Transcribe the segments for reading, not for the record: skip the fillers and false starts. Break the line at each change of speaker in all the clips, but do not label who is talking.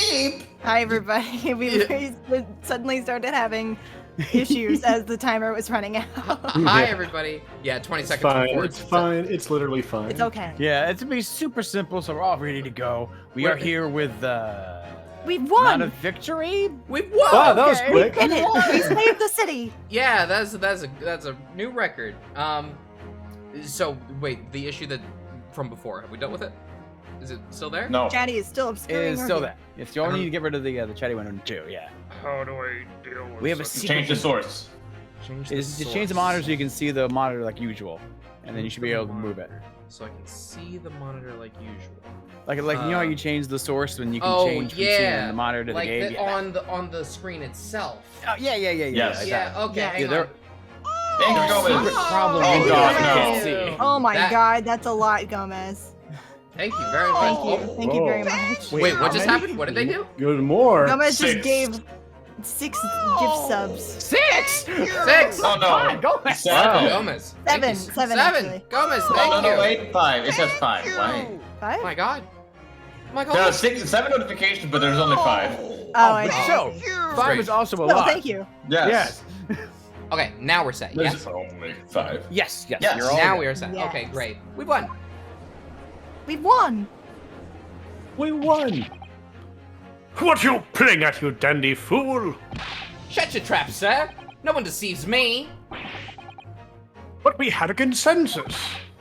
sleep.
Hi, everybody. We suddenly started having issues as the timer was running out.
Hi, everybody. Yeah, 20 seconds.
Fine. It's fine. It's literally fine.
It's okay.
Yeah, it's gonna be super simple, so we're all ready to go. We are here with
We've won.
not a victory.
We've won.
Wow, that was quick.
We did it. We saved the city.
Yeah, that's a new record. So wait, the issue that from before, have we dealt with it? Is it still there?
No.
Chatty is still
It
obscuring.
is
our
still
view.
there. Yes, you only need to get rid of the chatty window too. Yeah.
How do I deal with
We have a
such-
secret.
Change the source.
Change
Just change the monitor so you can see the monitor like usual, and then you should be able to move it.
So I can see the monitor like usual.
Like you know how you change the source when you can
Oh
change from seeing
yeah,
the monitor to
like
the game.
on the screen itself.
Oh, yeah.
Yes.
Like
Yeah.
that.
Okay.
Yeah.
Hang
Yeah, there-
on.
Thank you,
Secret
Gomez.
problem
Oh,
you
God,
can't
no.
see.
Oh my
That-
god, that's a lot, Gomez.
Thank you very much.
Thank you. Thank you very much.
Wait,
how
what just
many?
happened? What did they do?
Good more.
Gomez just
6.
gave 6 gift subs.
6.
6.
Oh, no.
Come on, go.
7.
Gomez. Thank you.
7
7.
actually.
Gomez,
No,
thank
no,
you.
no, wait. 5. It says 5. Why?
5?
Oh my god. Oh my god.
There are 7 notifications, but there's only 5.
Oh, I
but
see.
so 5 is also a
Well,
lot.
thank you.
Yes.
Yes.
Okay, now we're set.
There's
Yes.
only 5.
Yes.
Yes.
You're all
Now
good.
we are set.
Yes.
Okay, great. We won.
We won.
We won.
What you playing at, you dandy fool?
Shut your trap, sir. No one deceives me.
But we had a consensus.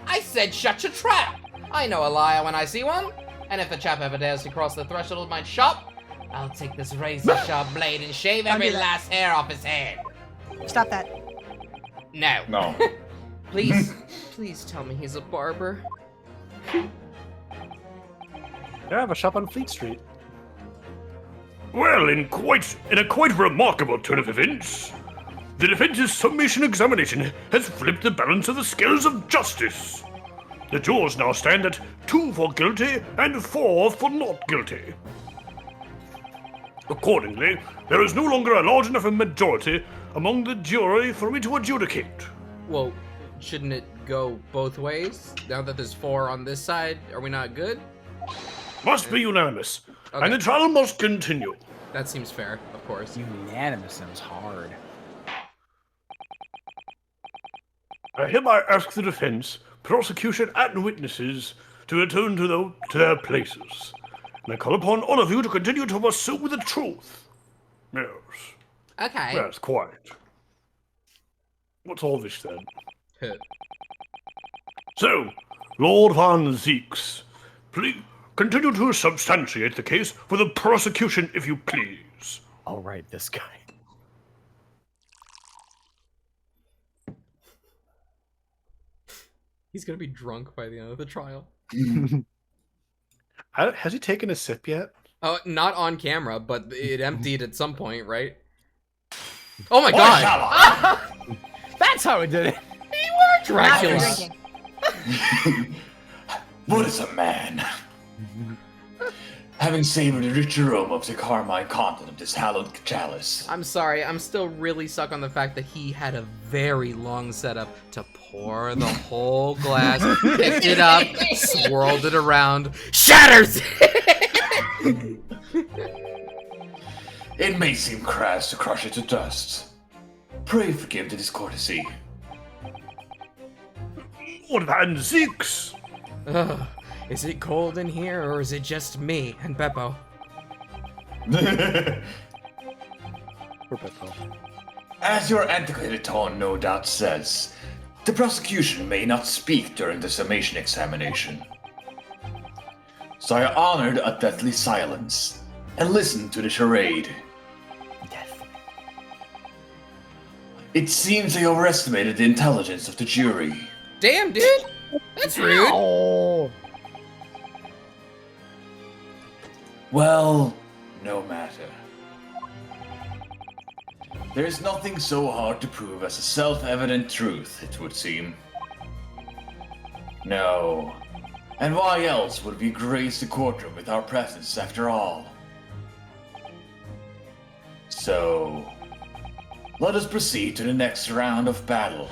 I said shut your trap. I know a liar when I see one. And if the chap ever dares to cross the threshold of my shop, I'll take this razor-sharp blade and shave
Don't
every
do that.
last hair off his head.
Stop that.
No.
No.
Please, please tell me he's a barber.
I have a shop on Fleet Street.
Well, in a quite remarkable turn of events, the defense's summation examination has flipped the balance of the scales of justice. The jurors now stand at 2 for guilty and 4 for not guilty. Accordingly, there is no longer a large enough majority among the jury for me to adjudicate.
Well, shouldn't it go both ways? Now that there's 4 on this side, are we not good?
Must be unanimous,
Okay.
and the trial must continue.
That seems fair, of course.
Unanimous sounds hard.
I hereby ask the defense, prosecution, and witnesses to return to their places. And I call upon all of you to continue to pursue the truth. Yes.
Okay.
Yes, quite. What's all this then?
Hit.
So, Lord Van Zeeks, please continue to substantiate the case for the prosecution, if you please.
All right, this guy.
He's gonna be drunk by the end of the trial.
Has he taken a sip yet?
Oh, not on camera, but it emptied at some point, right? Oh my god!
That's how it did it.
Not for
Dracula.
drinking.
What is a man? Having savored the rich aroma of the carmine content of this hallowed chalice.
I'm sorry, I'm still really stuck on the fact that he had a very long setup to pour the whole glass, picked it up, swirled it around, shatters it!
It may seem crass to crush it to dust. Pray forgive the discourtesy.
Lord Van Zeeks!
Ugh, is it cold in here, or is it just me and Beppo?
Poor Peppo.
As your antiquated tone no doubt says, the prosecution may not speak during the summation examination. So I honored a deathly silence and listened to the charade. It seems they overestimated the intelligence of the jury.
Damn, dude! That's rude!
Oh.
Well, no matter. There's nothing so hard to prove as a self-evident truth, it would seem. No. And why else would we grace the courtroom with our presence after all? So, let us proceed to the next round of battle.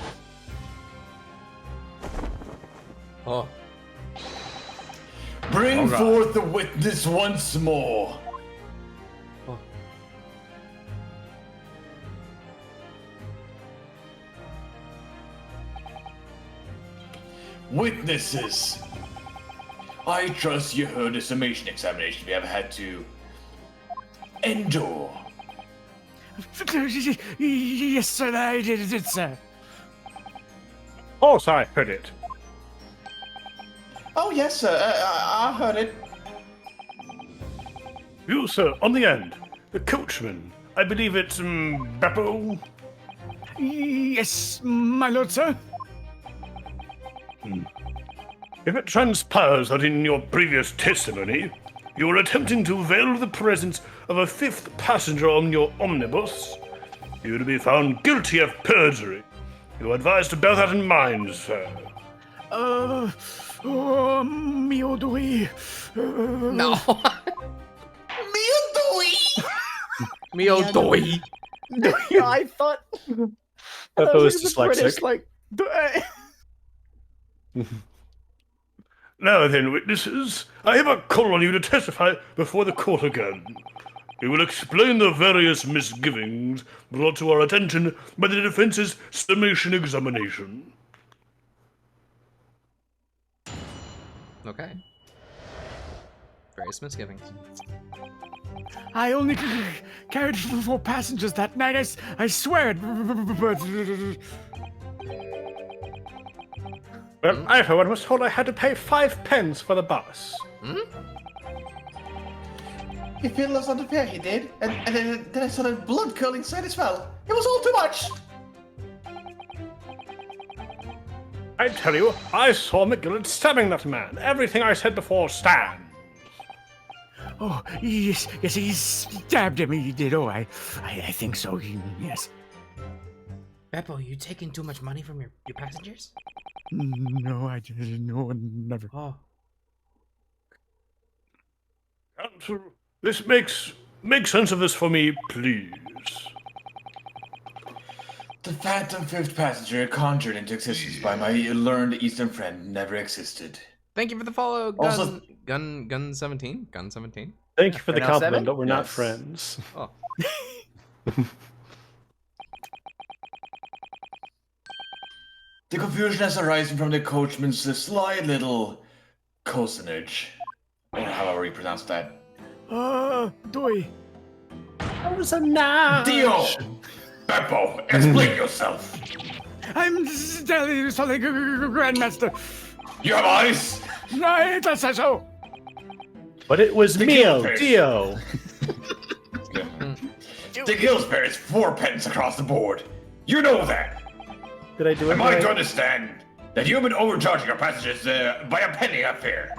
Oh.
Bring forth the witness once more. Witnesses! I trust you heard the summation examination we have had to endure.
Yes, sir, I did, sir.
Of course I heard it.
Oh, yes, sir. I heard it.
You, sir, on the end. The coachman. I believe it's, Beppo?
Yes, my lord, sir.
If it transpires that in your previous testimony, you were attempting to veil the presence of a fifth passenger on your omnibus, you would be found guilty of perjury. You are advised to bear that in mind, sir.
Mio doi.
No. Mio doi.
Yeah, I thought.
Beppo is dyslexic.
Like,
Now then, witnesses, I have a call on you to testify before the court again. We will explain the various misgivings brought to our attention by the defense's summation examination.
Okay. Various misgivings.
I only carried 4 passengers that night. I swear it.
Well, I, for one, was told I had to pay 5 pence for the bus.
He feel us on the fair, he did. And then I saw the blood curling inside as well. It was all too much.
I tell you, I saw McGillard stabbing that man. Everything I said before stands.
Oh, yes, he stabbed him. He did. Oh, I think so. Yes.
Beppo, you taking too much money from your passengers?
No, I didn't. No, never.
Oh.
Counsel, this make sense of this for me, please.
The phantom fifth passenger conjured into existence by my learned Eastern friend never existed.
Thank you for the follow,
Also-
Gun 17. Gun 17.
Thank you for the
now
compliment,
7?
but we're not
Yes.
friends.
Oh.
The confusion has arisen from the coachman's sly little cosenage. Or however you pronounce that.
Doi.
That was a nah.
Dio! Beppo, explain yourself!
I'm telling you something, Grandmaster.
You have eyes!
No, that's so.
But it was
The
Mio,
Gilbert.
Dio.
The Gillsbury is 4 pence across the board. You know that.
Did I do it
Am I
right?
to understand that you've been overcharging your passengers by a penny a fare?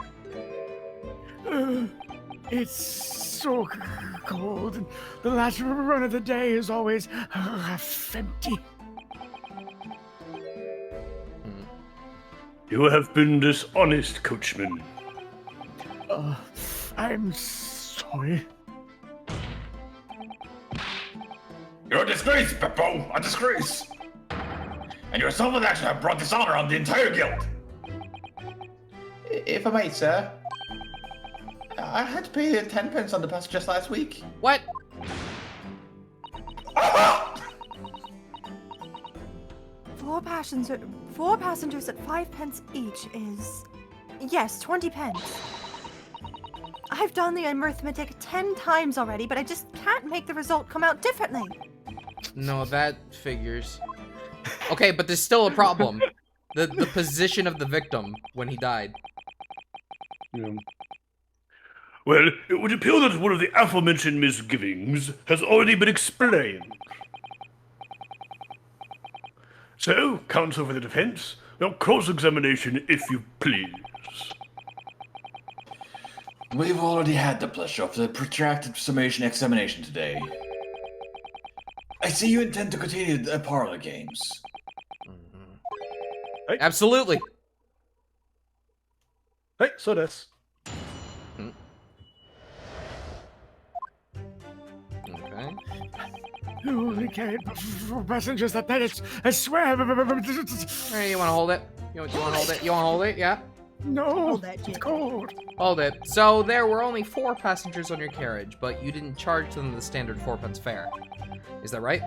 It's so cold, and the last run of the day is always half empty.
You have been dishonest, coachman.
I'm sorry.
You're a disgrace, Beppo! A disgrace! And your self-action have brought dishonor on the entire guild! If I may, sir. I had to pay 10 pence on the passengers last week.
What?
Four passengers at 5 pence each is, yes, 20 pence. I've done the arithmetic 10 times already, but I just can't make the result come out differently.
No, that figures. Okay, but there's still a problem. The position of the victim when he died.
Well, it would appear that one of the aforementioned misgivings has already been explained. So, counsel for the defense, your cross-examination, if you please.
We've already had the pleasure of the protracted summation examination today. I see you intend to continue the parlor games.
Absolutely.
Hey, so this.
Okay.
You only carried 4 passengers that night. I swear.
Hey, you wanna hold it? You wanna hold it? You wanna hold it? Yeah.
No,
Hold that,
it's
Jake.
cold.
Hold it. So there were only 4 passengers on your carriage, but you didn't charge them the standard 4 pence fare. Is that right?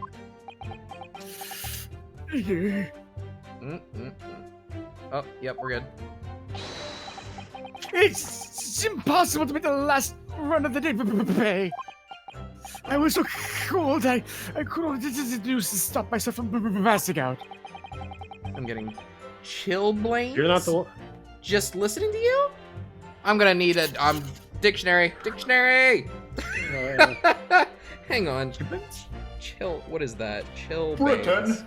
Yeah.
Oh, yep, we're good.
It's impossible to make the last run of the day. I was so cold, I couldn't do to stop myself from passing out.
I'm getting chilblains.
You're not the one.
Just listening to you? I'm gonna need a dictionary. Dictionary. Hang on. Chill. What is that? Chilblains.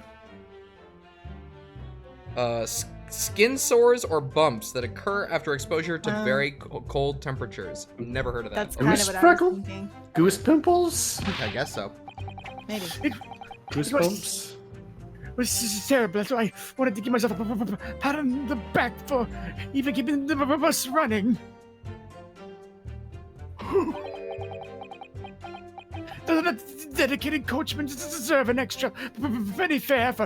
Skin sores or bumps that occur after exposure to very cold temperatures. Never heard of that.
That's
Okay.
kind of what I was
Freckle?
thinking.
Goose pimples?
I guess so.
Maybe.
Goosebumps?
It was terrible. That's why I wanted to give myself a pat on the back for even keeping the bus running. The dedicated coachman deserve an extra penny fare for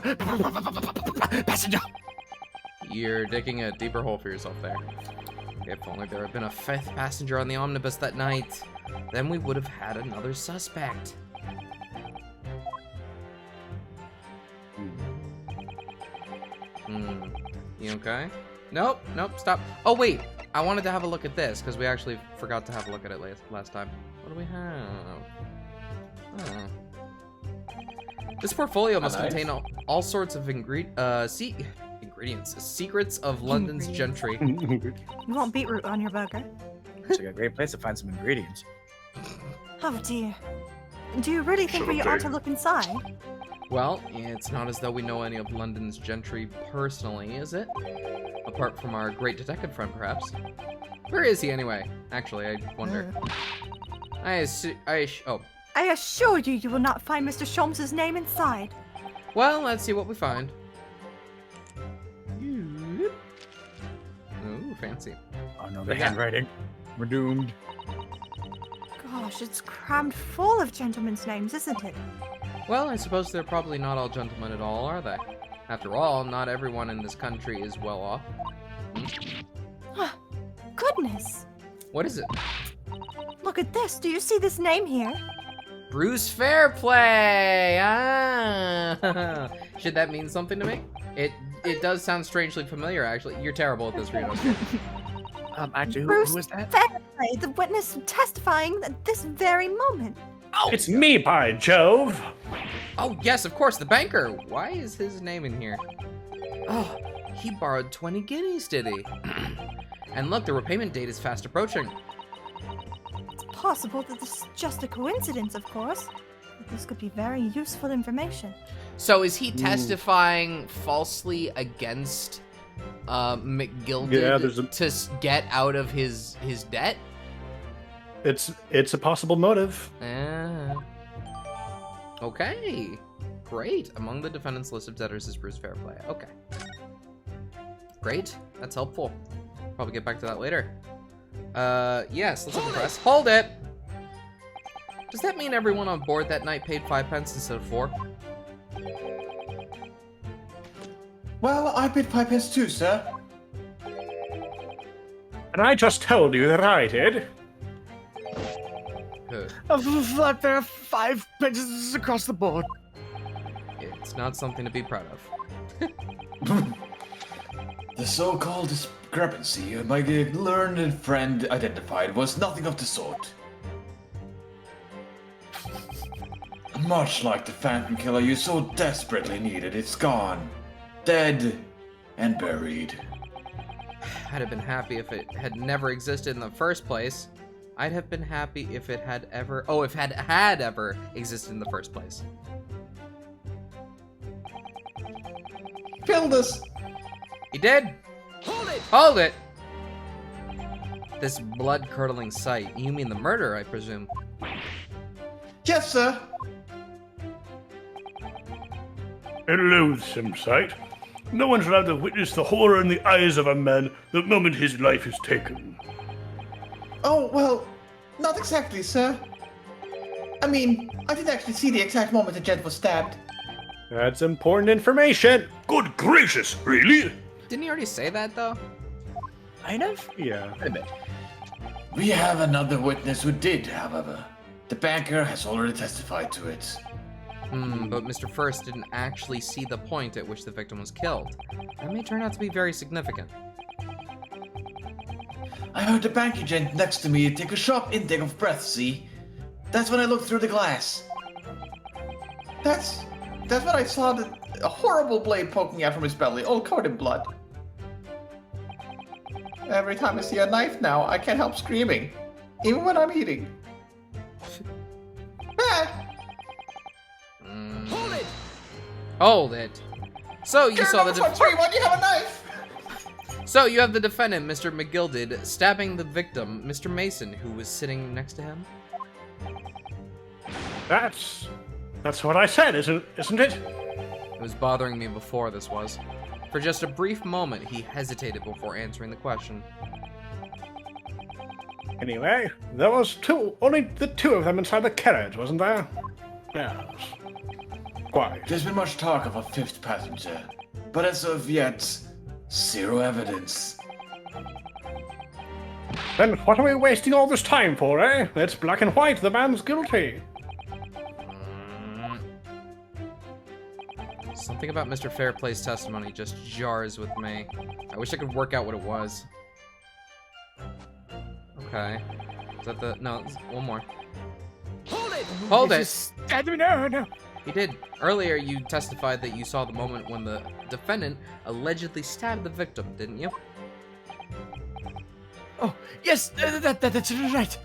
passenger.
You're digging a deeper hole for yourself there. If only there had been a fifth passenger on the omnibus that night, then we would have had another suspect. You okay? Nope, stop. Oh, wait. I wanted to have a look at this, because we actually forgot to have a look at it last time. What do we have? Oh. This portfolio must
Nice.
contain all sorts of ingredients. Secrets of London's gentry.
You want beetroot on your burger?
It's like a great place to find some ingredients.
Oh dear. Do you really think we ought to look inside?
Well, it's not as though we know any of London's gentry personally, is it? Apart from our great detective friend, perhaps. Where is he, anyway? Actually, I wonder. I
assure you, you will not find Mr. Sholmes's name inside.
Well, let's see what we find. Ooh, fancy.
Oh no, the handwriting. We're doomed.
Gosh, it's crammed full of gentlemen's names, isn't it?
Well, I suppose they're probably not all gentlemen at all, are they? After all, not everyone in this country is well off.
Goodness!
What is it?
Look at this. Do you see this name here?
Bruce Fairplay! Ah! Should that mean something to me? It does sound strangely familiar, actually. You're terrible at this, Reno.
Actually,
Bruce
who was that?
Fairplay, the witness testifying at this very moment.
It's me, by Jove!
Oh, yes, of course, the banker. Why is his name in here? Oh, he borrowed 20 guineas, did he? And look, the repayment date is fast approaching.
It's possible that this is just a coincidence, of course. But this could be very useful information.
So is he testifying falsely against McGilded to get out of his debt?
It's a possible motive.
Okay. Great. Among the defendants' list of debtors is Bruce Fairplay. Okay. Great. That's helpful. Probably get back to that later. Yes, let's look at the press. Hold it! Does that mean everyone on board that night paid 5 pence instead of 4?
Well, I paid 5 pence too, sir.
And I just told you that I did.
A flat there, 5 pences across the board.
It's not something to be proud of.
The so-called discrepancy my learned friend identified was nothing of the sort. Much like the phantom killer you so desperately needed, it's gone. Dead and buried.
I'd have been happy if it had never existed in the first place. I'd have been happy if it had ever... Oh, if it had ever existed in the first place.
Killed us!
He did! Hold it! Hold it! This blood-curdling sight. You mean the murder, I presume?
Yes, sir.
A loathsome sight. No one's allowed to witness the horror in the eyes of a man the moment his life is taken.
Oh, well, not exactly, sir. I mean, I didn't actually see the exact moment the gent was stabbed.
That's important information.
Good gracious, really?
Didn't he already say that, though?
Kind of?
Yeah.
We have another witness who did, however. The banker has already testified to it.
But Mr. First didn't actually see the point at which the victim was killed. That may turn out to be very significant.
I heard the bank agent next to me take a sharp intake of breath, see? That's when I looked through the glass. That's when I saw a horrible blade poking out from his belly, all covered in blood. Every time I see a knife now, I can't help screaming. Even when I'm eating.
Hold it!
Hold it. So you saw the
Why do you have a knife?
So you have the defendant, Mr. McGilded, stabbing the victim, Mr. Mason, who was sitting next to him.
That's what I said, isn't it?
It was bothering me before, this was. For just a brief moment, he hesitated before answering the question.
Anyway, there was only the two of them inside the carriage, wasn't there? Yes. Quite.
There's been much talk of a fifth passenger, but as of yet, zero evidence.
Then what are we wasting all this time for, eh? It's black and white, the man's guilty.
Something about Mr. Fairplay's testimony just jars with me. I wish I could work out what it was. Okay. Is that the... No, one more.
Hold it!
Hold it!
Stabbed me, no.
You did. Earlier, you testified that you saw the moment when the defendant allegedly stabbed the victim, didn't you?
Oh, yes, that's right.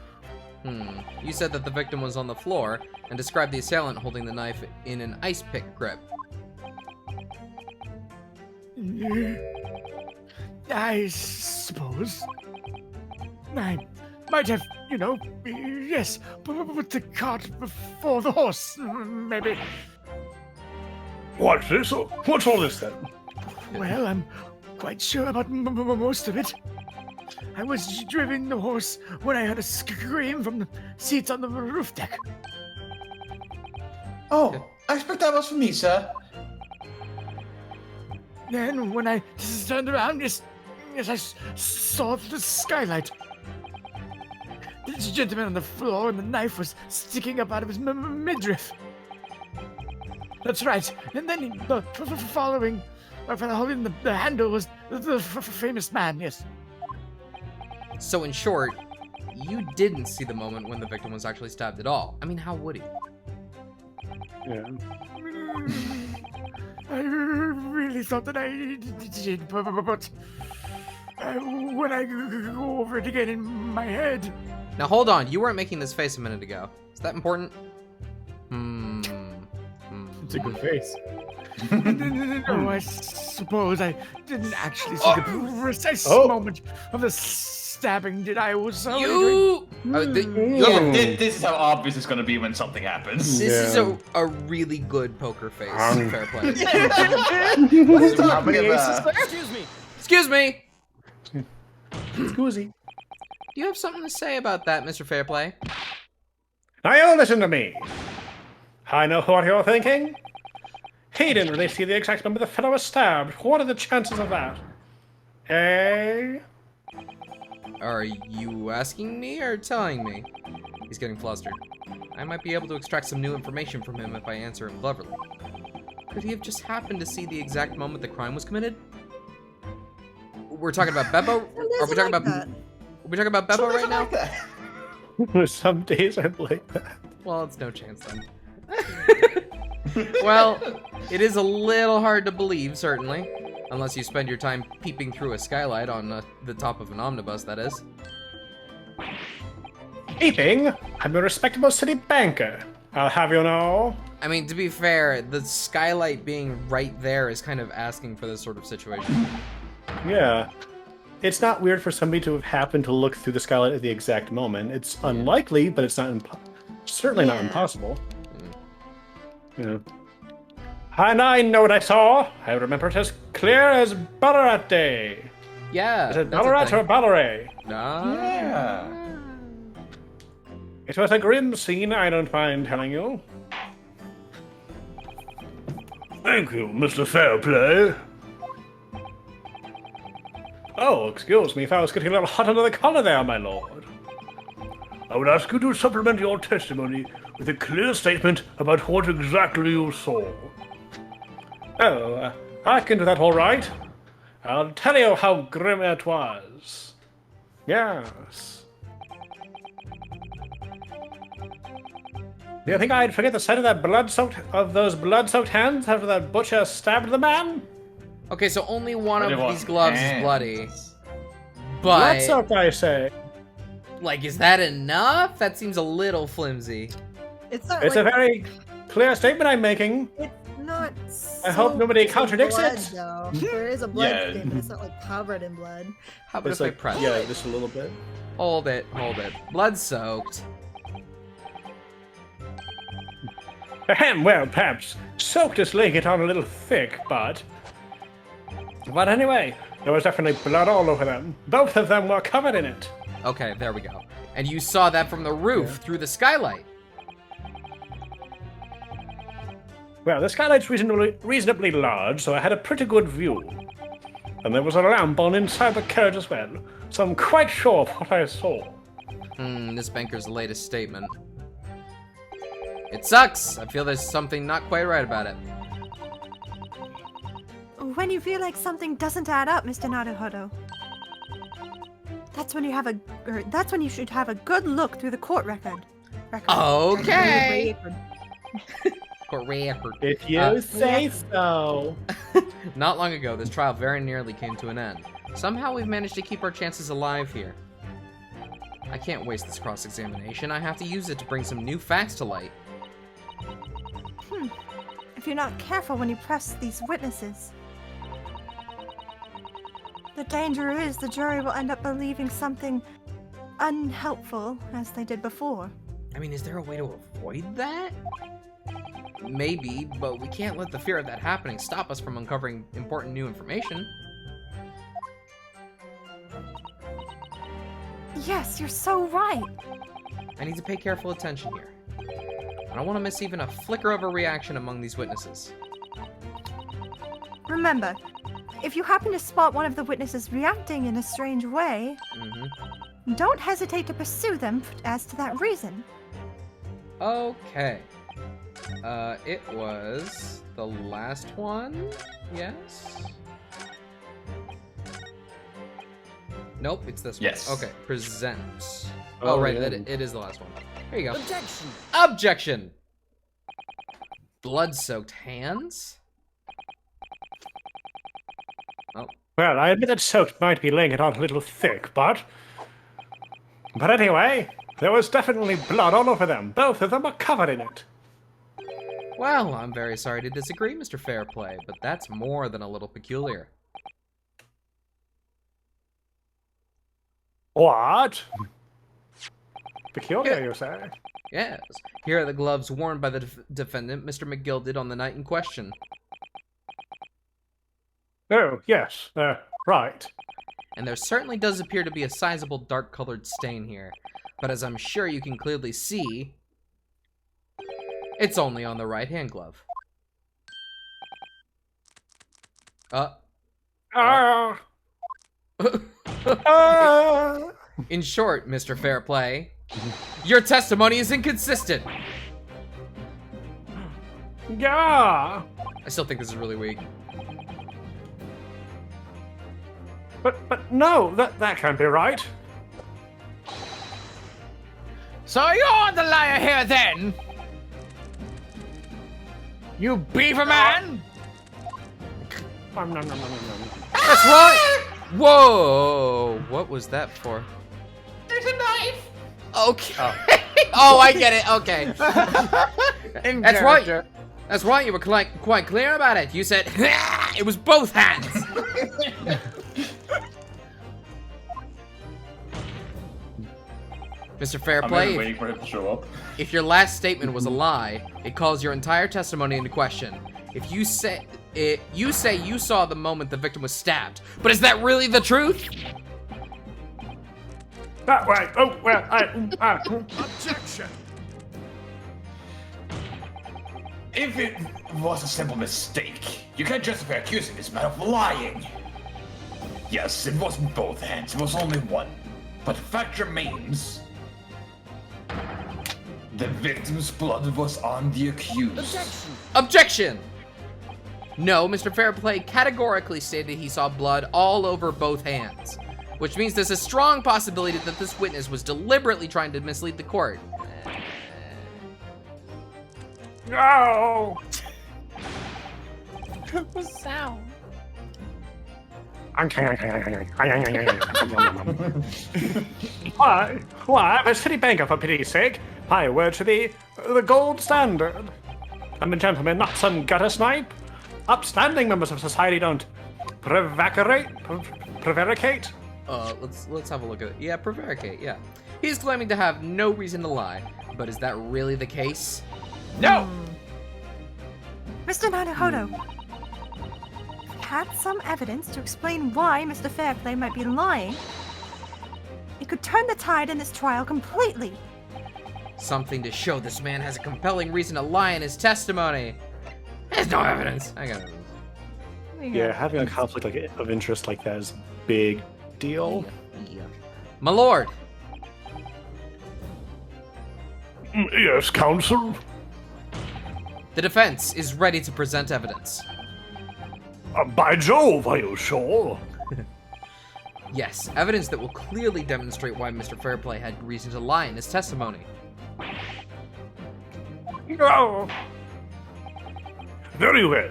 You said that the victim was on the floor and described the assailant holding the knife in an ice pick grip.
I suppose. I might have, yes, put the cart before the horse, maybe.
What's this? What's all this then?
Well, I'm quite sure about most of it. I was driving the horse when I heard a scream from the seats on the roof deck.
Oh, I expect that was for me, sir.
Then when I turned around, yes, I saw the skylight. The gentleman on the floor and the knife was sticking up out of his midriff. That's right. And then the following, holding the handle was the famous man, yes.
So in short, you didn't see the moment when the victim was actually stabbed at all. I mean, how would he?
Yeah.
I really thought that I did, but when I go over it again in my head...
Now hold on, you weren't making this face a minute ago. Is that important?
It's a good face. No, I suppose I didn't actually see the precise moment of the stabbing, did I? Was
You!
This is how obvious it's gonna be when something happens.
This is a really good poker face. Fair play.
What are you talking about?
Excuse me!
Excuse.
Do you have something to say about that, Mr. Fairplay?
Now you listen to me. I know what you're thinking. He didn't really see the exact moment the fellow was stabbed. What are the chances of that? Eh?
Are you asking me or telling me? He's getting flustered. I might be able to extract some new information from him if I answer him cleverly. Could he have just happened to see the exact moment the crime was committed? We're talking about Beppo? Are we talking about... Are we talking about Beppo right now?
Some days I'm like that.
Well, it's no chance then. Well, it is a little hard to believe, certainly. Unless you spend your time peeping through a skylight on the top of an omnibus, that is.
Peeping? I'm a respectable city banker. I'll have you know.
I mean, to be fair, the skylight being right there is kind of asking for this sort of situation.
Yeah. It's not weird for somebody to have happened to look through the skylight at the exact moment. It's unlikely, but it's not certainly not impossible. Yeah. And I know what I saw. I remember it as clear as Ballarat Day.
Yeah.
Is it Ballarat or Ballarat?
Yeah.
It was a grim scene, I don't mind telling you.
Thank you, Mr. Fairplay.
Oh, excuse me if I was getting a little hot under the collar there, my lord.
I would ask you to supplement your testimony with a clear statement about what exactly you saw.
Oh, I can do that all right. I'll tell you how grim it was. Yes. Do you think I'd forget the sight of those blood-soaked hands after that butcher stabbed the man?
Okay, so only one
But
of
it
these
was
gloves is
hands.
bloody. But,
Blood-soaked, I say.
like, is that enough? That seems a little flimsy.
It's not
It's
like
a very clear statement I'm making.
it's not.
I hope
so
nobody
much
contradicts
blood,
it.
Though. There is a blood
Yeah.
stain, but it's not like covered in blood.
How about
It's
if I
like,
press
yeah,
it?
just a little bit.
Hold it. Blood soaked.
Ahem, well, perhaps soaked is laying it on a little thick, but anyway, there was definitely blood all over them. Both of them were covered in it.
Okay, there we go. And you saw that from the roof through the skylight.
Well, the skylight's reasonably large, so I had a pretty good view. And there was a lamp on inside the carriage as well, so I'm quite sure of what I saw.
This banker's latest statement. It sucks. I feel there's something not quite right about it.
When you feel like something doesn't add up, Mr. Naruhodo, that's when you should have a good look through the court record.
Okay. Correct.
If you say so.
Not long ago, this trial very nearly came to an end. Somehow we've managed to keep our chances alive here. I can't waste this cross-examination. I have to use it to bring some new facts to light.
If you're not careful when you press these witnesses, the danger is the jury will end up believing something unhelpful as they did before.
I mean, is there a way to avoid that? Maybe, but we can't let the fear of that happening stop us from uncovering important new information.
Yes, you're so right.
I need to pay careful attention here. I don't want to miss even a flicker of a reaction among these witnesses.
Remember, if you happen to spot one of the witnesses reacting in a strange way, don't hesitate to pursue them as to that reason.
Okay. It was the last one? Yes? Nope, it's this one.
Yes.
Okay, present.
Oh,
Oh, right,
yeah.
it is the last one. Here you go.
Objection!
Objection! Blood-soaked hands? Oh,
Well, I admit that soaked might be laying it on a little thick, but anyway, there was definitely blood all over them. Both of them are covered in it.
well, I'm very sorry to disagree, Mr. Fairplay, but that's more than a little peculiar.
What? Peculiar, you say?
Yes, here are the gloves worn by the defendant, Mr. McGill, did on the night in question.
Oh, yes, right.
And there certainly does appear to be a sizable dark-colored stain here, but as I'm sure you can clearly see, it's only on the right-hand glove. In short, Mr. Fairplay, your testimony is inconsistent.
Yeah,
I still think this is really weak.
but no, that can't be right.
So you're the liar here then? You beaver man?
No.
That's right! Whoa! What was that for?
There's a knife!
Okay. Oh, I get it. Okay.
In
That's
character.
right. That's right. You were quite clear about it. You said it was both hands. Mr.
I'm
Fairplay,
really waiting for him to show up.
if your last statement was a lie, it calls your entire testimony into question. If you say you saw the moment the victim was stabbed, but is that really the truth?
That way. Oh, well,
Objection!
If it was a simple mistake, you can't justify accusing this man of lying. Yes, it wasn't both hands, it was only one. But the fact remains, The victim's blood was on the accused.
Objection! No, Mr. Fairplay categorically stated he saw blood all over both hands, which means there's a strong possibility that this witness was deliberately trying to mislead the court.
No!
The sound.
Why, a city banker, for pity's sake. My word to thee, the gold standard. I'm a gentleman, not some gutter snipe. Upstanding members of society don't prevaricate.
Let's have a look at it. Yeah, prevaricate, yeah. He's claiming to have no reason to lie, but is that really the case?
No!
Mr. Naruhodo, had some evidence to explain why Mr. Fairplay might be lying. It could turn the tide in this trial completely.
Something to show this man has a compelling reason to lie in his testimony. There's no evidence. I got evidence.
Yeah, having a conflict of interest like that is a big deal.
Yeah. My lord.
Yes, counsel?
The defense is ready to present evidence.
By Jove, are you sure?
Yes, evidence that will clearly demonstrate why Mr. Fairplay had reason to lie in his testimony.
No. Very well.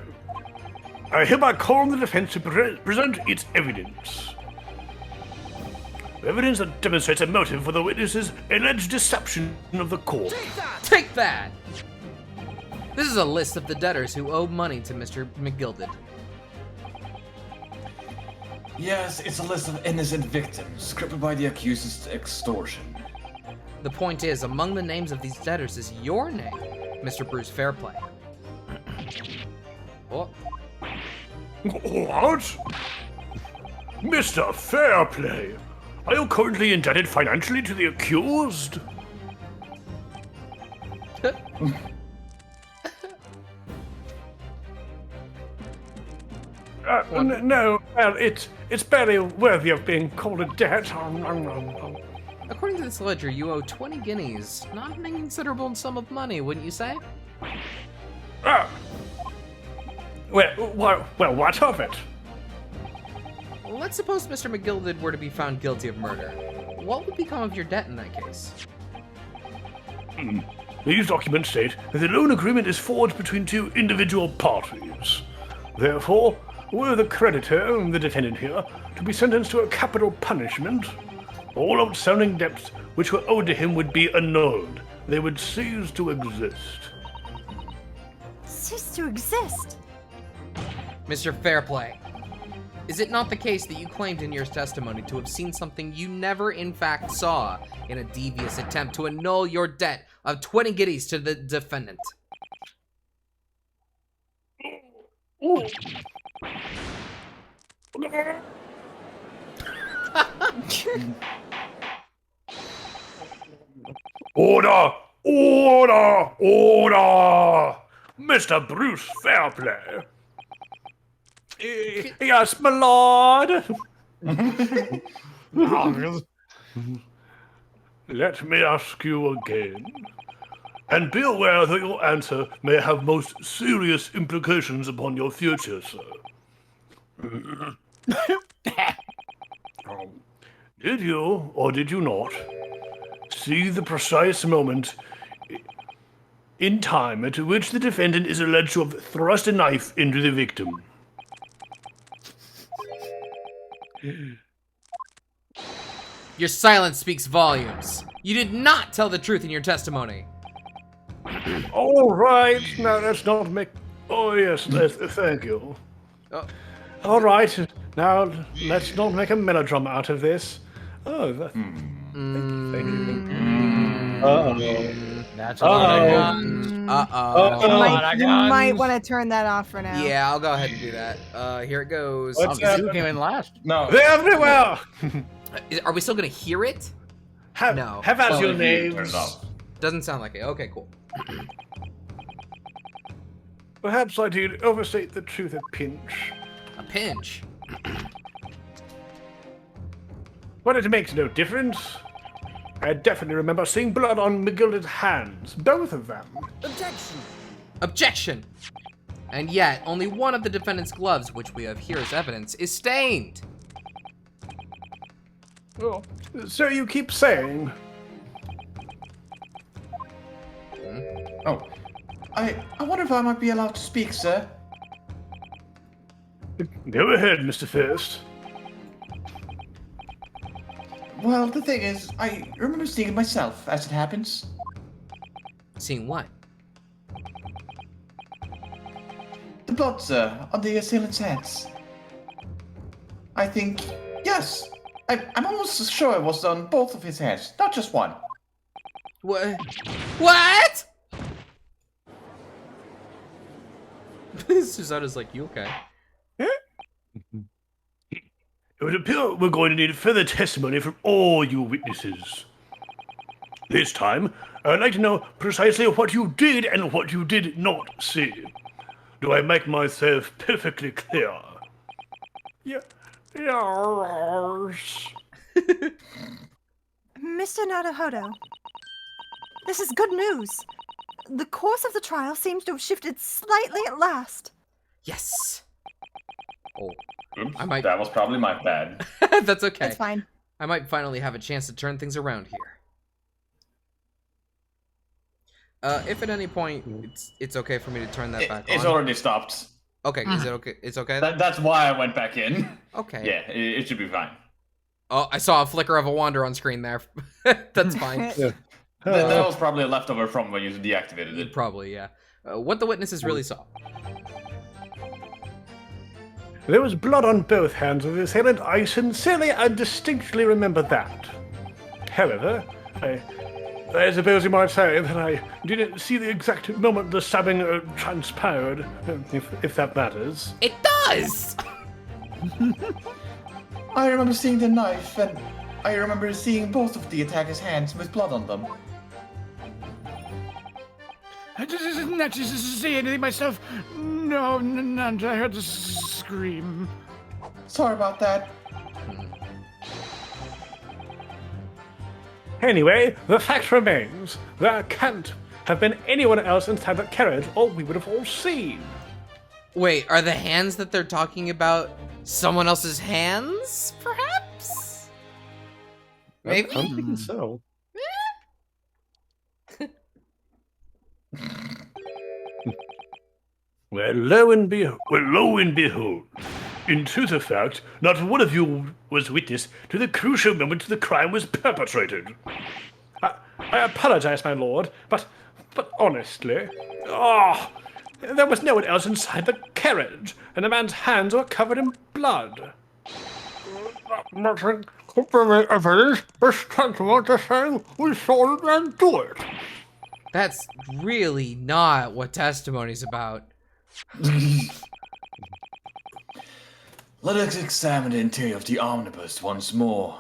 I hereby call on the defense to present its evidence. Evidence that demonstrates a motive for the witness's alleged deception of the court.
Take that! This is a list of the debtors who owe money to Mr. McGilded.
Yes, it's a list of innocent victims, crippled by the accused's extortion.
The point is, among the names of these debtors is your name, Mr. Bruce Fairplay. Oh.
What? Mr. Fairplay, are you currently indebted financially to the accused? No, well, it's barely worthy of being called a debt.
According to this ledger, you owe 20 guineas. Not an inconsiderable sum of money, wouldn't you say?
Well, what of it?
Let's suppose Mr. McGilded were to be found guilty of murder. What would become of your debt in that case?
These documents state that the loan agreement is forged between two individual parties. Therefore, were the creditor, the defendant here, to be sentenced to a capital punishment, all outstanding debts which were owed to him would be annulled. They would cease to exist.
Cease to exist?
Mr. Fairplay, is it not the case that you claimed in your testimony to have seen something you never in fact saw in a devious attempt to annul your debt of 20 guineas to the defendant?
Order! Order! Order! Mr. Bruce Fairplay.
Yes, my lord.
Let me ask you again. And be aware that your answer may have most serious implications upon your future, sir. Did you, or did you not, see the precise moment in time at which the defendant is alleged to have thrust a knife into the victim?
Your silence speaks volumes. You did not tell the truth in your testimony.
All right, now let's not make... Oh, yes, thank you.
Oh.
All right, now let's not make a melodrama out of this. Oh, thank you. Uh-oh.
That's a lot of guns.
You might want to turn that off for now.
Yeah, I'll go ahead and do that. Here it goes.
What's
You came in last.
No.
They're everywhere!
Are we still gonna hear it? No.
Have as your
Turn it
names.
off.
Doesn't sound like it. Okay, cool.
Perhaps I did overstate the truth a pinch.
A pinch.
But it makes no difference. I definitely remember seeing blood on McGilda's hands, both of them.
Objection!
Objection! And yet, only one of the defendant's gloves, which we have here as evidence, is stained.
Oh, so you keep saying.
Oh, I wonder if I might be allowed to speak, sir.
Go ahead, Mr. First.
Well, the thing is, I remember seeing it myself, as it happens.
Seeing what?
The blood, sir, on the assailant's hands. I think, yes. I'm almost sure it was on both of his hands, not just one.
What? What? Susanna's like, you okay?
It would appear we're going to need further testimony from all you witnesses. This time, I'd like to know precisely what you did and what you did not see. Do I make myself perfectly clear?
Yes.
Mr. Naruhodo, this is good news. The course of the trial seems to have shifted slightly at last.
Yes. Oh,
Oops,
I might-
that was probably my bad.
that's okay.
It's fine.
I might finally have a chance to turn things around here. If at any point it's okay for me to turn that back
It's
on.
already stopped.
Okay, is it okay? It's okay then?
That's why I went back in.
Okay.
Yeah, it should be fine.
Oh, I saw a flicker of a wander on screen there. That's fine.
That was probably a leftover from when you deactivated it.
Probably, yeah. What the witnesses really saw.
There was blood on both hands of the assailant. I sincerely and distinctly remember that. However, I suppose you might say that I didn't see the exact moment the stabbing transpired, if that matters.
It does!
I remember seeing the knife, and I remember seeing both of the attacker's hands with blood on them.
I didn't actually see anything myself. No, none. I heard a scream.
Sorry about that.
Anyway, the fact remains, there can't have been anyone else inside that carriage, or we would have all seen.
Wait, are the hands that they're talking about someone else's hands, perhaps? Maybe?
I'm thinking so.
Well, lo and behold, in truth of fact, not one of you was witness to the crucial moment the crime was perpetrated.
I apologize, my lord, but honestly, there was no one else inside the carriage, and the man's hands were covered in blood. Nothing could be evidence. This gentleman is saying we saw the man do it.
That's really not what testimony's about.
Let us examine the interior of the omnibus once more.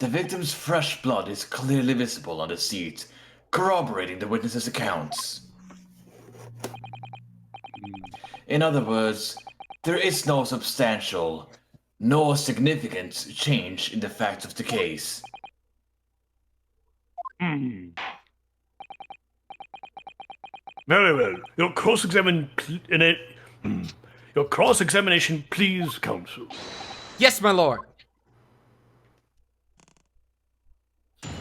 The victim's fresh blood is clearly visible on the seat, corroborating the witness's accounts. In other words, there is no substantial, nor significant change in the facts of the case.
Very well. Your cross-examination, please, counsel.
Yes, my lord.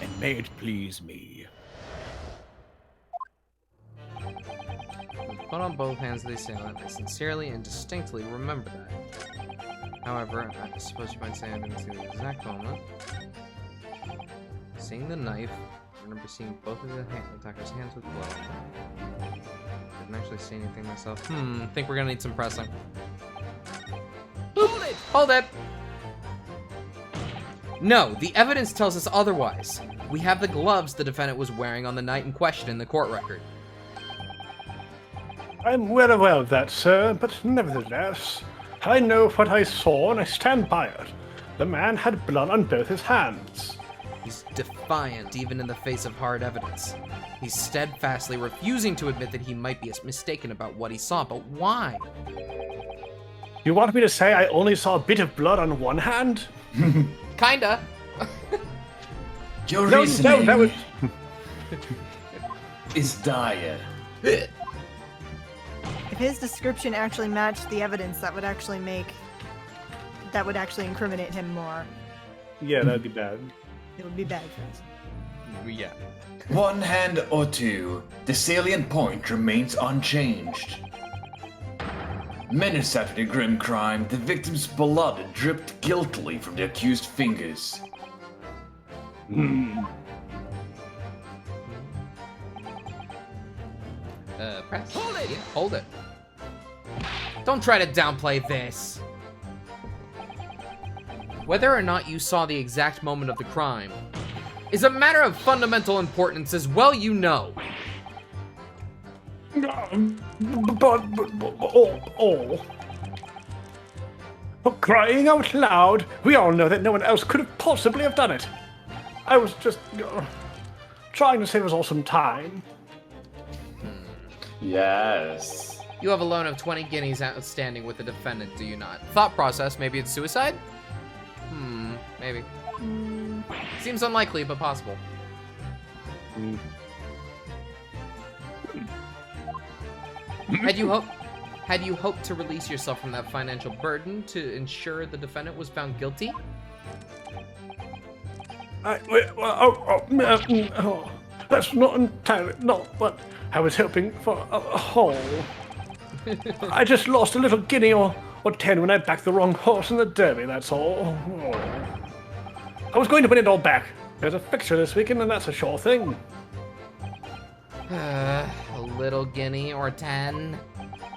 And may it please me.
With blood on both hands of the assailant, I sincerely and distinctly remember that. However, I suppose you might say I didn't see the exact moment. Seeing the knife, I remember seeing both of the attacker's hands with blood. Didn't actually see anything myself. Think we're gonna need some pressing. Hold it! Hold it! No, the evidence tells us otherwise. We have the gloves the defendant was wearing on the night in question in the court record.
I'm well aware of that, sir, but nevertheless, I know what I saw and I stand by it. The man had blood on both his hands.
He's defiant even in the face of hard evidence. He's steadfastly refusing to admit that he might be mistaken about what he saw, but why?
You want me to say I only saw a bit of blood on one hand?
Kinda.
Your
No,
reasoning
that was.
is dire.
If his description actually matched the evidence, that would actually incriminate him more.
Yeah, that'd be bad.
It would be bad for us.
Yeah.
One hand or two, the salient point remains unchanged. Minutes after the grim crime, the victim's blood dripped guiltily from the accused's fingers.
Press. Hold it! Yeah, hold it. Don't try to downplay this. Whether or not you saw the exact moment of the crime is a matter of fundamental importance as well you know.
For crying out loud, we all know that no one else could have possibly have done it. I was just trying to save us all some time.
Yes.
You have a loan of 20 guineas outstanding with the defendant, do you not? Thought process, maybe it's suicide? Maybe. Seems unlikely, but possible. Had you hoped to release yourself from that financial burden to ensure the defendant was found guilty?
That's not entirely not what I was hoping for a whole. I just lost a little guinea or 10 when I backed the wrong horse in the Derby, that's all. I was going to win it all back. There's a fixture this weekend, and that's a sure thing.
A little guinea or 10?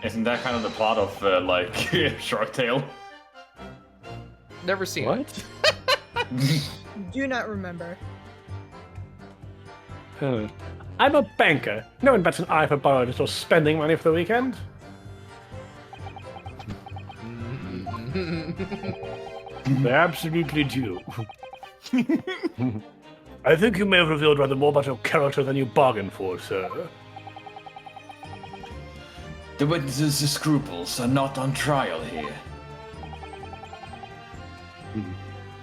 Isn't that kind of the plot of, Shark Tale?
Never seen it.
What?
Do not remember.
I'm a banker. No one bets an eye for borrowed or spending money for the weekend.
They absolutely do. I think you may have revealed rather more about your character than you bargained for, sir.
The witness's scruples are not on trial here.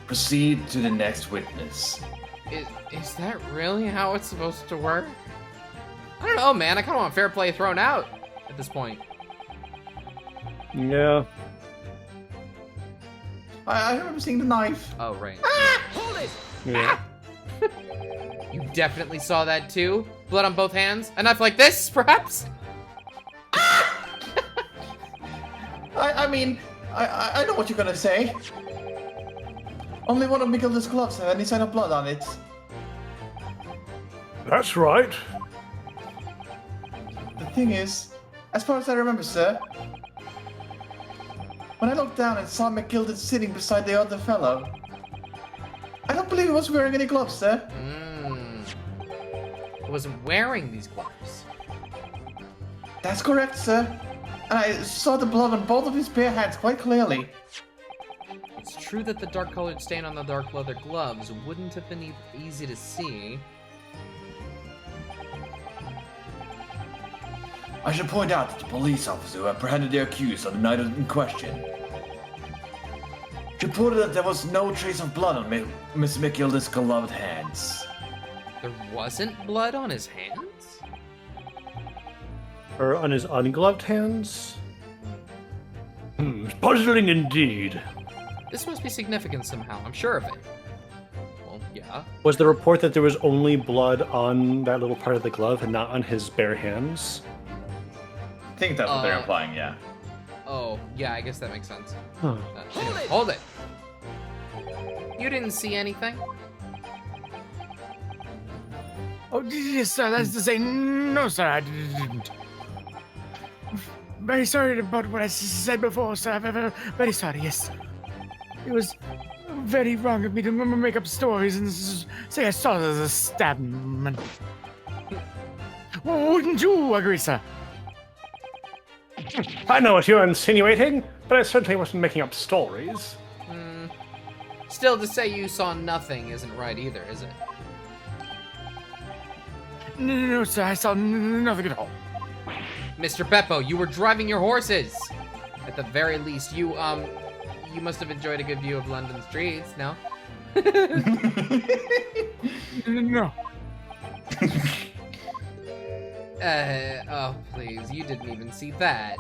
Proceed to the next witness.
Is that really how it's supposed to work? I don't know, man. I kind of want fair play thrown out at this point.
Yeah.
I remember seeing the knife.
Oh, right.
Hold it!
Yeah.
You definitely saw that too? Blood on both hands? A knife like this, perhaps?
I mean, I know what you're gonna say. Only one of Mikkel's gloves had any sign of blood on it.
That's right.
The thing is, as far as I remember, sir, when I looked down and saw McGilded sitting beside the other fellow, I don't believe he was wearing any gloves, sir.
He wasn't wearing these gloves.
That's correct, sir. And I saw the blood on both of his bare hands quite clearly.
It's true that the dark-colored stain on the dark leather gloves wouldn't have been easy to see.
I should point out that the police officer who apprehended the accused on the night in question reported that there was no trace of blood on Miss McGilded's gloved hands.
There wasn't blood on his hands?
Or on his ungloved hands?
Puzzling indeed.
This must be significant somehow, I'm sure of it. Well, yeah.
Was the report that there was only blood on that little part of the glove and not on his bare hands?
I think that's what they're implying, yeah.
Oh, yeah, I guess that makes sense.
Huh.
Anyway, hold it! You didn't see anything?
Oh, yes, sir, that's to say, no, sir, I didn't. Very sorry about what I said before, sir. Very sorry, yes. It was very wrong of me to make up stories and say I saw the stabbing. Wouldn't you agree, sir?
I know what you're insinuating, but I certainly wasn't making up stories.
Still, to say you saw nothing isn't right either, is it?
No, sir, I saw nothing at all.
Mr. Beppo, you were driving your horses! At the very least, you you must have enjoyed a good view of London streets, no?
No.
Oh, please, you didn't even see that.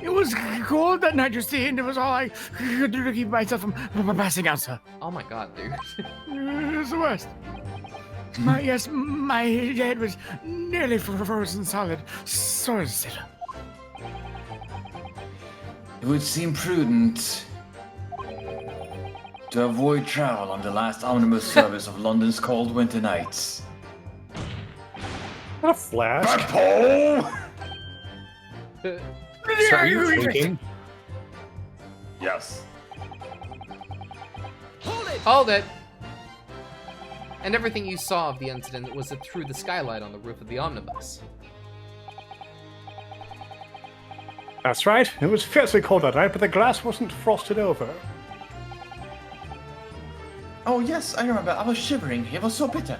It was cold that night, you see, and it was all I could do to keep myself from passing out, sir.
Oh my god, dude.
It was the worst. My head was nearly frozen solid. Sorry, sir.
It would seem prudent to avoid travel on the last omnibus service of London's cold winter nights.
What a flash.
Paul!
So are you thinking?
Yes.
Hold it! And everything you saw of the incident was through the skylight on the roof of the omnibus.
That's right. It was fiercely cold that night, but the glass wasn't frosted over.
Oh yes, I remember. I was shivering. It was so bitter.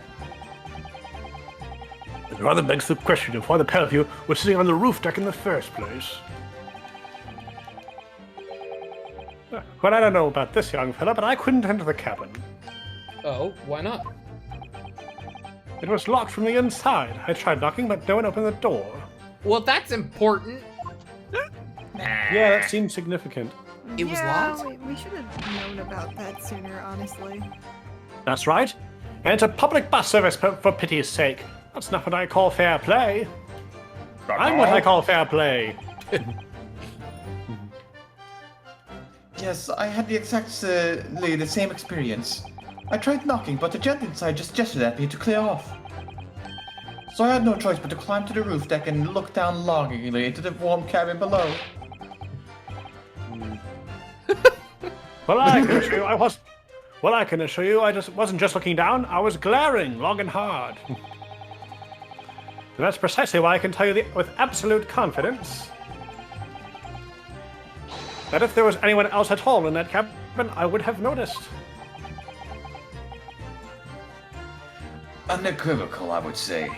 It rather begs the question of why the pair of you were sitting on the roof deck in the first place.
Well, I don't know about this young fella, but I couldn't enter the cabin.
Oh, why not?
It was locked from the inside. I tried knocking, but no one opened the door.
Well, that's important.
Yeah, that seems significant.
It was locked?
We should have known about that sooner, honestly.
That's right. And it's a public bus service, for pity's sake. That's not what I call fair play. I'm what I call fair play.
Yes, I had the exactly the same experience. I tried knocking, but the gent inside just gestured at me to clear off. So I had no choice but to climb to the roof deck and look down longingly into the warm cabin below.
Well, I can assure you I was. Well, I can assure you I wasn't just looking down. I was glaring long and hard. And that's precisely why I can tell you with absolute confidence that if there was anyone else at all in that cabin, I would have noticed.
Unequivocal, I would say.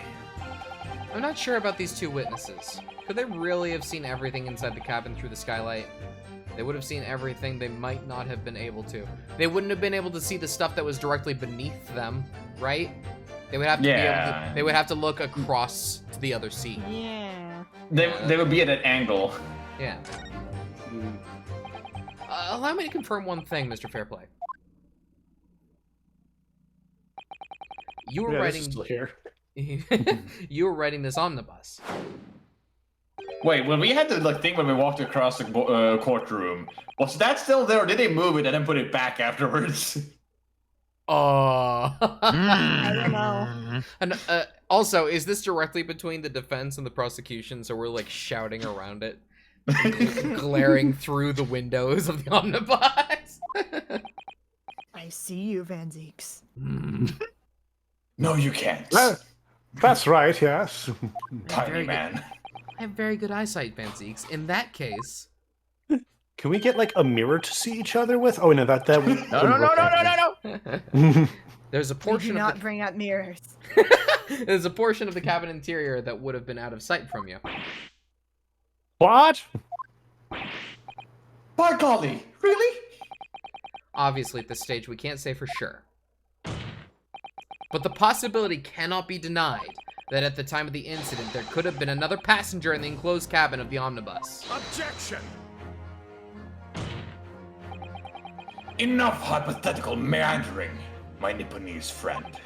I'm not sure about these two witnesses. Could they really have seen everything inside the cabin through the skylight? They would have seen everything they might not have been able to. They wouldn't have been able to see the stuff that was directly beneath them, right? They would have to be able to, they would have to look across to the other seat.
Yeah.
They would be at an angle.
Yeah. Allow me to confirm one thing, Mr. Fairplay. You were
This is still here.
you were writing this omnibus.
Wait, when we had the thing when we walked across the courtroom, was that still there, or did they move it and then put it back afterwards?
I don't know.
And also, is this directly between the defense and the prosecution? So we're like shouting around it, glaring through the windows of the omnibus.
I see you, Van Zeeks.
No, you can't.
That's right, yes.
Tiny
Very
man.
I have very good eyesight, Van Zeeks. In that case,
Can we get like a mirror to see each other with? Oh no, that would.
No.
there's a
We do
portion
not
of
bring out mirrors.
there's a portion of the cabin interior that would have been out of sight from you.
What?
By golly, really?
Obviously, at this stage, we can't say for sure. But the possibility cannot be denied that at the time of the incident, there could have been another passenger in the enclosed cabin of the omnibus.
Objection!
Enough hypothetical meandering, my Nipponese friend.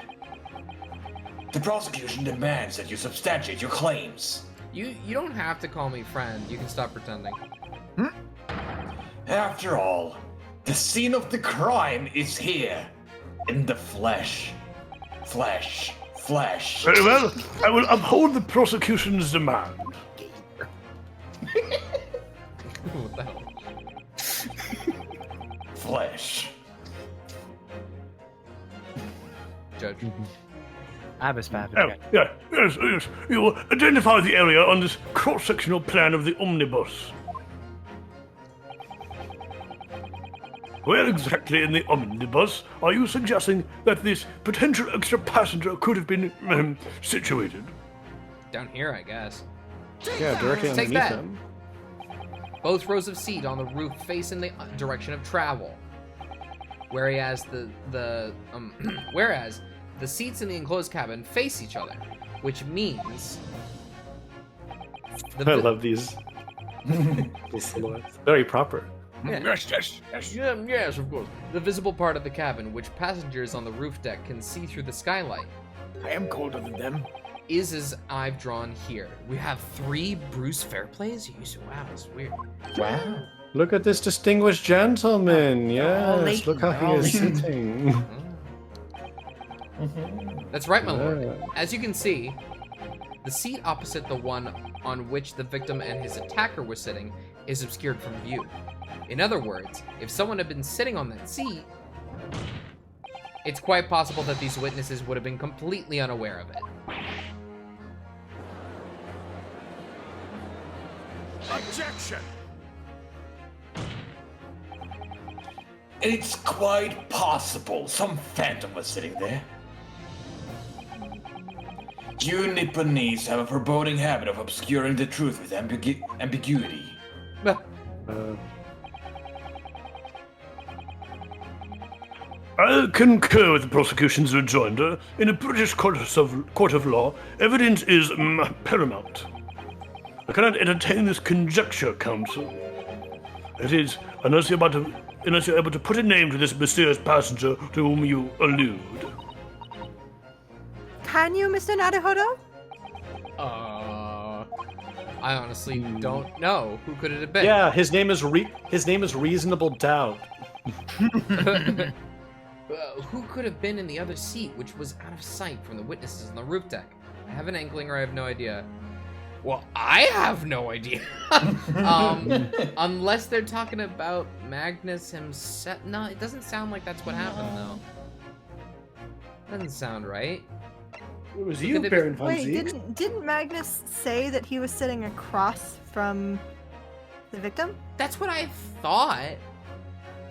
The prosecution demands that you substantiate your claims.
You don't have to call me friend. You can stop pretending.
After all, the scene of the crime is here, in the flesh. Flesh.
Very well, I will uphold the prosecution's demand.
What the hell?
Flesh.
Judge.
I was bad.
Oh, yes. You will identify the area on this cross-sectional plan of the omnibus. Where exactly in the omnibus are you suggesting that this potential extra passenger could have been situated?
Down here, I guess.
Yeah, directly
Take
underneath
that.
them.
Both rows of seats on the roof face in the direction of travel, whereas whereas the seats in the enclosed cabin face each other, which means
I love these silhouettes. Very proper.
Yes, of course. The visible part of the cabin, which passengers on the roof deck can see through the skylight,
I am colder than them.
is as I've drawn here. We have 3 Bruce Fairplays? Wow, that's weird.
Wow.
Look at this distinguished gentleman. Yes, look how he is sitting.
That's right, my lord. As you can see, the seat opposite the one on which the victim and his attacker were sitting is obscured from view. In other words, if someone had been sitting on that seat, it's quite possible that these witnesses would have been completely unaware of it.
Objection!
It's quite possible some phantom was sitting there. You Nipponese have a foreboding habit of obscuring the truth with ambiguity.
I concur with the prosecution's rejoinder. In a British court of law, evidence is paramount. I cannot entertain this conjecture, counsel. It is, unless you're able to put a name to this mysterious passenger to whom you allude.
Can you, Mr. Naruhodo?
I honestly don't know. Who could it have been?
Yeah, his name is Reasonable Doubt.
Who could have been in the other seat, which was out of sight from the witnesses on the roof deck? I have an inkling, or I have no idea. Well, I have no idea. Unless they're talking about Magnus himself. No, it doesn't sound like that's what happened, though. Doesn't sound right.
It was you, Baron von
Wait,
Zieks.
didn't Magnus say that he was sitting across from the victim?
That's what I thought.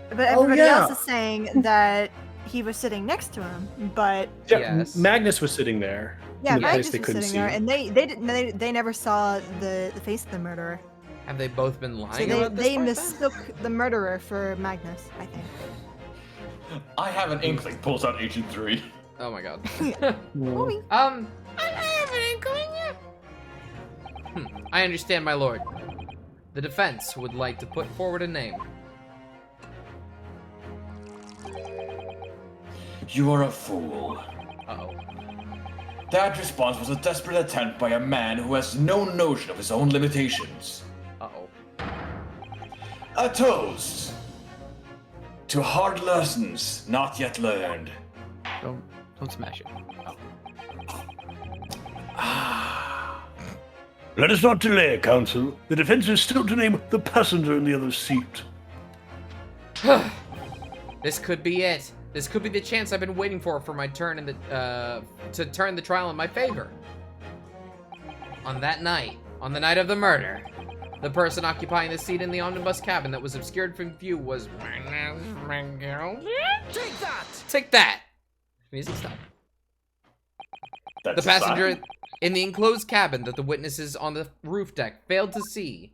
But everybody
yeah.
else is saying that he was sitting next to him. But
Yeah,
Yes.
Magnus was sitting there.
yeah,
in the place
Magnus
they
was
couldn't
sitting there,
see.
and they never saw the face of the murderer.
Have they both been
So
lying
they
about this
they
part, then?
mistook the murderer for Magnus, I think.
I have an inkling. Pulls out Agent 3.
Oh my god.
Oi.
I have an inkling, yeah. I understand, my lord. The defense would like to put forward a name.
You are a fool.
Uh-oh.
That response was a desperate attempt by a man who has no notion of his own limitations.
Uh-oh.
A toast to hard lessons not yet learned.
Don't smash it.
Let us not delay, counsel. The defense is still to name the passenger in the other seat.
This could be it. This could be the chance I've been waiting for my turn in the to turn the trial in my favor. On that night, on the night of the murder, the person occupying the seat in the omnibus cabin that was obscured from view was
Take that!
Take that! Music stop.
That's
The passenger
fine.
in the enclosed cabin that the witnesses on the roof deck failed to see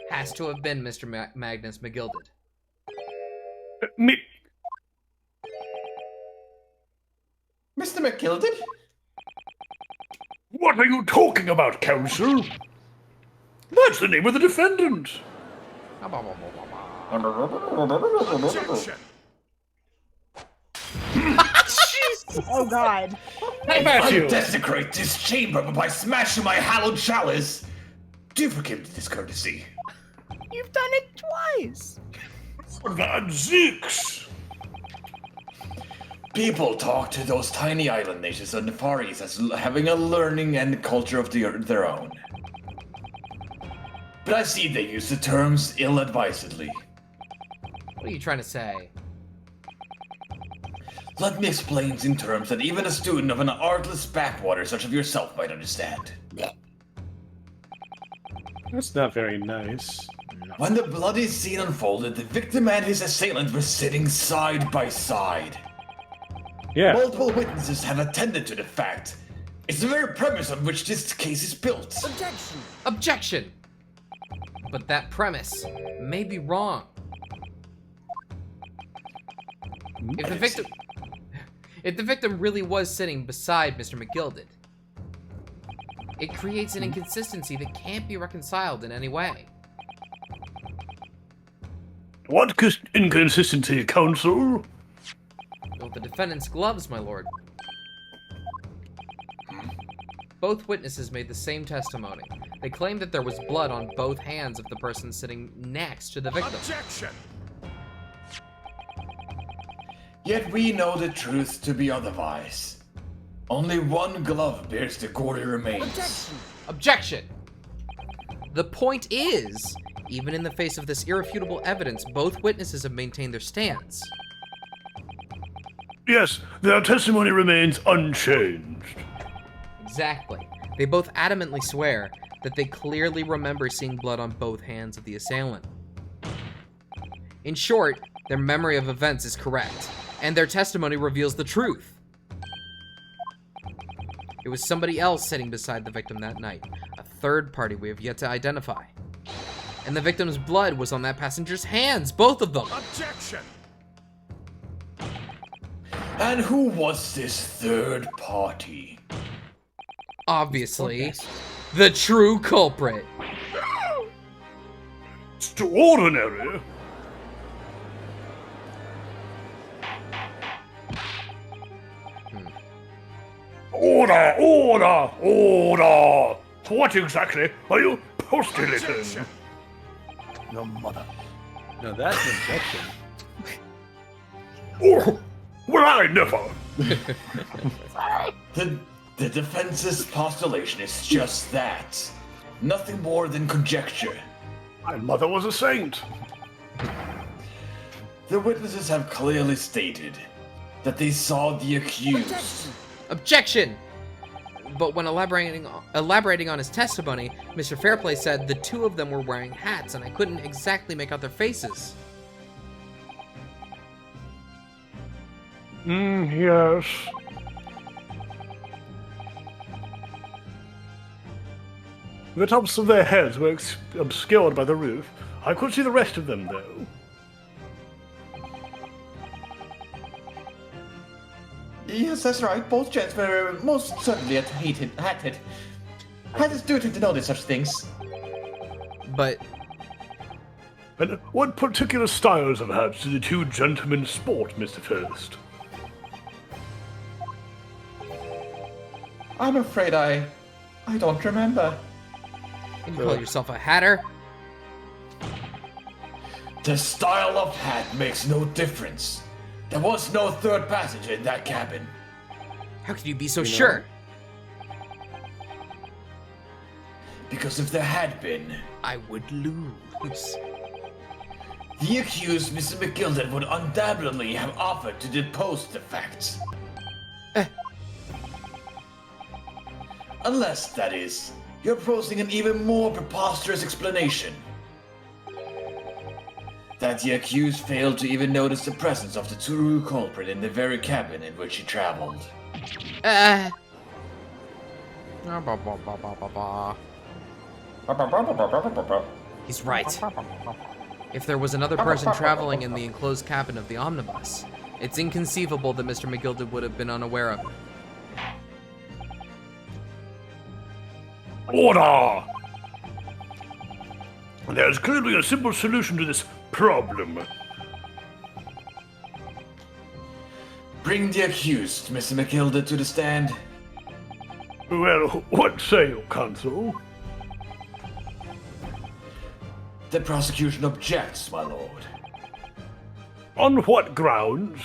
has to have been Mr. Magnus McGilded.
Me.
Mr. McGilded?
What are you talking about, counsel? That's the name of the defendant. Objection.
Oh God.
I'll desecrate this chamber by smashing my hallowed chalice. Do forgive me this courtesy.
You've done it twice.
Van Zieks.
People talk to those tiny island nations on the Far East as having a learning and culture of their own. But I see they use the terms ill-advisedly.
What are you trying to say?
Let me explain in terms that even a student of an artless backwater such as yourself might understand.
That's not very nice.
When the bloody scene unfolded, the victim and his assailant were sitting side by side.
Yeah.
Multiple witnesses have attended to the fact. It's the very premise on which this case is built.
Objection!
Objection! But that premise may be wrong. If the victim really was sitting beside Mr. McGilded, it creates an inconsistency that can't be reconciled in any way.
What inconsistency, counsel?
Well, the defendant's gloves, my lord. Both witnesses made the same testimony. They claimed that there was blood on both hands of the person sitting next to the victim.
Objection!
Yet we know the truth to be otherwise. Only one glove bears the gory remains.
Objection! The point is, even in the face of this irrefutable evidence, both witnesses have maintained their stance.
Yes, their testimony remains unchanged.
Exactly. They both adamantly swear that they clearly remember seeing blood on both hands of the assailant. In short, their memory of events is correct, and their testimony reveals the truth. It was somebody else sitting beside the victim that night, a third party we have yet to identify. And the victim's blood was on that passenger's hands, both of them.
Objection!
And who was this third party?
Obviously, the true culprit.
Extraordinary! Order! Order! Order! What exactly are you postulating?
Your mother.
No, that's an objection.
Oh, well, I never.
The defense's postulation is just that. Nothing more than conjecture.
My mother was a saint.
The witnesses have clearly stated that they saw the accused.
Objection! But when elaborating on his testimony, Mr. Fairplay said the two of them were wearing hats and I couldn't exactly make out their faces.
Yes. The tops of their heads were obscured by the roof. I could see the rest of them, though.
Yes, that's right. Both gents were most certainly hatted. Had his duty to notice such things.
But
And what particular styles of hats do the two gentlemen sport, Mr. First?
I'm afraid I don't remember.
can you call yourself a hatter?
The style of hat makes no difference. There was no third passenger in that cabin.
How can you be so sure?
Because if there had been,
I would lose.
the accused, Mr. McGilded, would undoubtedly have offered to depose the facts. Unless, that is, you're proposing an even more preposterous explanation. That the accused failed to even notice the presence of the true culprit in the very cabin in which he traveled.
He's right. If there was another person traveling in the enclosed cabin of the omnibus, it's inconceivable that Mr. McGilded would have been unaware of it.
Order! There's clearly a simple solution to this problem.
Bring the accused, Mr. McGilded, to the stand.
Well, what say you, counsel?
The prosecution objects, my lord.
On what grounds?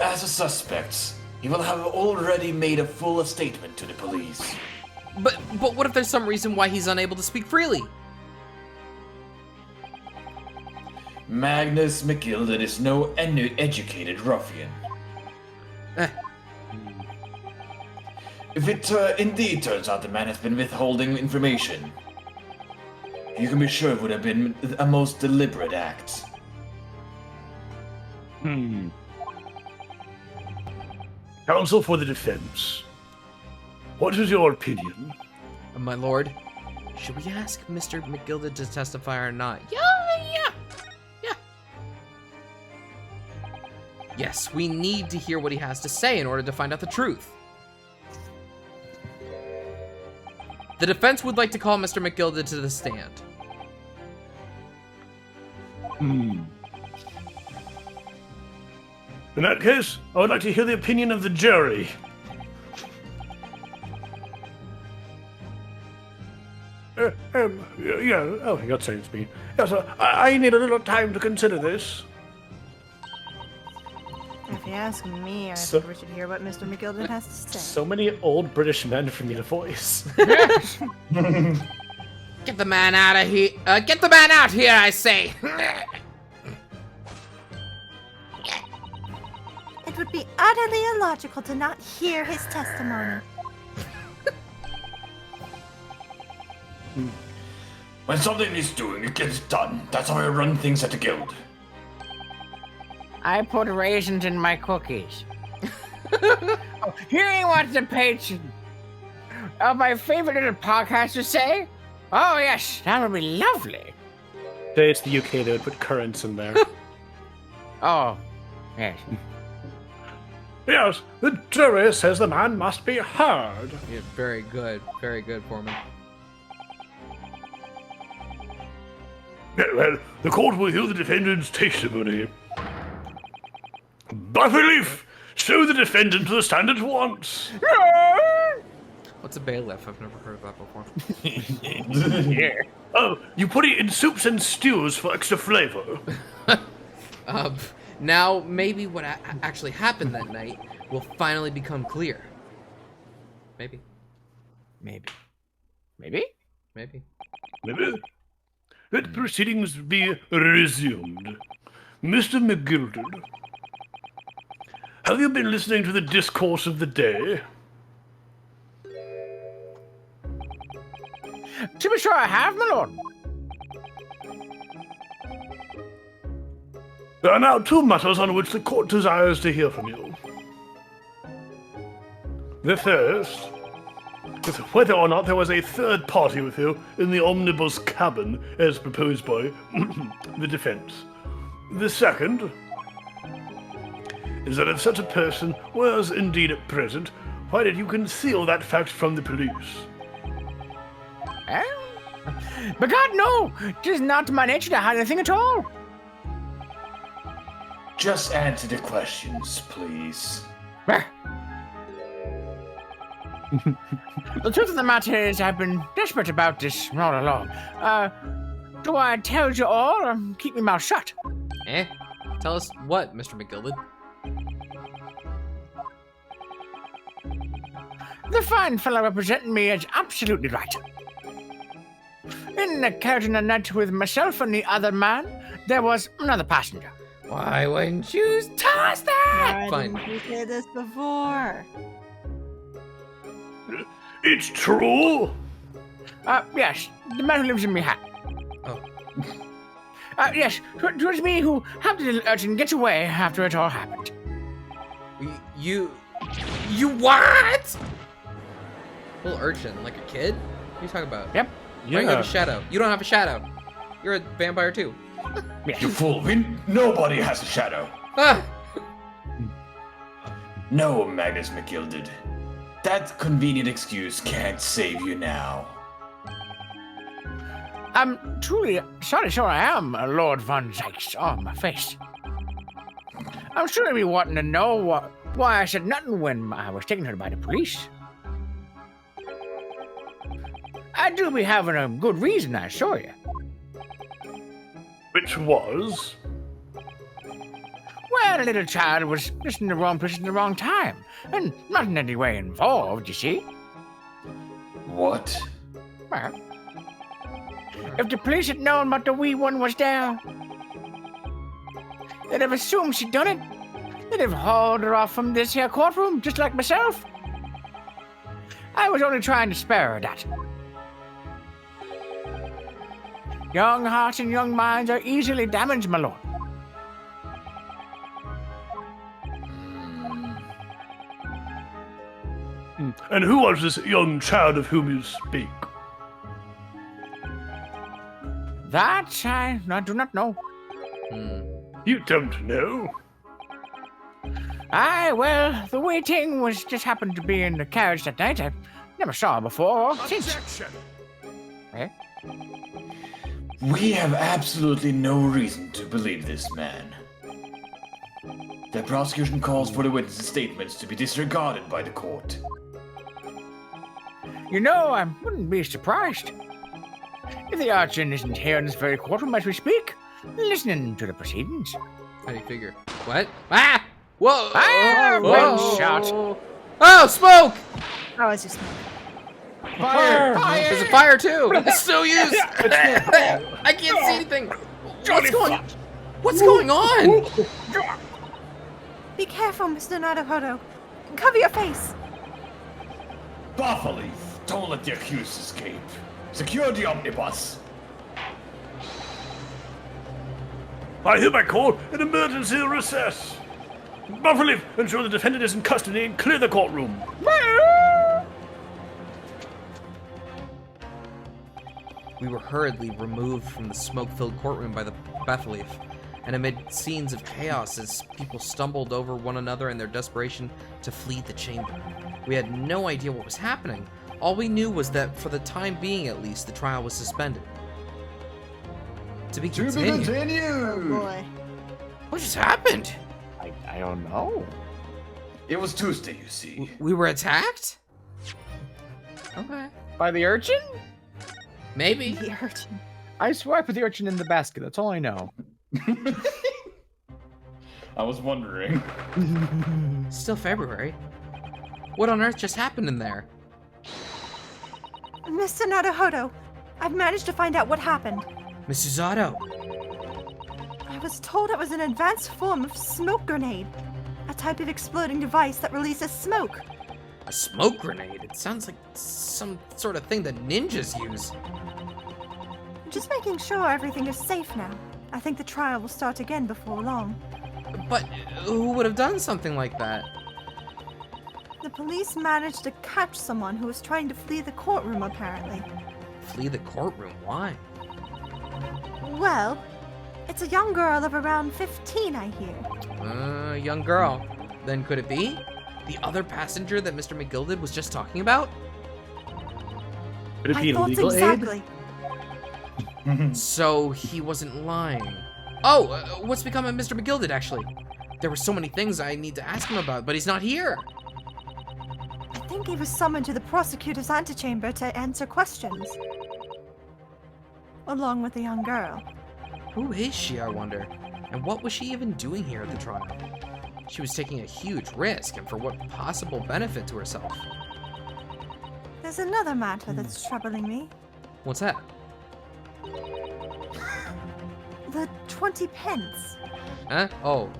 As a suspect, he will have already made a full statement to the police.
But what if there's some reason why he's unable to speak freely?
Magnus McGilded is no educated ruffian. If it indeed turns out the man has been withholding information, you can be sure it would have been a most deliberate act.
Counsel for the defense. What is your opinion?
My lord, Should we ask Mr. McGilded to testify or not? Yeah. Yes, we need to hear what he has to say in order to find out the truth. The defense would like to call Mr. McGilded to the stand.
In that case, I would like to hear the opinion of the jury. Oh, you got saying to me. Yes, I need a little time to consider this.
If you ask me, I
So-
think we should hear what Mr. McGilded has to say.
So many old British men for me to voice.
Get the man out of here. Get the man out here, I say.
It would be utterly illogical to not hear his testimony.
When something is doing, it gets done. That's how I run things at the guild.
I put raisins in my cookies. Oh, hearing what the patron of my favorite little podcast has to say? Oh, yes, that would be lovely.
Today it's the UK, they would put currants in there.
Oh, yes.
Yes, the jury says the man must be heard.
Yeah, very good, Foreman.
Well, the court will hear the defendant's testimony. Butterleaf, show the defendant to the stand at once.
What's a bailiff? I've never heard of that before.
Oh, you put it in soups and stews for extra flavor.
Now, maybe what actually happened that night will finally become clear. Maybe.
Maybe.
Maybe.
Maybe. Let proceedings be resumed. Mr. McGilded, have you been listening to the discourse of the day?
To be sure I have, my lord.
There are now two matters on which the court desires to hear from you. The first is whether or not there was a third party with you in the omnibus cabin as proposed by the defense. The second is that if such a person was indeed present, why did you conceal that fact from the police?
Eh? But God, no! 'Tis not my nature to hide anything at all.
Just answer the questions, please.
The truth of the matter is I've been desperate about this all along. Do I tell you all or keep my mouth shut?
Tell us what, Mr. McGilded?
The fine fellow representing me is absolutely right. In the carriage in the night with myself and the other man, there was another passenger.
Why wouldn't you tell us that?
Why
Fine.
didn't you say this before?
It's true?
Yes, the man who lives in my hat.
Oh.
Yes, it was me who helped the little urchin get away after it all happened.
You what? Little urchin, like a kid? What are you talking about?
Yep.
Why do you have a shadow? You don't have a shadow. You're a vampire too.
You fool. Nobody has a shadow.
Ah!
No, Magnus McGilded. That convenient excuse can't save you now.
I'm truly sorry, sure I am, Lord Von Zykes, on my face. I'm sure you'll be wanting to know why I said nothing when I was taken here by the police. I do be having a good reason, I assure you.
Which was?
Well, a little child was just in the wrong place at the wrong time, and not in any way involved, you see.
What?
Well, if the police had known but the wee one was there, they'd have assumed she'd done it. They'd have hauled her off from this here courtroom, just like myself. I was only trying to spare her that. Young hearts and young minds are easily damaged, my lord.
And who was this young child of whom you speak?
That I do not know.
You don't know?
Well, the waiting was just happened to be in the carriage that night. I never saw her before.
Objection!
Eh?
We have absolutely no reason to believe this man. The prosecution calls for the witness's statements to be disregarded by the court.
You know, I wouldn't be surprised if the urchin isn't here in this very courtroom as we speak, listening to the proceedings.
How do you figure? What? Ah! Whoa!
Ah,
Whoa!
one shot.
Oh, smoke!
Oh, it's just
Fire!
There's a fire too. It's so used. I can't see anything. What's going on?
Be careful, Mr. Naruhodo. Cover your face.
Buffalo, don't let the accused escape. Secure the omnibus.
I hereby call an emergency recess. Buffalo, ensure the defendant is in custody and clear the courtroom.
We were hurriedly removed from the smoke-filled courtroom by the Bethleaf, and amid scenes of chaos as people stumbled over one another in their desperation to flee the chamber. We had no idea what was happening. All we knew was that, for the time being at least, the trial was suspended. To be continued.
Oh boy.
What just happened?
I don't know.
It was Tuesday, you see.
We were attacked? Okay.
By the urchin?
Maybe.
The urchin.
I swear I put the urchin in the basket. That's all I know.
I was wondering.
Still February. What on earth just happened in there?
Mr. Naruhodo, I've managed to find out what happened.
Mrs. Otto.
I was told it was an advanced form of smoke grenade, a type of exploding device that releases smoke.
A smoke grenade? It sounds like some sort of thing that ninjas use.
Just making sure everything is safe now. I think the trial will start again before long.
But who would have done something like that?
The police managed to catch someone who was trying to flee the courtroom, apparently.
Flee the courtroom? Why?
Well, it's a young girl of around 15, I hear.
Young girl. Then could it be? The other passenger that Mr. McGilded was just talking about?
Could it
My
be
thoughts
legal
exactly.
So he wasn't lying. Oh, what's become of Mr. McGilded, actually? There were so many things I need to ask him about, but he's not here.
I think he was summoned to the prosecutor's antechamber to answer questions. Along with the young girl.
Who is she, I wonder? And what was she even doing here at the trial? She was taking a huge risk, and for what possible benefit to herself?
There's another matter that's troubling me.
What's that?
The 20 pence.
Huh? Oh,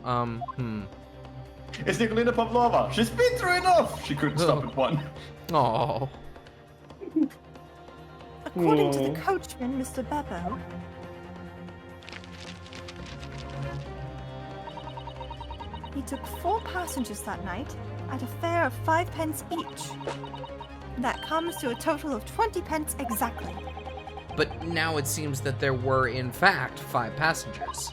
It's Nicolina Pavlova. She's been through enough. She couldn't stop at one.
Oh.
According to the coachman, Mr. Beppo, he took 4 passengers that night at a fare of 5 pence each. That comes to a total of 20 pence exactly.
But now it seems that there were, in fact, 5 passengers.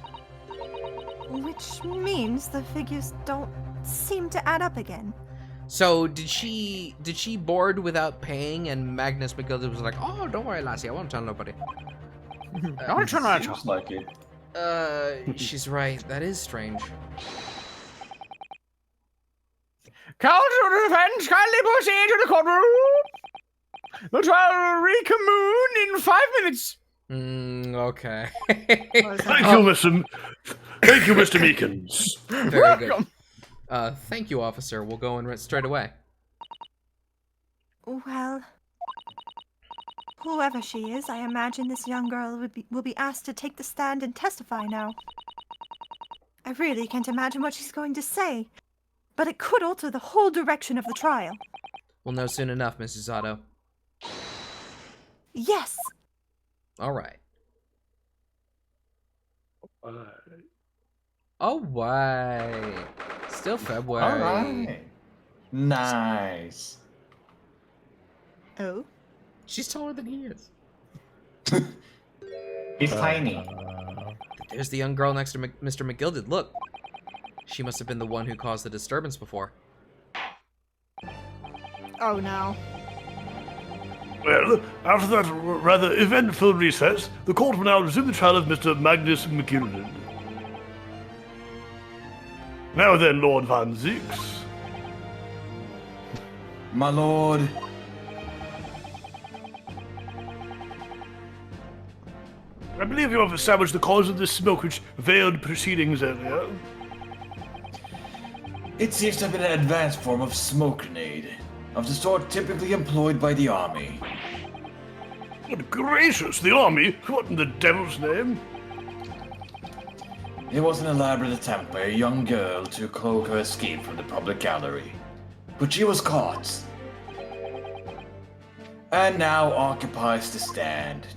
Which means the figures don't seem to add up again.
So did she board without paying, and Magnus McGilded was like, "Oh, don't worry, lassie, I won't tell nobody."
Don't turn on
Seems like it.
She's right. That is strange.
Counsel to the defense, kindly proceed to the courtroom. The trial will reconvene in 5 minutes.
Okay.
Thank you, Mr. Meekins.
Very good. Thank you, officer. We'll go in straight away.
Well, whoever she is, I imagine this young girl will be asked to take the stand and testify now. I really can't imagine what she's going to say, but it could alter the whole direction of the trial.
We'll know soon enough, Mrs. Otto.
Yes!
All right. Oh, why? Still February.
All right. Nice.
Oh?
She's taller than he is.
He's tiny.
There's the young girl next to Mr. McGilded. Look. She must have been the one who caused the disturbance before.
Oh no.
Well, after that rather eventful recess, the court will now resume the trial of Mr. Magnus McGilded. Now then, Lord Van Zieks.
My lord.
I believe you have established the cause of the smoke which veiled proceedings earlier.
It seems to have been an advanced form of smoke grenade, of the sort typically employed by the army.
Good gracious, the army? What in the devil's name?
It was an elaborate attempt by a young girl to cloak her escape from the public gallery. But she was caught. And now occupies the stand.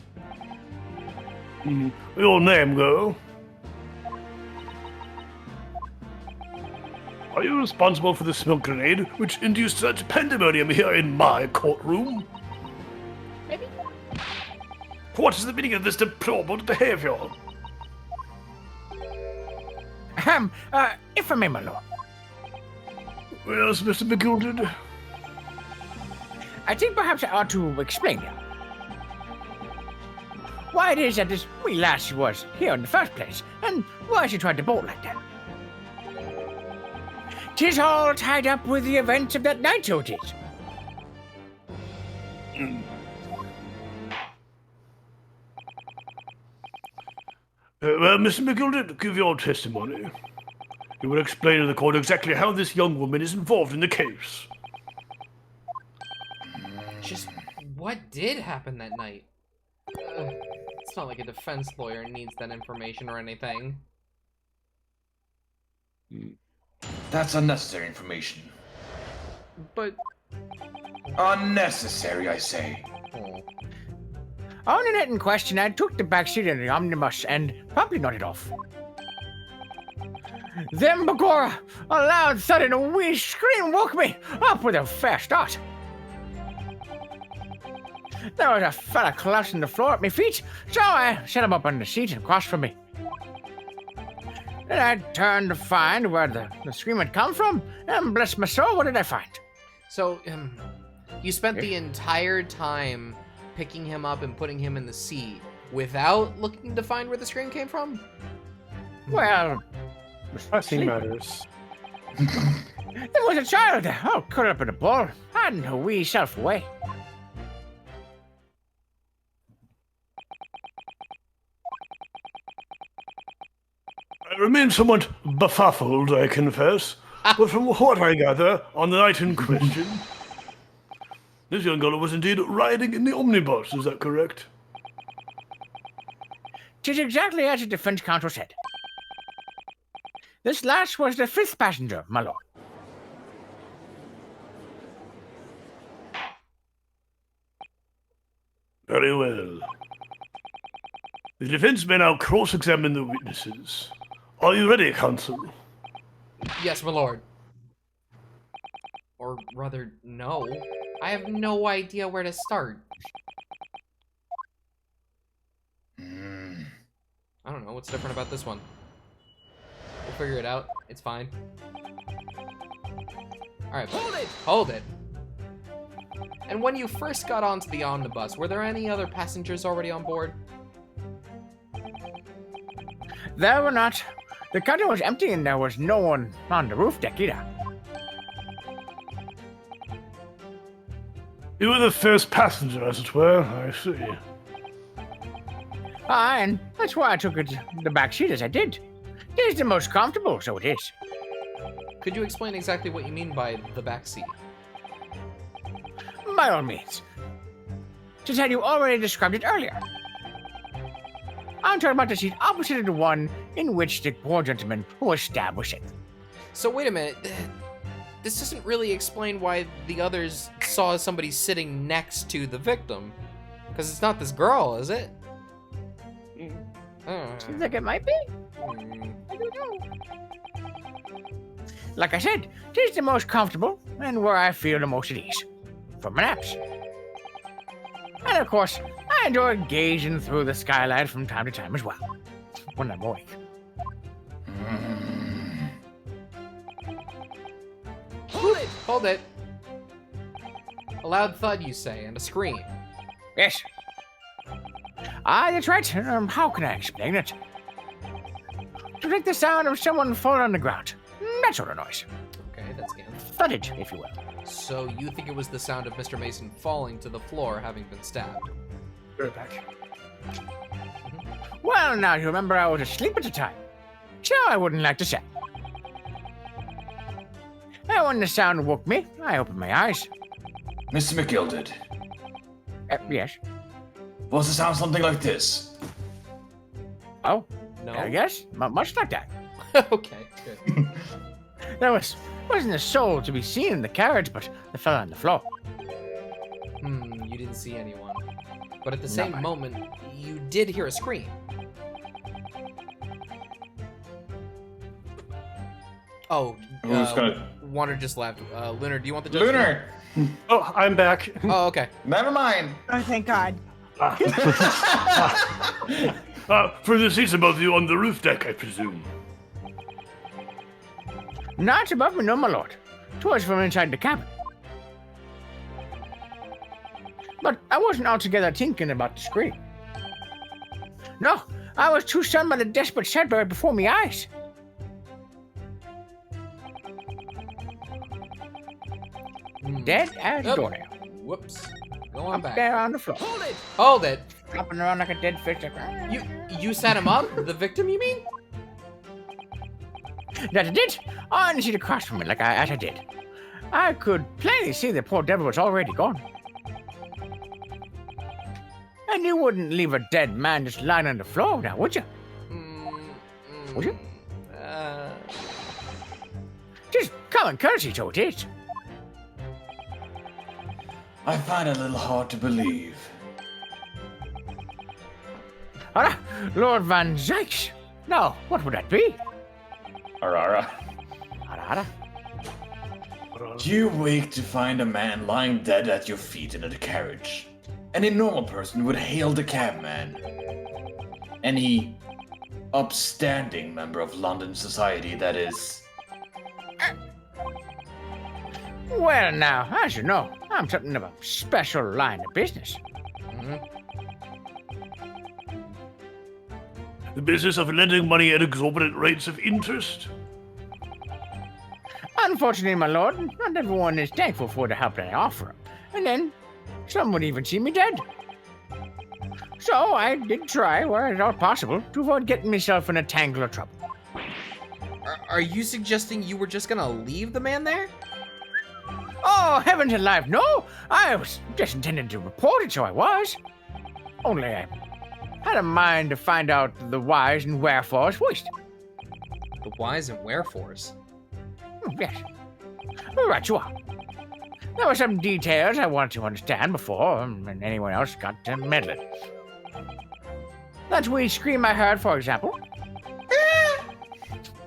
Your name, girl? Are you responsible for the smoke grenade which induced such pandemonium here in my courtroom?
Maybe.
What is the meaning of this deplorable behavior?
If I may, my lord.
Yes, Mr. McGilded?
I think perhaps I ought to explain you. Why it is that this wee lassie was here in the first place, and why she tried to bolt like that. 'Tis all tied up with the events of that night, so it is.
Well, Mr. McGilded, give your testimony. You will explain to the court exactly how this young woman is involved in the case.
Just what did happen that night? It's not like a defense lawyer needs that information or anything.
That's unnecessary information.
But...
Unnecessary, I say.
Oh.
On the night in question, I took the back seat in the omnibus and promptly nodded off. Then, begorra, a loud, sudden, wee scream woke me up with a fair start. There was a fella collapsed on the floor at my feet, so I set him up on the seat and across from me. Then I turned to find where the scream had come from, and bless my soul, what did I find?
So, you spent the entire time picking him up and putting him in the seat without looking to find where the scream came from?
Well,
Pressing matters.
there was a child there, all curled up in a ball, hiding her wee self away.
I remain somewhat befuddled, I confess, but from what I gather, on the night in question, this young girl was indeed riding in the omnibus, is that correct?
'Tis exactly as the defense counsel said. This lass was the fifth passenger, my lord.
Very well. The defense may now cross-examine the witnesses. Are you ready, counsel?
Yes, my lord. Or rather, no. I have no idea where to start. I don't know, what's different about this one? We'll figure it out. It's fine. Alright, hold it! And when you first got onto the omnibus, were there any other passengers already on board?
There were not. The cabin was empty and there was no one on the roof deck either.
You were the first passenger, as it were, I see.
And that's why I took it the back seat as I did. It is the most comfortable, so it is.
Could you explain exactly what you mean by the back seat?
By all means. Just had you already described it earlier. I'm talking about the seat opposite of the one in which the poor gentleman who was stabbed was sitting.
So wait a minute. This doesn't really explain why the others saw somebody sitting next to the victim. Because it's not this girl, is it?
Seems like it might be. I don't know. Like I said, it is the most comfortable and where I feel the most at ease. For my naps. And of course, I enjoy gazing through the skylight from time to time as well, when I'm awake.
Hold it. A loud thud, you say, and a scream.
Yes. Ah, that's right. How can I explain it? To make the sound of someone falling on the ground. That sort of noise.
Okay, that's good.
Thudded, if you will.
So you think it was the sound of Mr. Mason falling to the floor, having been stabbed?
Right back.
Well, now you remember I was asleep at the time, so I wouldn't like to say. And when the sound woke me, I opened my eyes.
Mr. McGilded,
Yes.
was the sound something like this?
Oh,
No?
yes, much like that.
Okay, good.
There wasn't a soul to be seen in the carriage, but the fellow on the floor.
You didn't see anyone. But at the same
Nobody.
moment, you did hear a scream. Oh,
Who's gonna...
Wander just left. Lunar, do you want the judge?
Lunar!
Oh, I'm back.
Oh, okay.
Never mind.
Oh, thank God.
For the seats above you on the roof deck, I presume.
Not above me, no, my lord. 'Twas from inside the cabin. But I wasn't altogether thinking about the scream. No, I was too stunned by the desperate sight right before my eyes. Dead as a
Oop.
doornail.
Whoops. Go on
Up
back.
there on the floor.
Hold it.
Flopping around like a dead fish.
You set him up? The victim, you mean?
That I did. On the seat across from me, as I did. I could plainly see the poor devil was already gone. And you wouldn't leave a dead man just lying on the floor now, would you? Would you? Just common courtesy, so it is.
I find it a little hard to believe.
Ah, Lord Van Zykes. No, what would that be?
Arara.
Arara?
You wake to find a man lying dead at your feet in a carriage. Any normal person would hail the cabman. Any upstanding member of London society, that is.
Well, now, as you know, I'm something of a special line of business.
The business of lending money at exorbitant rates of interest?
Unfortunately, my lord, not everyone is thankful for the help that I offer them. And then, some would even see me dead. So I did try, where at all possible, to avoid getting myself in a tangle of trouble.
Are you suggesting you were just gonna leave the man there?
Oh, heavens alive, no! I was just intending to report it, so I was. Only I had a mind to find out the whys and wherefores first.
The whys and wherefores.
Yes. Right you are. There were some details I wanted to understand before anyone else got to meddling. That wee scream I heard, for example.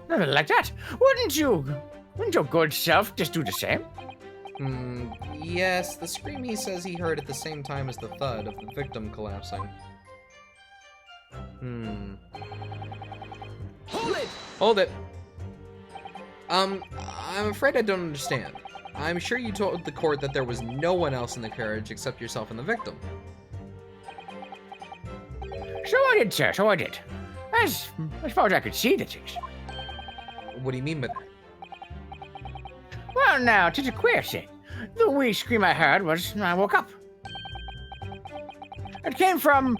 Nothing like that. Wouldn't your good self just do the same?
Yes, the scream he says he heard at the same time as the thud of the victim collapsing. Hold it! I'm afraid I don't understand. I'm sure you told the court that there was no one else in the carriage except yourself and the victim.
So I did, sir, so I did. As far as I could see the things.
What do you mean by that?
Well, now, 'tis a queer thing. The wee scream I heard was when I woke up. It came from,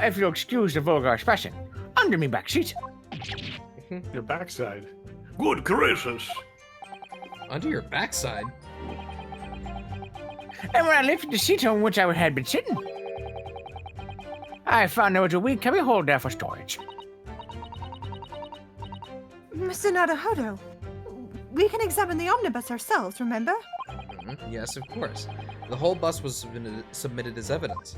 if you'll excuse the vulgar expression, under me back seat.
Your backside.
Good gracious.
Under your backside?
And when I lifted the seat on which I had been sitting, I found there was a wee cubby hole there for storage.
Mr. Naruhodo, we can examine the omnibus ourselves, remember?
Yes, of course. The whole bus was submitted as evidence.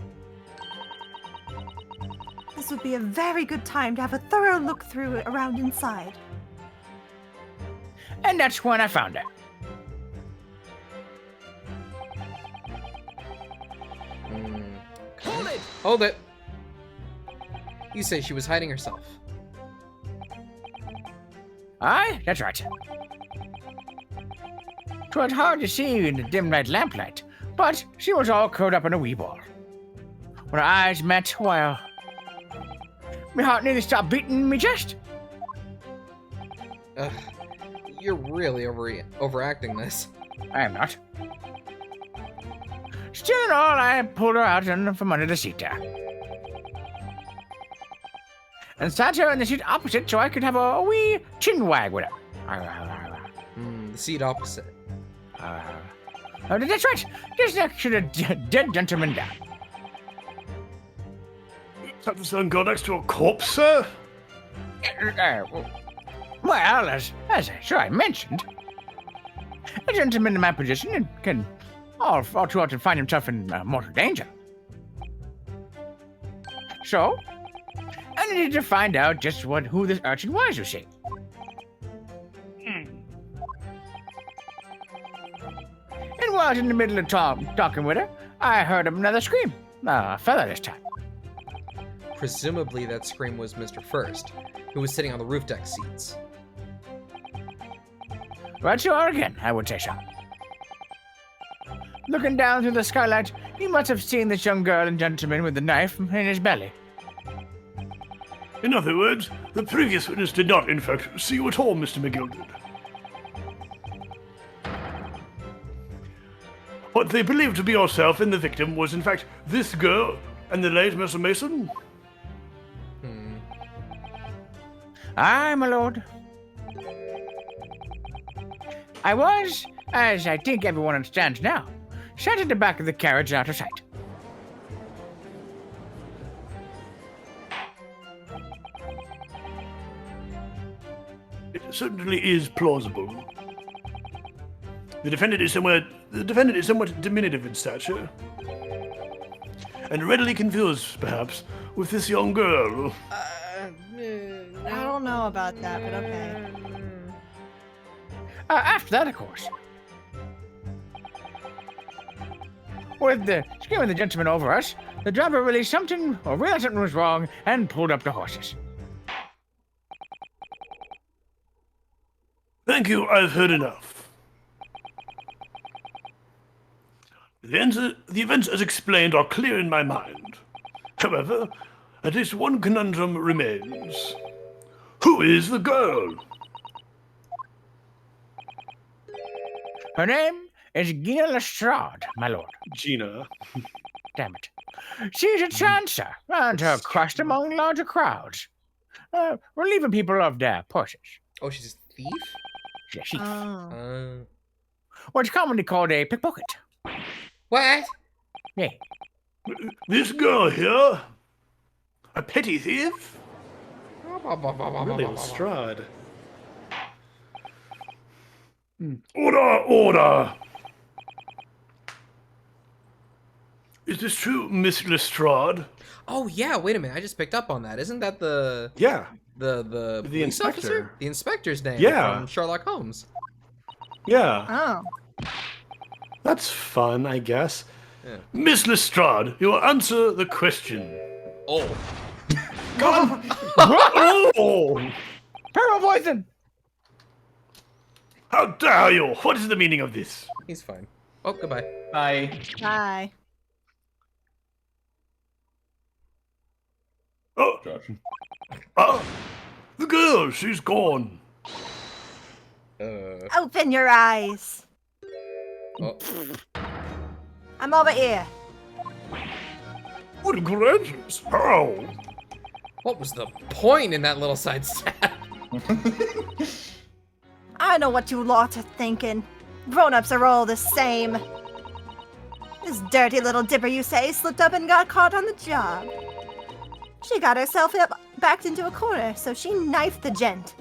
This would be a very good time to have a thorough look through around inside.
And that's when I found her.
Hold Hold it. You say she was hiding herself.
Aye, that's right. 'Twas hard to see in the dim night lamplight, but she was all curled up in a wee ball. When our eyes met, well, my heart nearly stopped beating in my chest.
Ugh, you're really overacting this.
I am not. Still in all, I pulled her out from under the seat there. And sat her in the seat opposite so I could have a wee chin wag with her.
The seat opposite.
That's right. Just next to the dead gentleman there.
Is that the son go next to a corpse, sir?
Well, as I mentioned, a gentleman in my position can all too often find himself in mortal danger. So, I needed to find out just who this urchin was, you see. And while I was in the middle of talking with her, I heard another scream. A fella this time.
Presumably that scream was Mr. First, who was sitting on the roof deck seats.
Right you are again, I would say so. Looking down through the skylight, he must have seen this young girl and gentleman with the knife in his belly.
In other words, the previous witness did not, in fact, see you at all, Mr. McGilded. What they believed to be yourself and the victim was, in fact, this girl and the late Mr. Mason?
Aye, my lord. I was, as I think everyone understands now, sat at the back of the carriage out of sight.
It certainly is plausible. The defendant is somewhat diminutive in stature, and readily confused, perhaps, with this young girl.
I don't know about that, but okay.
After that, of course. With the scaring the gentleman over us, the driver realized something was wrong and pulled up the horses.
Thank you, I've heard enough. The events as explained are clear in my mind. However, at least one conundrum remains. Who is the girl?
Her name is Gina Lestrade, my lord.
Gina.
Damn it. She's a chancer, and her crushed among larger crowds, relieving people of their purses.
Oh, she's a thief?
She's a thief.
Oh.
What's commonly called a pickpocket.
What?
Yeah.
This girl here? A petty thief?
Really, Lestrade.
Order, order! Is this true, Miss Lestrade?
Oh yeah, wait a minute. I just picked up on that. Isn't that the
Yeah.
the police
inspector.
officer? The inspector's name
Yeah.
from Sherlock Holmes.
Yeah.
Oh.
That's fun, I guess.
Miss Lestrade, you will answer the question.
Oh.
Oh!
Peril poison!
How dare you! What is the meaning of this?
He's fine. Oh, goodbye.
Bye.
Hi.
Oh, the girl, she's gone.
Open your eyes.
Oh.
I'm over here.
What gracious! How?
What was the point in that little side stab?
I know what you lot are thinking. Grown-ups are all the same. This dirty little dipper, you say, slipped up and got caught on the job. She got herself backed into a corner, so she knifed the gent.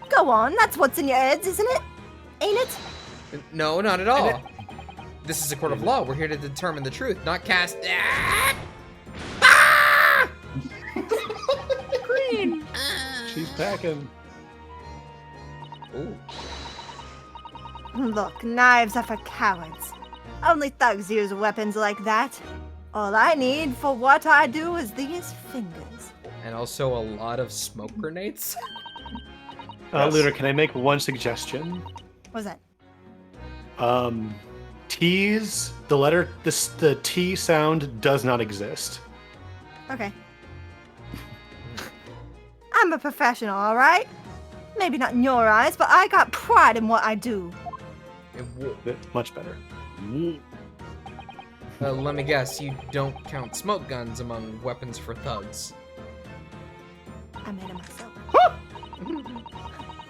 Go on, that's what's in your heads, isn't it? Ain't it?
No, not at all. This is a court of law. We're here to determine the truth, not cast.
Queen!
She's packing.
Ooh.
Look, knives are for cowards. Only thugs use weapons like that. All I need for what I do is these fingers.
And also a lot of smoke grenades.
Yes.
Luna, can I make one suggestion?
What's that?
T's, the T sound does not exist.
Okay. I'm a professional, alright? Maybe not in your eyes, but I got pride in what I do.
Much better.
Let me guess, you don't count smoke guns among weapons for thugs.
I made it myself.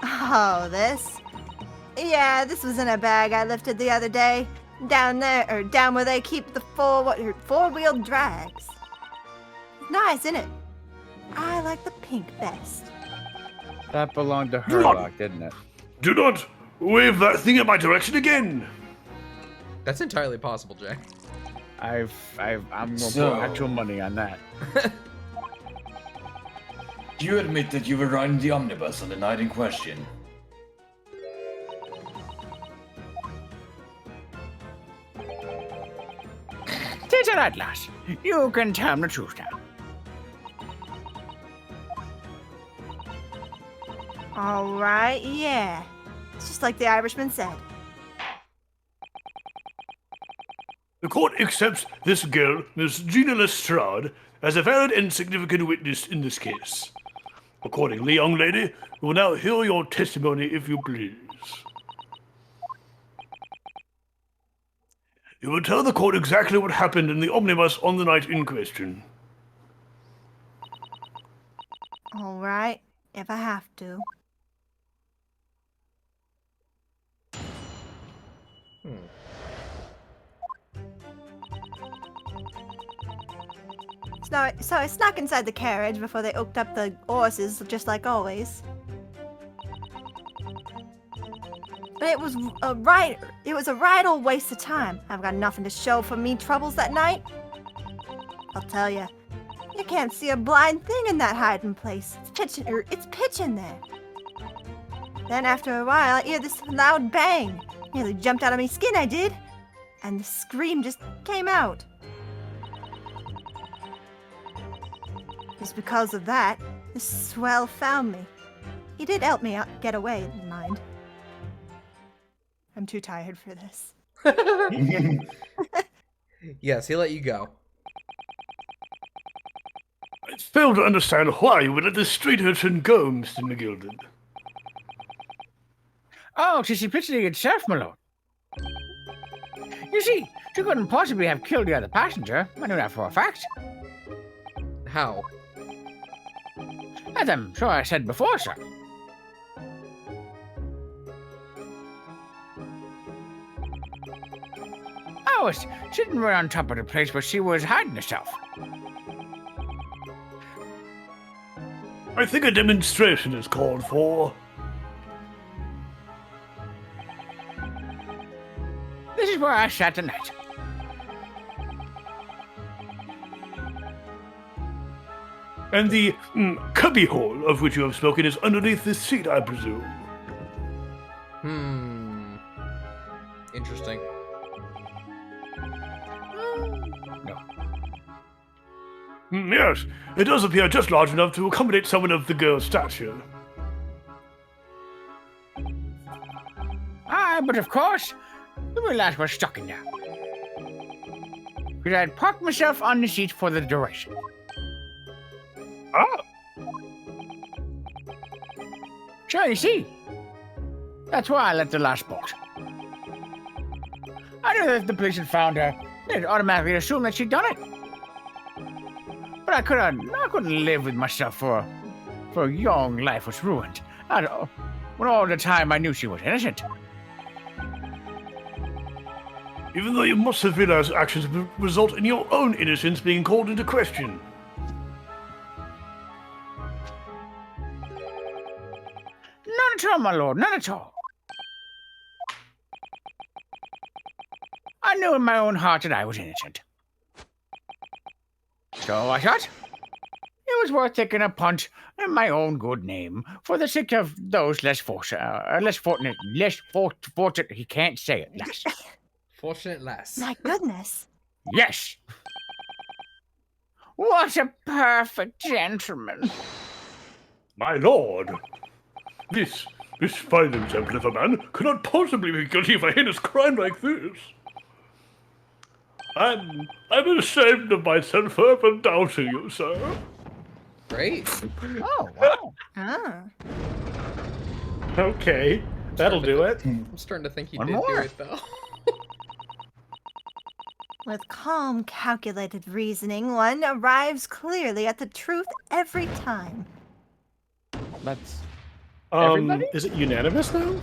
Oh, this? Yeah, this was in a bag I lifted the other day. Down there, or down where they keep the four-wheel drags. Nice, isn't it? I like the pink best.
That belonged to Herlock, didn't it?
Do not wave that thing in my direction again.
That's entirely possible, Jay.
I'm gonna
So-
put actual money on that.
Do you admit that you were riding the omnibus on the night in question?
Tis all right, lass. You can tell me the truth now.
Alright, yeah. It's just like the Irishman said.
The court accepts this girl, Miss Gina Lestrade, as a valid and significant witness in this case. Accordingly, young lady, we will now hear your testimony, if you please. You will tell the court exactly what happened in the omnibus on the night in question.
Alright, if I have to. So I snuck inside the carriage before they hooked up the horses, just like always. But it was a right old waste of time. I've got nothing to show for me troubles that night. I'll tell you, you can't see a blind thing in that hiding place. It's pitch in there. Then after a while, I hear this loud bang. Nearly jumped out of my skin, I did. And the scream just came out. Just because of that, this swell found me. He did help me out get away, mind. I'm too tired for this.
Yes, he let you go.
I fail to understand why you would let this street urchin go, Mr. McGilden.
Oh, tis the picture itself, my lord. You see, she couldn't possibly have killed the other passenger. I know that for a fact.
How?
As I'm sure I said before, sir. I was sitting right on top of the place where she was hiding herself.
I think a demonstration is called for.
This is where I sat tonight.
And the cubbyhole of which you have spoken is underneath this seat, I presume.
Interesting.
Yes, it does appear just large enough to accommodate someone of the girl's stature.
Aye, but of course, the real lads were stuck in there. Because I had parked myself on the seat for the duration.
Ah,
So you see, that's why I let the last bolt. I knew that if the police had found her, they'd automatically assume that she'd done it. But I couldn't live with myself for a young life was ruined. When all the time I knew she was innocent.
even though you must have realized actions would result in your own innocence being called into question.
None at all, my lord, none at all. I knew in my own heart that I was innocent. So I thought it was worth taking a punt in my own good name for the sake of those less fortunate. He can't say it. Less.
Fortunate less.
My goodness.
Yes. What a perfect gentleman.
My lord, this fine example of a man cannot possibly be guilty of a heinous crime like this. I'm ashamed of myself for doubting you, sir.
Great.
Oh, wow.
Ah.
Okay, that'll do it.
I'm starting to think you
One
did do
more.
it though.
With calm, calculated reasoning, one arrives clearly at the truth every time.
That's Everybody?
Is it unanimous now?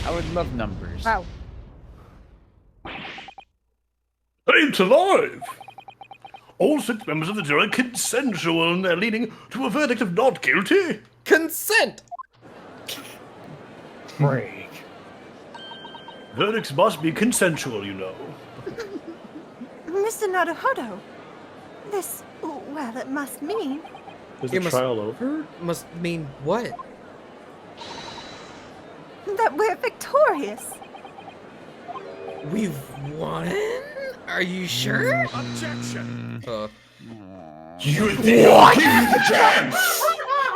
I would love numbers.
Wow.
Ain't alive! All 6 members of the jury consensual in their leaning to a verdict of not guilty.
Consent.
Break.
Verdicts must be consensual, you know.
Mr. Naruhodo, this, well, it must mean
Is
It
the
must-
trial over?
Must mean what?
that we're victorious.
We've won? Are you sure?
Objection!
You think I'll give you the chance?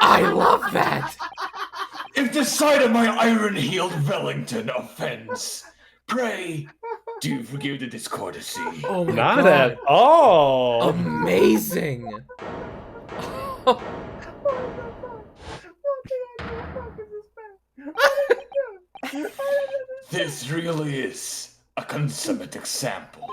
I love that.
If the sight of my iron-heeled Wellington offends, pray, do forgive the discourtesy.
Oh my
Not
god.
at all.
Amazing.
This really is a consummate example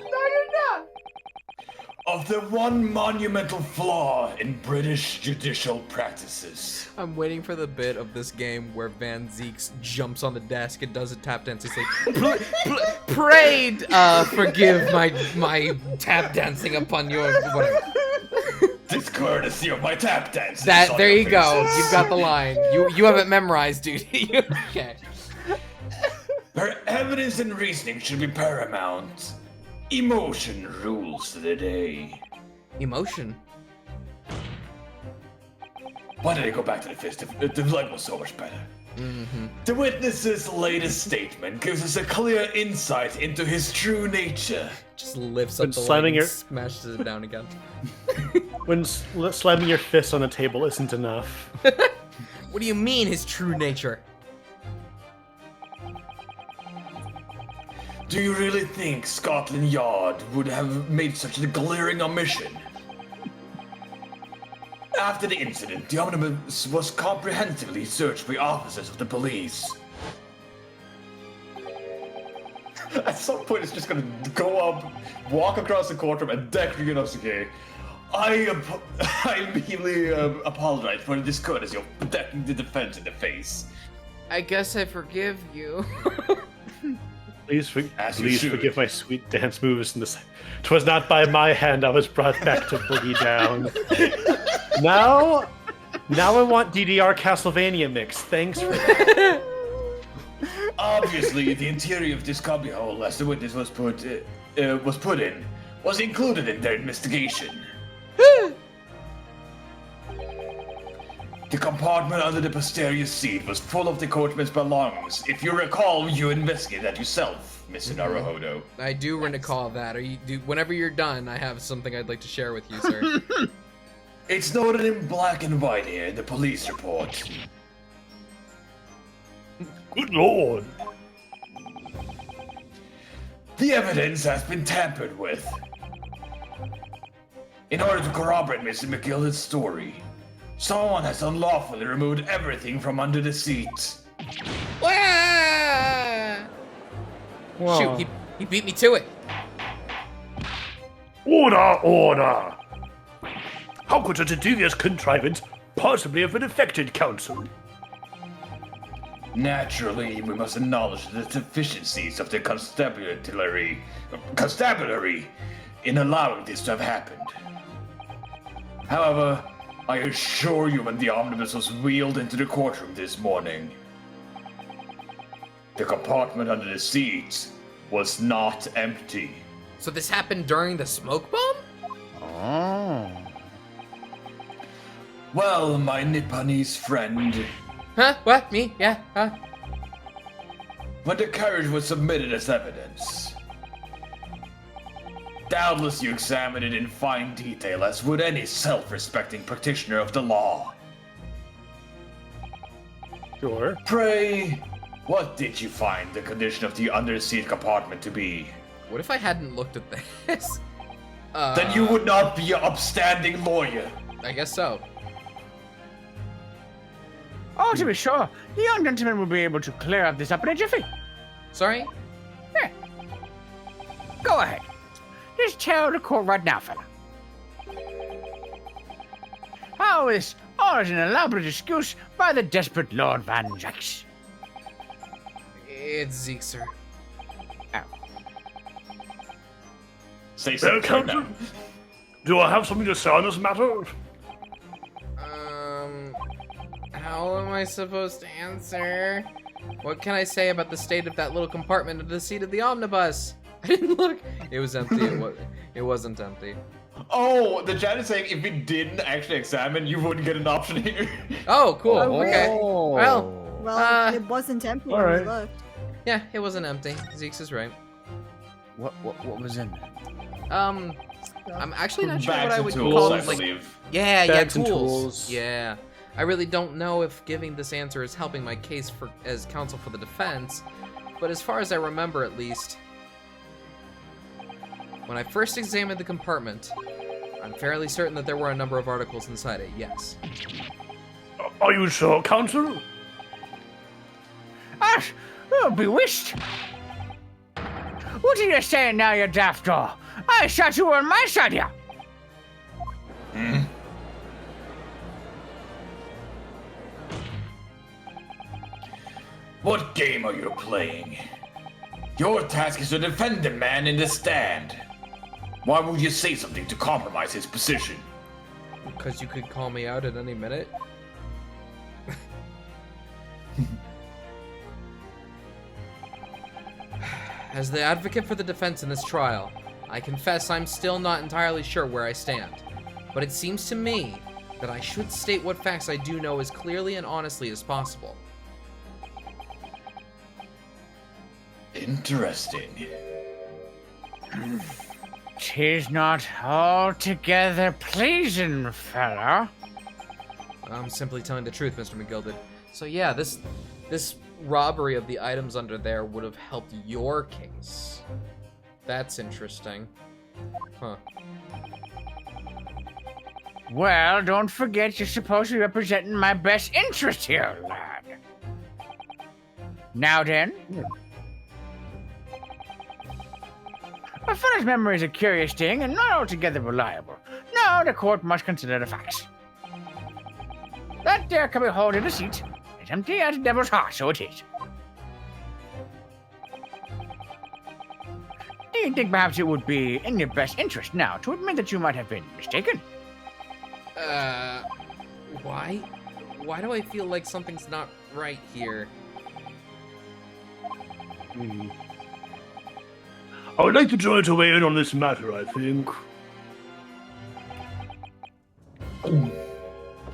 of the one monumental flaw in British judicial practices.
I'm waiting for the bit of this game where Van Zeeks jumps on the desk and does a tap dance. He's like, prayed, forgive my tap dancing upon your whatever.
Discourtesy of my tap dance.
That there you go. You've got the line. You have it memorized, dude. Okay.
Where evidence and reasoning should be paramount, emotion rules the day.
Emotion.
Why did I go back to the fist? The leg was so much better. The witness's latest statement gives us a clear insight into his true nature.
Just lifts
When
up the leg
slamming
and
your-
smashes it down again.
When slamming your fist on the table isn't enough.
What do you mean, his true nature?
Do you really think Scotland Yard would have made such a glaring omission? After the incident, the omnibus was comprehensively searched by officers of the police. At some point, it's just gonna go up, walk across the courtroom, and deck Ryunosuke. I immediately apologize for the discourtesy of decking the defense in the face.
I guess I forgive you.
Please,
As you
please
should.
forgive my sweet dance moves in this. 'Twas not by my hand I was brought back to boogie down. Now I want DDR Castlevania mix. Thanks for that.
Obviously, the interior of this cubbyhole, as the witness was put in, was included in their investigation. The compartment under the posterior seat was full of the coachman's belongings. If you recall, you investigated that yourself, Mr. Naruhodo.
I do recall that. Whenever you're done, I have something I'd like to share with you, sir.
It's noted in black and white here in the police report.
Good lord.
The evidence has been tampered with. In order to corroborate Mr. McGilden's story, someone has unlawfully removed everything from under the seat.
Wah!
Whoa.
Shoot, he beat me to it.
Order, order! How could such a devious contrivance possibly have been affected, counsel?
Naturally, we must acknowledge the deficiencies of the constabulary in allowing this to have happened. However, I assure you when the omnibus was wheeled into the courtroom this morning, the compartment under the seat was not empty.
So this happened during the smoke bomb?
Oh.
Well, my Nipponese friend,
Huh? What? Me? Yeah? Huh?
when the carriage was submitted as evidence, Doubtless you examined it in fine detail, as would any self-respecting practitioner of the law.
Sure.
Pray, what did you find the condition of the underseat compartment to be?
What if I hadn't looked at this?
Then you would not be an upstanding lawyer.
I guess so.
Oh, to be sure, the young gentleman will be able to clear this up in a jiffy.
Sorry?
Here. Go ahead. Just tell the court right now, fella. How is all is an elaborate excuse by the desperate Lord Van Jacks.
It's Zeke, sir.
Say
Well,
something
Counsel,
now.
do I have something to say on this matter?
How am I supposed to answer? What can I say about the state of that little compartment of the seat of the omnibus? I didn't look. It was empty. It wasn't empty.
Oh, the chat is saying if we didn't actually examine, you wouldn't get an option here.
Oh, cool.
Oh,
Okay.
Oh.
Well,
Well, it wasn't empty when
alright.
we looked.
yeah, it wasn't empty. Zeke's is right.
What was in there?
I'm actually not sure what
Bags
I
and
would
tools,
call
I
it. Like,
believe.
yeah,
Bags and
tools.
tools.
Yeah. I really don't know if giving this answer is helping my case for as counsel for the defense, but as far as I remember at least, when I first examined the compartment, I'm fairly certain that there were a number of articles inside it, yes.
Are you sure, Counsel?
Ah, oh, bewitched. What are you saying now, you daft dog? I thought you were on my side here.
What game are you playing? Your task is to defend the man in the stand. Why would you say something to compromise his position?
Because you could call me out at any minute. As the advocate for the defense in this trial, I confess I'm still not entirely sure where I stand. But it seems to me that I should state what facts I do know as clearly and honestly as possible.
Interesting.
'Tis not altogether pleasing, fella.
I'm simply telling the truth, Mr. McGilded. So yeah, this robbery of the items under there would have helped your case. That's interesting. Huh.
Well, don't forget you're supposed to be representing my best interest here, lad. Now then. A fella's memory is a curious thing and not altogether reliable. Now the court must consider the facts. That there can be hold in the seat. It's empty as a devil's heart, so it is. Do you think perhaps it would be in your best interest now to admit that you might have been mistaken?
Why? Why do I feel like something's not right here?
I would like the jury to weigh in on this matter, I think.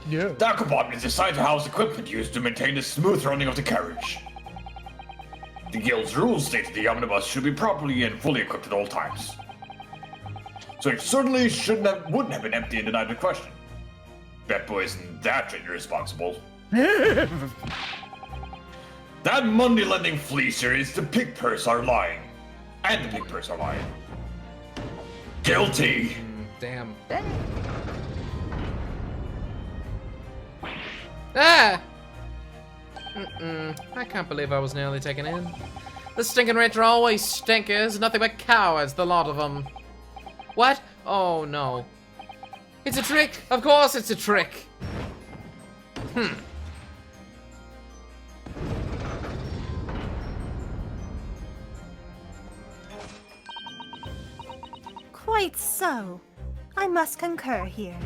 Yeah.
That compartment is designed to house equipment used to maintain the smooth running of the carriage. The guild's rules state that the omnibus should be properly and fully equipped at all times. So it certainly wouldn't have been empty and denied the question. Bet boy isn't that irresponsible. That money-lending fleecer is the pig purse are lying. And the pig purse are lying. Guilty!
Damn. Ah! I can't believe I was nearly taken in. The stinking rich are always stinkers, nothing but cowards, the lot of them. What? Oh no. It's a trick! Of course it's a trick!
Quite so. I must concur here.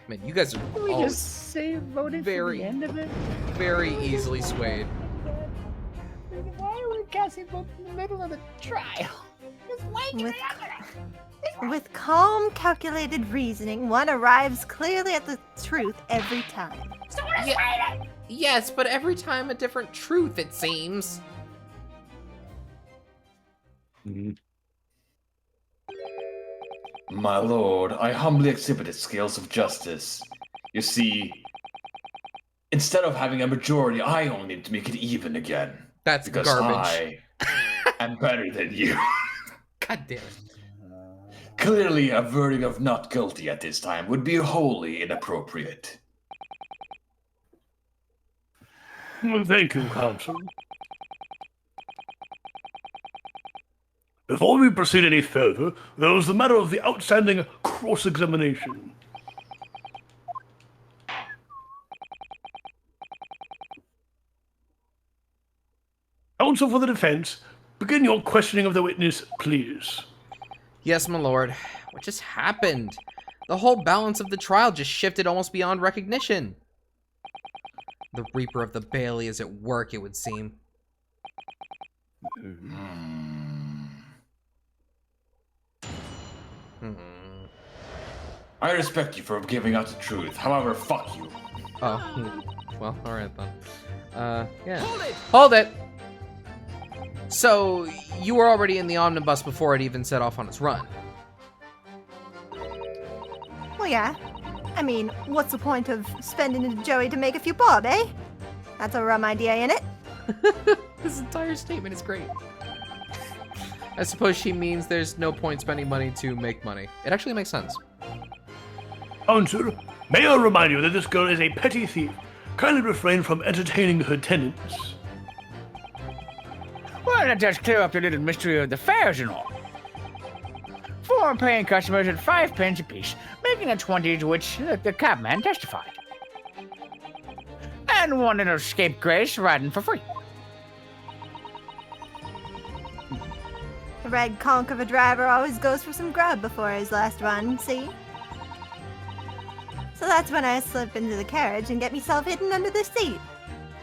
Man, you guys are
We
all
just say voting
very-
for the end of it?
very easily swayed.
Why are we casting vote in the middle of the trial? Just wait
With, with calm, calculated reasoning, one arrives clearly at the truth every time.
Yes, but every time a different truth, it seems.
My lord, I humbly exhibited scales of justice. You see, instead of having a majority, I only need to make it even again.
That's
Because
garbage.
I am better than you.
God damn it.
Clearly, a verdict of not guilty at this time would be wholly inappropriate.
Well, thank you, counsel. Before we proceed any further, there is the matter of the outstanding cross-examination. Counsel for the defense, begin your questioning of the witness, please.
Yes, my lord. What just happened? The whole balance of the trial just shifted almost beyond recognition. The Reaper of the Bailey is at work, it would seem.
I respect you for giving out the truth. However, fuck you.
Oh, well, alright then. Yeah. Hold it! So, you were already in the omnibus before it even set off on its run.
Well, yeah. I mean, what's the point of spending a Joey to make a few bob, eh? That's a rum idea, ain't it?
This entire statement is great. I suppose she means there's no point spending money to make money. It actually makes sense.
Counsel, may I remind you that this girl is a petty thief. Kindly refrain from entertaining her tenants.
Well, that does clear up the little mystery of the fares and all. 4 paying customers at 5 pence apiece, making it 20 to which the cabman testified. And 1 little scapegrace riding for free.
The red conch of a driver always goes for some grub before his last run, see? So that's when I slip into the carriage and get myself hidden under the seat.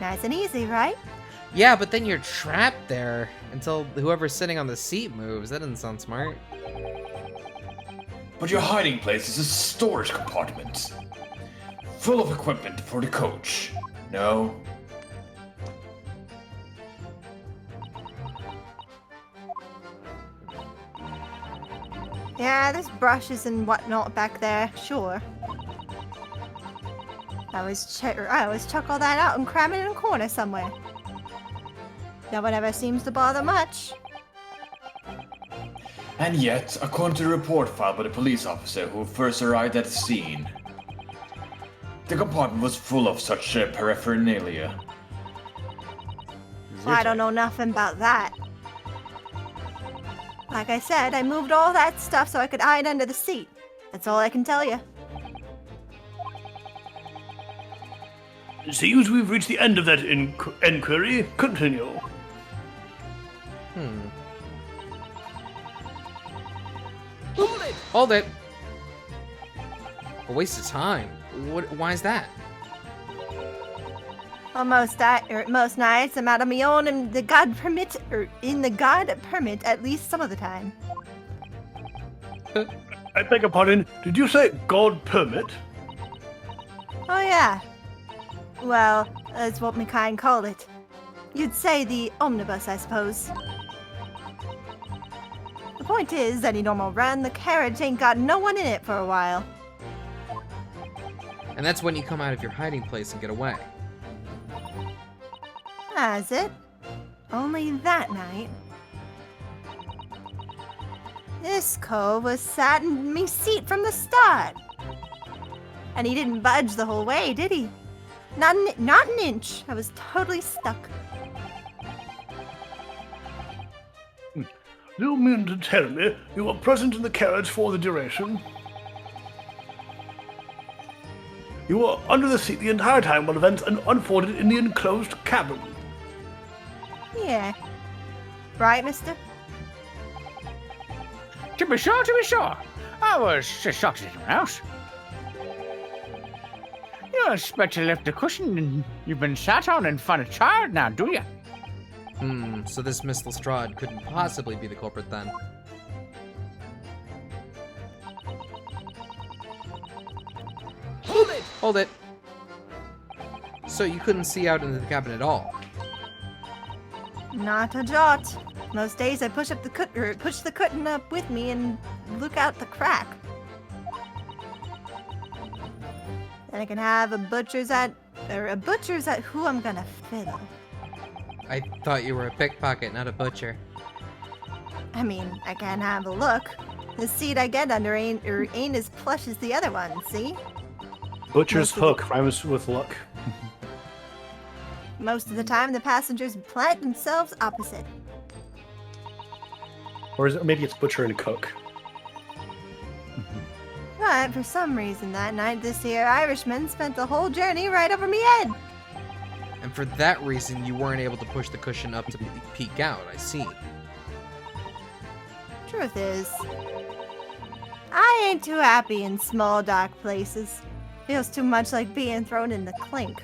Nice and easy, right?
Yeah, but then you're trapped there until whoever's sitting on the seat moves. That doesn't sound smart.
But your hiding place is a storage compartment. Full of equipment for the coach. No?
Yeah, there's brushes and whatnot back there, sure. I always chuck all that out and cram it in a corner somewhere. No one ever seems to bother much.
And yet, according to the report filed by the police officer who first arrived at the scene, the compartment was full of such paraphernalia.
Well, I don't know nothing about that. Like I said, I moved all that stuff so I could hide under the seat. That's all I can tell you.
It seems we've reached the end of that inquiry. Continue.
Hold it! A waste of time. Why is that?
Well, most nights I'm out on my own and in the God permit at least some of the time.
I beg your pardon, did you say God permit?
Oh yeah. Well, that's what my kind call it. You'd say the omnibus, I suppose. The point is, any normal run, the carriage ain't got no one in it for a while.
And that's when you come out of your hiding place and get away.
Has it? Only that night. This cove was sat in me seat from the start. And he didn't budge the whole way, did he? Not an inch. I was totally stuck.
Do you mean to tell me you were present in the carriage for the duration? You were under the seat the entire time while events unfolded in the enclosed cabin.
Yeah. Right, mister?
To be sure. I was just shocked at anyone else. You don't expect to lift the cushion and you've been sat on and find a child now, do you?
So this Miss Lestrade couldn't possibly be the culprit then. Hold it! So you couldn't see out into the cabin at all?
Not a jot. Most days I push the curtain up with me and look out the crack. Then I can have a butcher's at who I'm gonna fiddle.
I thought you were a pickpocket, not a butcher.
I mean, I can have a look. The seat I get under ain't as plush as the other one, see?
Butcher's hook rhymes with luck.
Most of the time, the passengers plant themselves opposite.
Or is it, maybe it's butcher and cook.
But for some reason that night, this here Irishman spent the whole journey right over me head.
And for that reason, you weren't able to push the cushion up to peek out, I see.
Truth is, I ain't too happy in small, dark places. Feels too much like being thrown in the clink.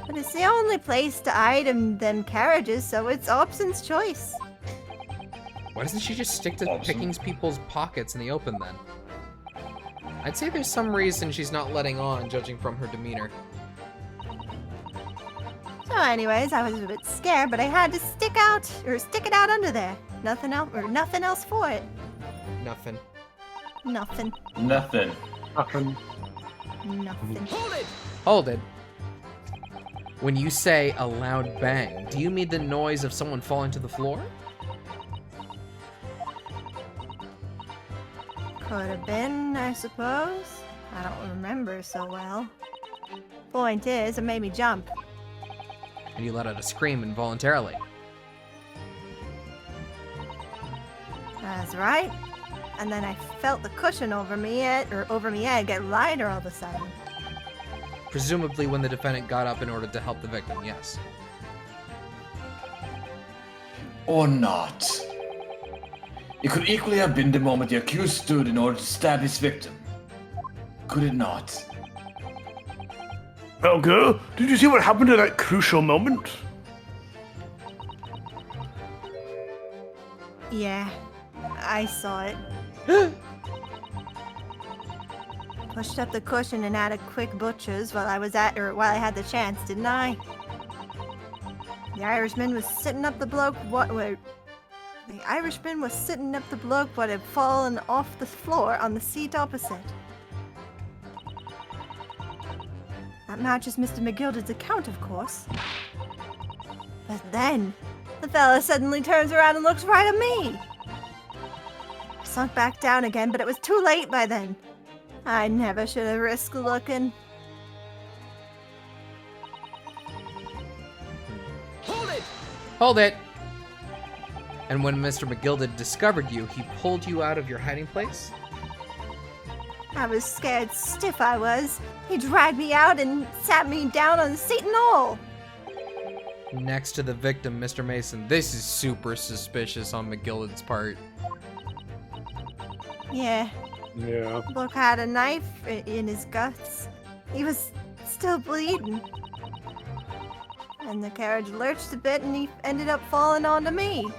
But it's the only place to hide in them carriages, so it's Opson's choice.
Why doesn't she just stick to picking people's pockets in the open then? I'd say there's some reason she's not letting on, judging from her demeanor.
So anyways, I was a bit scared, but I had to stick it out under there. Nothing else for it.
Nothing.
Nothing.
Nothing.
Nothing.
Nothing.
Hold it. When you say a loud bang, do you mean the noise of someone falling to the floor?
Could have been, I suppose. I don't remember so well. Point is, it made me jump.
And you let out a scream involuntarily.
That's right. And then I felt the cushion over me head get lighter all of a sudden.
Presumably when the defendant got up in order to help the victim, yes.
Or not. It could equally have been the moment the accused stood in order to stab his victim. Could it not?
Helga, did you see what happened at that crucial moment?
Yeah, I saw it. Pushed up the cushion and had a quick butcher's while I had the chance, didn't I? The Irishman was sitting up the bloke what had fallen off the floor on the seat opposite. That matches Mr. McGilden's account, of course. But then, the fella suddenly turns around and looks right at me. I sunk back down again, but it was too late by then. I never should have risked looking.
Hold it! And when Mr. McGilden discovered you, he pulled you out of your hiding place?
I was scared stiff, I was. He dragged me out and sat me down on the seat and all.
Next to the victim, Mr. Mason. This is super suspicious on McGilden's part.
Yeah.
Yeah.
Look had a knife in his guts. He was still bleeding. And the carriage lurched a bit and he ended up falling onto me.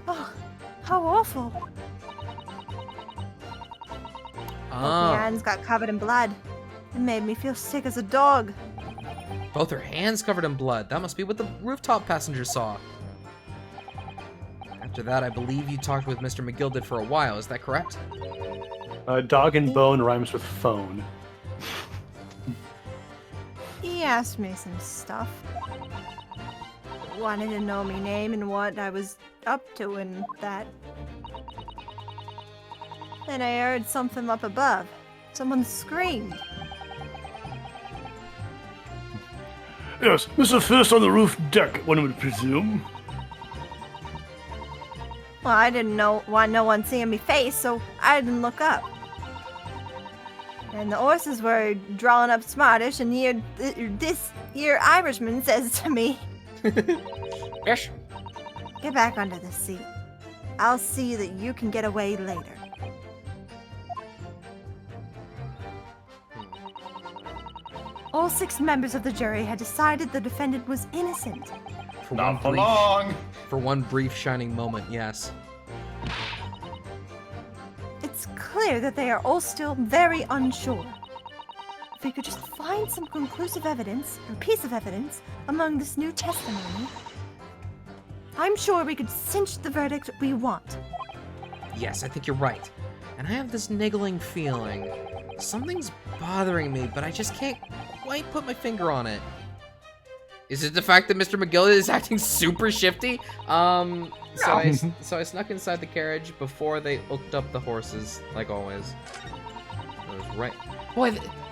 Oh, how awful. Both my hands got covered in blood. It made me feel sick as a dog.
Both her hands covered in blood. That must be what the rooftop passenger saw. After that, I believe you talked with Mr. McGilden for a while. Is that correct?
Dog and bone rhymes with phone.
He asked me some stuff. Wanted to know me name and what I was up to and that. Then I heard something up above. Someone screamed.
Yes, Mr. First on the roof deck, one would presume.
Well, I didn't want no one seeing me face, so I didn't look up. And the horses were drawing up smartish, and this here Irishman says to me,
Yes.
"Get back under the seat. I'll see that you can get away later." All 6 members of the jury had decided the defendant was innocent.
Not for long.
For one brief shining moment, yes.
It's clear that they are all still very unsure. If we could just find some conclusive evidence, or piece of evidence, among this new testimony, I'm sure we could cinch the verdict we want.
Yes, I think you're right. And I have this niggling feeling. Something's bothering me, but I just can't quite put my finger on it. Is it the fact that Mr. McGill is acting super shifty? So I snuck inside the carriage before they hooked up the horses, like always. I was right.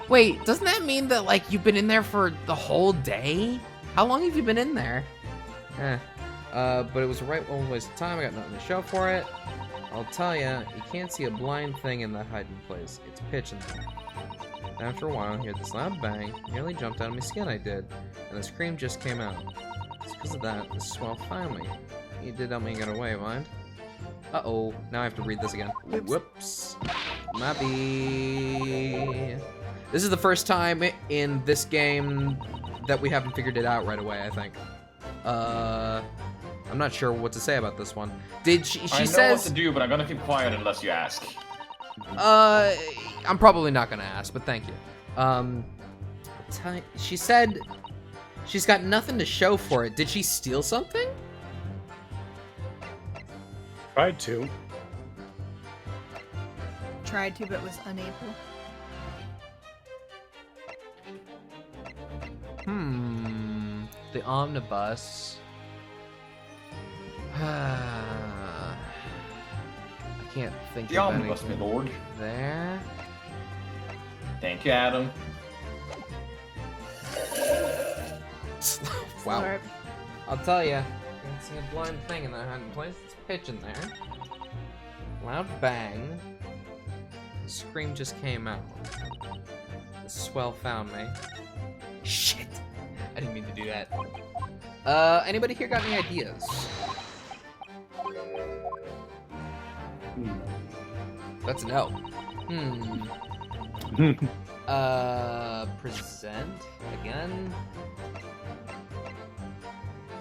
Wait, doesn't that mean that, like, you've been in there for the whole day? How long have you been in there? But it was a right old waste of time. I got nothing to show for it. I'll tell ya, you can't see a blind thing in that hiding place. It's pitch in there. After a while, I heard this loud bang. Nearly jumped out of my skin, I did. And the scream just came out. It's because of that, this swell found me. He did help me get away, mind? Uh-oh. Now I have to read this again. Whoops. Mappy. This is the first time in this game that we haven't figured it out right away, I think. I'm not sure what to say about this one. She
I know
says...
what to do, but I'm gonna keep quiet unless you ask.
I'm probably not gonna ask, but thank you. She said she's got nothing to show for it. Did she steal something?
Tried to.
Tried to, but was unable.
The omnibus. I can't think
The
of
omnibus, my
anything
lord.
there.
Thank you, Adam.
Wow.
Slurp.
I'll tell ya. Can't see a blind thing in that hiding place. It's pitch in there. Loud bang. The scream just came out. The swell found me. Shit. I didn't mean to do that. Anybody here got any ideas? That's a no. Present again.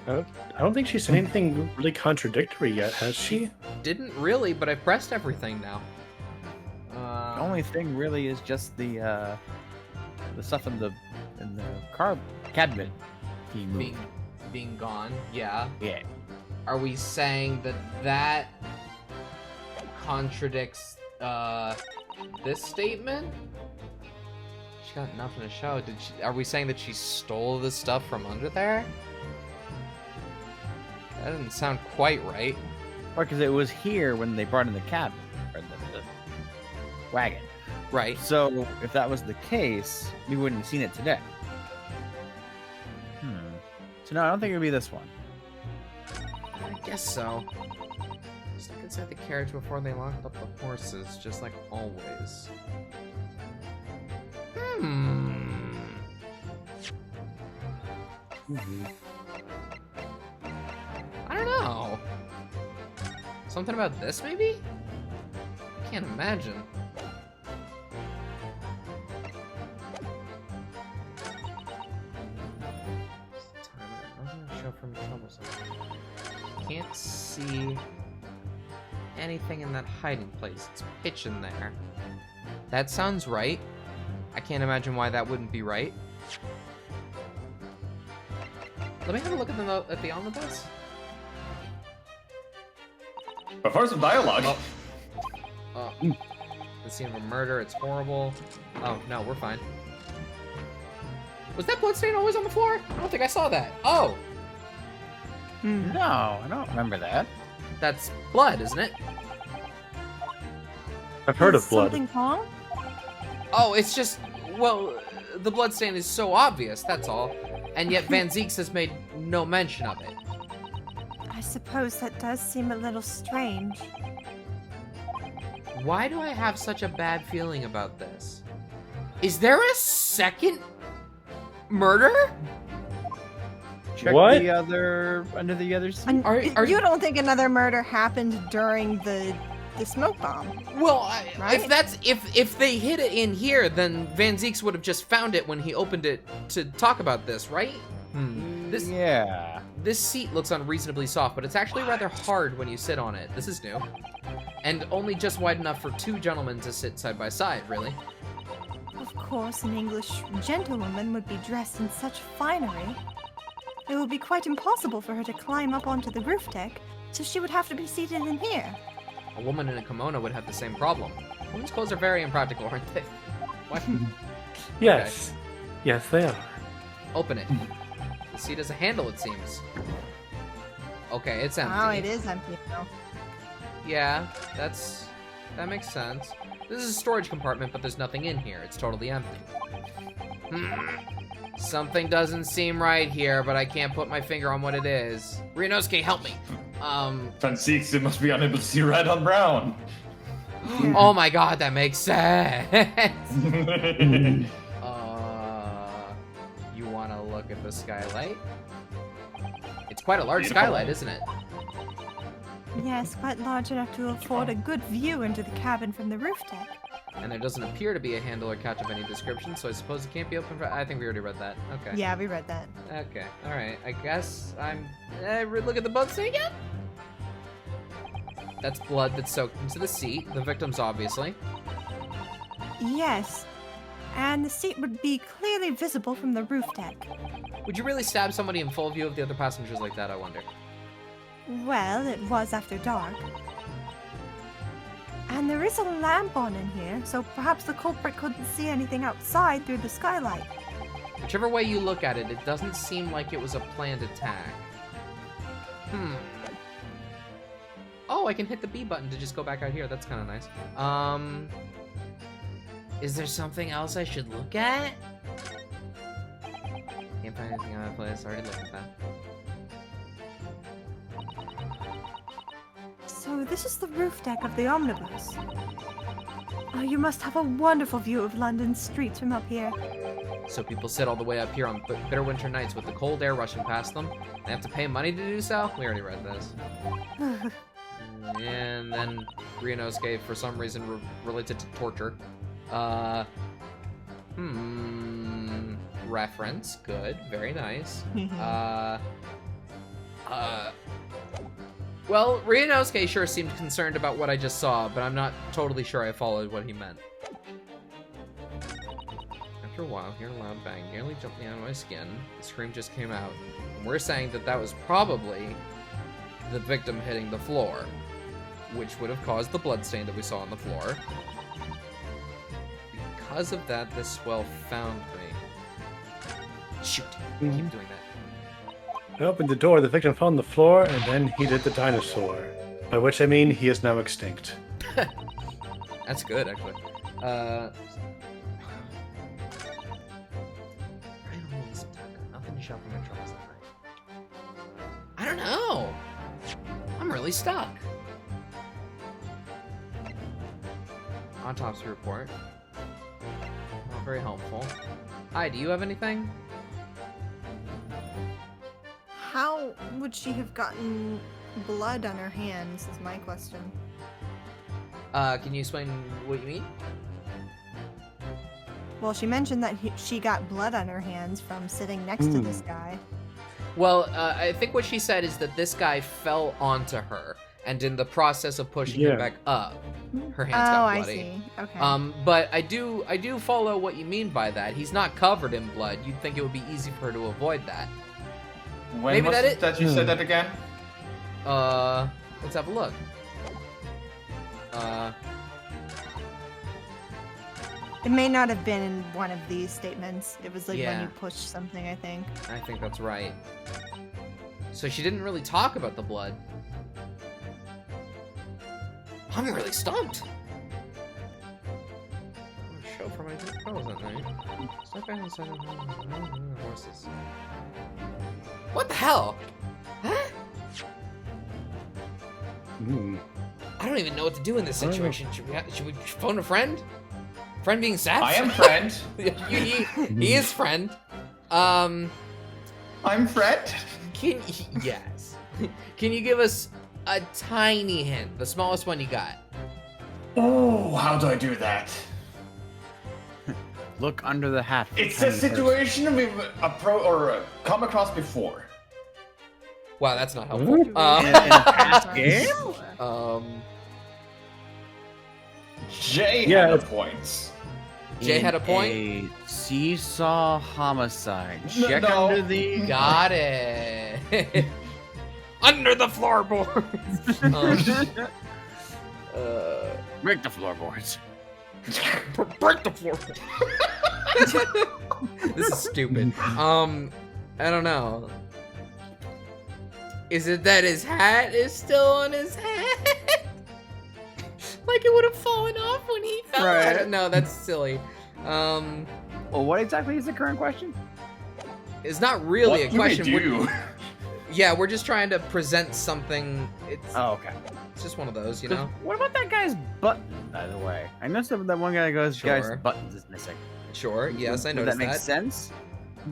I don't think she said anything really contradictory yet, has she?
Didn't really, but I pressed everything now.
The only thing really is just the stuff in the car cabinet
being gone. Yeah.
Yeah.
Are we saying that contradicts this statement? She got nothing to show. Are we saying that she stole this stuff from under there? That doesn't sound quite right.
Or because it was here when they brought in the cabinet or the wagon.
Right.
So if that was the case, we wouldn't have seen it today. So no, I don't think it would be this one.
I guess so. Stuck inside the carriage before they locked up the horses, just like always. I don't know. Something about this, maybe? I can't imagine. Can't see anything in that hiding place. It's pitch in there. That sounds right. I can't imagine why that wouldn't be right. Let me have a look at the omnibus.
But first, some dialogue.
The scene of a murder. It's horrible. Oh no, we're fine. Was that bloodstain always on the floor? I don't think I saw that. Oh,
No, I don't remember that.
that's blood, isn't it?
I've heard
Is
of blood.
Something wrong?
Oh, it's just, well, the bloodstain is so obvious, that's all. And yet Van Zeeks has made no mention of it.
I suppose that does seem a little strange.
Why do I have such a bad feeling about this? Is there a second murder?
Check
What?
the other under the other seat.
And
Are
you don't think another murder happened during the smoke bomb?
Well,
Right?
if they hid it in here, then Van Zeeks would have just found it when he opened it to talk about this, right?
Yeah.
This seat looks unreasonably soft, but it's actually rather hard when you sit on it. This is new. And only just wide enough for two gentlemen to sit side by side, really.
Of course, an English gentlewoman would be dressed in such finery. It would be quite impossible for her to climb up onto the roof deck, so she would have to be seated in here.
A woman in a kimono would have the same problem. Women's clothes are very impractical, aren't they? What?
Yes. Yes, they are.
Open it. The seat has a handle, it seems. Okay, it's empty.
Oh, it is empty now.
Yeah, that makes sense. This is a storage compartment, but there's nothing in here. It's totally empty. Something doesn't seem right here, but I can't put my finger on what it is. Ryunosuke, help me.
Francisco must be unable to see red on brown.
Oh my god, that makes sense. You want to look at the skylight? It's quite a large
Beautiful.
skylight, isn't it?
Yes, quite large enough to afford a good view into the cabin from the roof deck.
And there doesn't appear to be a handle or catch of any description, so I suppose it can't be open for... I think we already read that. Okay.
Yeah, we read that.
Okay, alright. I guess I'm... look at the bloodstain again? That's blood that's soaked into the seat. The victim's obviously.
Yes, and the seat would be clearly visible from the roof deck.
Would you really stab somebody in full view of the other passengers like that, I wonder?
Well, it was after dark. And there is a lamp on in here, so perhaps the culprit couldn't see anything outside through the skylight.
Whichever way you look at it, it doesn't seem like it was a planned attack. Oh, I can hit the B button to just go back out here. That's kind of nice. Is there something else I should look at? Can't find anything out of place. I already looked at that.
So this is the roof deck of the omnibus. Oh, you must have a wonderful view of London's streets from up here.
So people sit all the way up here on bitter winter nights with the cold air rushing past them. They have to pay money to do so? We already read this. And then Ryunosuke, for some reason, related to torture. Reference. Good. Very nice. Well, Ryunosuke sure seemed concerned about what I just saw, but I'm not totally sure I followed what he meant. After a while, hearing a loud bang nearly jumped me out of my skin. The scream just came out. And we're saying that that was probably the victim hitting the floor, which would have caused the bloodstain that we saw on the floor. Because of that, this swell found me. Shoot. Keep doing that.
I opened the door, the victim fell on the floor, and then he did the dinosaur. By which I mean he is now extinct.
That's good, actually. Nothing to shop for my troubles that night. I don't know. I'm really stuck. Autopsy report. Not very helpful. Hi, do you have anything?
How would she have gotten blood on her hands, is my question.
Can you explain what you mean?
Well, she mentioned that she got blood on her hands from sitting next to this guy.
Well, I think what she said is that this guy fell onto her, and in the process of pushing him back up, her hands got bloody.
I see. Okay.
But I do follow what you mean by that. He's not covered in blood. You'd think it would be easy for her to avoid that.
When
Maybe
was
that
it that you said that again?
Let's have a look.
It may not have been in one of these statements. It was like
Yeah.
when you pushed something, I think.
I think that's right. So she didn't really talk about the blood. I'm really stumped. Show for my controls at night. Step back inside of horses. What the hell? Huh? I don't even know what to do in this situation. Should we phone a friend? Friend being sad?
I am friend.
he is friend.
I'm friend.
Yes. Can you give us a tiny hint? The smallest one you got.
Oh, how do I do that?
Look under the hat. for
It's a
tiny person.
situation we've come across before.
Wow, that's not helpful.
In a past game?
Um,
Jay
Yeah,
had the
it's-
points.
Jay had a
In
point.
A seesaw homicide.
No,
Check
no.
under the.
Got it. Under the floorboards.
Break the floorboards.
Break the floorboard. This is stupid. I don't know. Is it that his hat is still on his head? Like it would have fallen off when he fell.
Right.
No, that's silly.
Well, what exactly is the current question?
It's not really
What
a question.
do we do?
Yeah, we're just trying to present something.
Oh, okay.
It's just one of those, you
'Cause
know?
What about that guy's button, by the way? I noticed that one guy goes,
Sure.
guy's buttons is missing.
Sure, yes, I
Does
noticed
that make
that.
sense?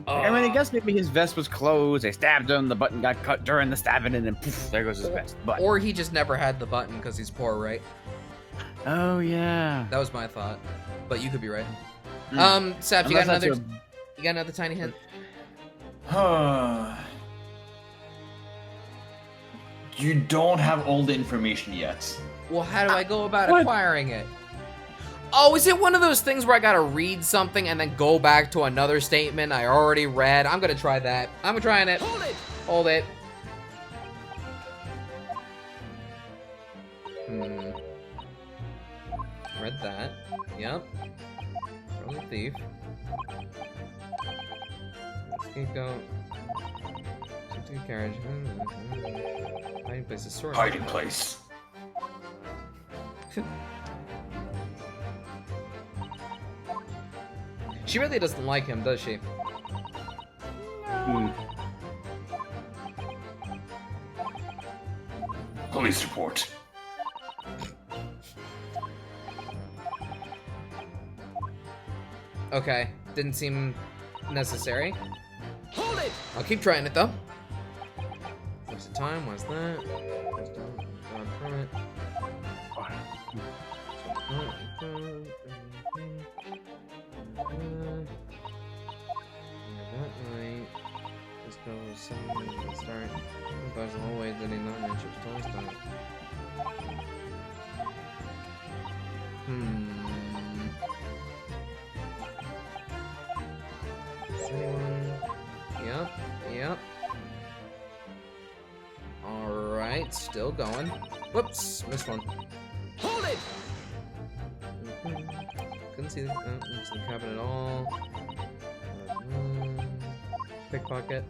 I mean, I guess maybe his vest was closed, they stabbed him, the button got cut during the stabbing, and then poof, there goes his vest. But
Or he just never had the button because he's poor, right?
oh, yeah.
That was my thought. But you could be right.
Hmm.
Sap, you got
Unless that's
another you got another tiny hint?
You don't have all the information yet.
Well, how do I go about
What?
acquiring it? Oh, is it one of those things where I gotta read something and then go back to another statement I already read? I'm gonna try that. I'm trying it. Hold it. Hold it. Read that. Yep. From the thief. Scapegoat. Empty carriage. Hiding place is sword.
Hiding place.
She really doesn't like him, does she?
Hmm.
Police report.
Okay, didn't seem necessary. Hold it! I'll keep trying it though. What's the time? What's that? What's that? God permit. That night, this girl was suddenly at the start. Goes the whole way, did he not mention it was totally start? Is anyone? Yep, yep. Alright, still going. Whoops, missed one. Hold it! Couldn't see the cabin at all. Pickpocket.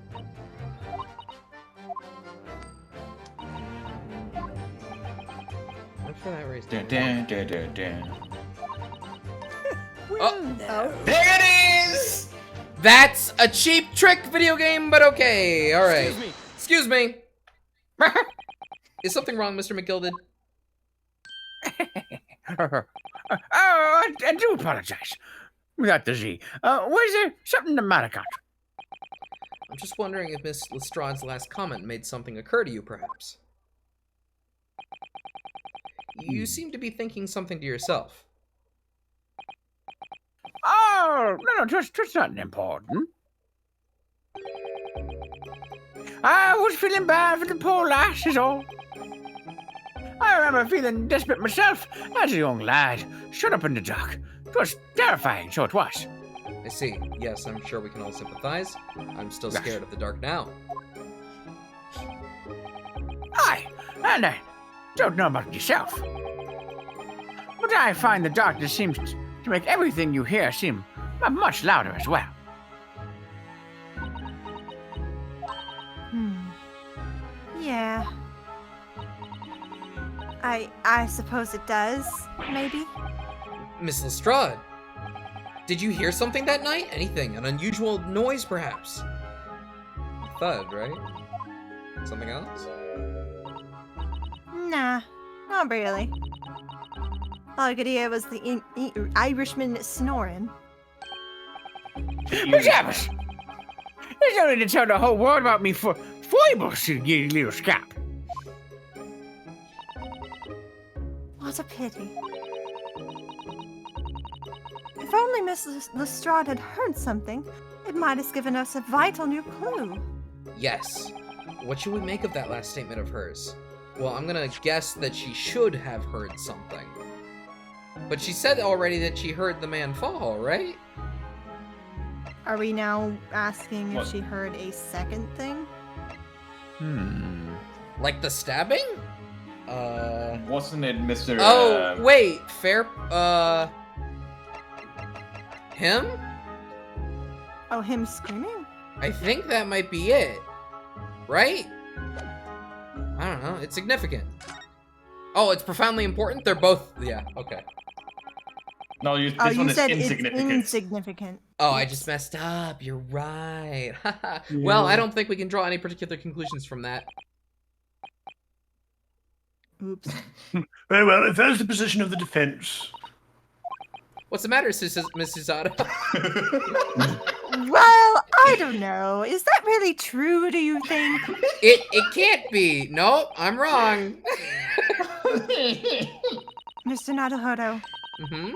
Look for that race.
Dun, dun, dun, dun, dun.
Oh,
There it is!
that's a cheap trick video game, but okay. All right. Excuse me. Is something wrong, Mr. McGilded?
I do apologize. Without the Z. Was there something the matter, Count?
I'm just wondering if Miss Lestrade's last comment made something occur to you, perhaps. You seem to be thinking something to yourself.
Oh, no, just nothing important. I was feeling bad for the poor lass, is all. I remember feeling desperate myself as a young lad, shut up in the dock. It was terrifying, so it was.
I see. Yes, I'm sure we can all sympathize. I'm still
Yes.
scared of the dark now.
Aye, and I don't know about yourself. But I find the darkness seems to make everything you hear seem much louder as well.
Yeah. I suppose it does, maybe?
Miss Lestrade, did you hear something that night? Anything? An unusual noise, perhaps? A thud, right? Something else?
Nah, not really. All I could hear was the Irishman snoring.
Pajamas! There's no need to tell the whole world about me for foibles, you little scamp.
What a pity. If only Miss Lestrade had heard something, it might have given us a vital new clue.
Yes. What should we make of that last statement of hers? Well, I'm gonna guess that she should have heard something. But she said already that she heard the man fall, right?
Are we now asking
What?
if she heard a second thing?
Like the stabbing?
Wasn't it Mr.
Oh, wait, him?
Oh, him screaming?
I think that might be it. Right? I don't know, it's significant. Oh, it's profoundly important? They're both, yeah, okay.
No, this
Oh, you
one is
said it's
insignificant.
insignificant.
Oh, I just messed up, you're right. Well, I don't think we can draw any particular conclusions from that.
Oops.
Very well, if that's the position of the defense.
What's the matter, Mrs. Otto?
Well, I don't know. Is that really true, do you think?
It can't be. Nope, I'm wrong.
Mr. Naruhodo,
Mm-hmm.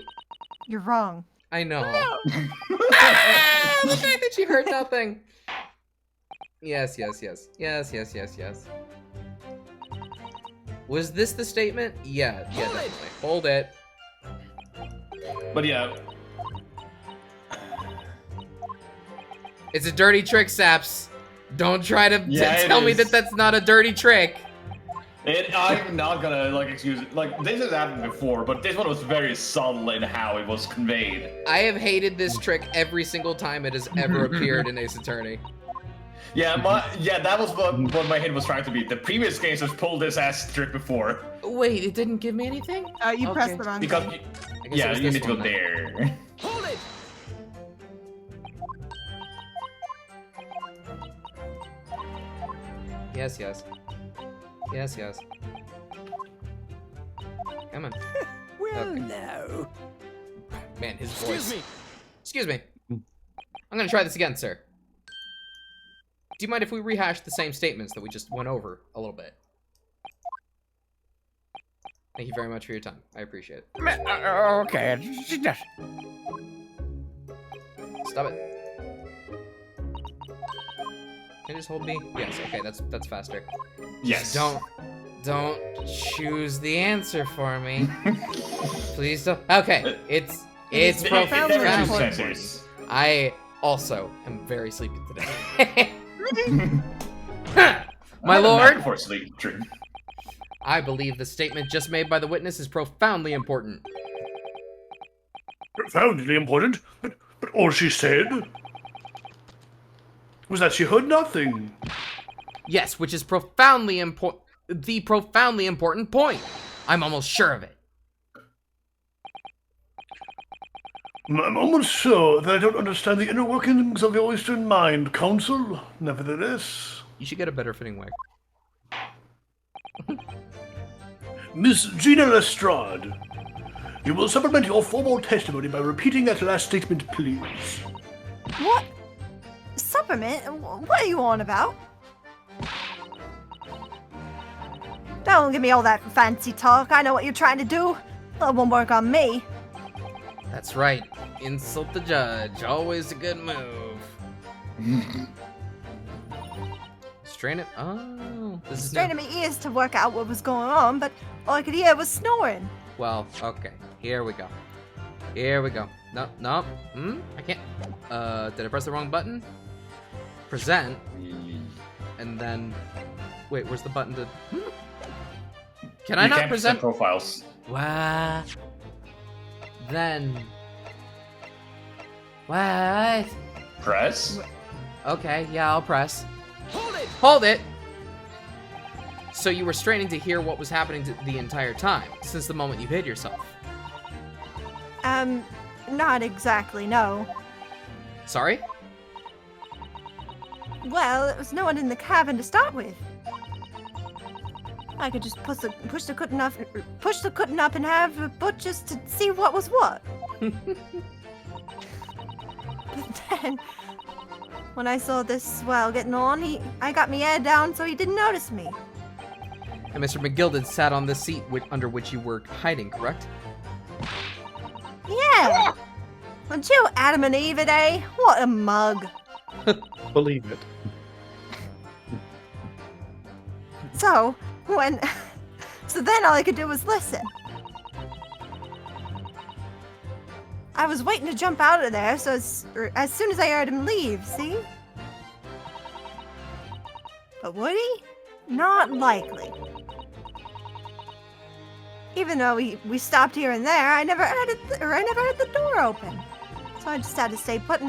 you're wrong.
I know. Ah, the fact that she heard nothing. Yes. Was this the statement? Yeah, definitely. Hold it.
But yeah,
It's a dirty trick, Saps. Don't try to
Yeah, it
tell me
is.
that that's not a dirty trick.
I'm not gonna excuse it. Like, this has happened before, but this one was very subtle in how it was conveyed.
I have hated this trick every single time it has ever appeared in Ace Attorney.
Yeah, that was what my hint was trying to be. The previous games have pulled this ass trick before.
Wait, it didn't give me anything?
You
Okay.
pressed the wrong
Because,
thing.
I guess it
yeah,
was
you
this
need to go
one then.
there.
Hold it!
Yes. Come on.
Well,
Okay.
no.
Man, his voice.
Excuse me.
Excuse me. I'm gonna try this again, sir. Do you mind if we rehash the same statements that we just went over a little bit? Thank you very much for your time. I appreciate it.
Okay.
Stop it. Can I just hold B? Yes, okay, that's faster.
Yes.
Don't choose the answer for me. Please don't. Okay, it's
profoundly
There are two
important.
senses.
I also am very sleepy today. My lord,
Before sleep, true.
I believe the statement just made by the witness is profoundly important.
Profoundly important, but all she said was that she heard nothing.
Yes, which is profoundly important. The profoundly important point. I'm almost sure of it.
I'm almost sure that I don't understand the inner workings of your Eastern mind, Counsel. Nevertheless,
You should get a better fitting wig.
Miss Gina Lestrade, you will supplement your formal testimony by repeating that last statement, please.
What? Supplement? What are you on about? Don't give me all that fancy talk. I know what you're trying to do. That won't work on me.
That's right. Insult the judge. Always a good move. Strain it. Oh, this is
Straining my ears to work out what was going on, but all I could hear was snoring.
Well, okay. Here we go. No. I can't. Did I press the wrong button? Present. And then. Wait, where's the button to. Can I
You
not
can't
present?
profiles.
What? Then. What?
Press?
Okay, yeah, I'll press.
Hold it!
Hold it! So you were straining to hear what was happening the entire time, since the moment you hid yourself.
Not exactly, no.
Sorry?
Well, there was no one in the cabin to start with. I could just push the curtain up and have a butchers to see what was what. But then, when I saw this swell getting on, I got my head down so he didn't notice me.
And Mr. McGilded sat on the seat under which you were hiding, correct?
Yeah. Weren't you Adam and Eve today? What a mug.
Believe it.
So then all I could do was listen. I was waiting to jump out of there, so as soon as I heard him leave, see? But would he? Not likely. Even though we stopped here and there, I never heard the door open. So I just had to stay put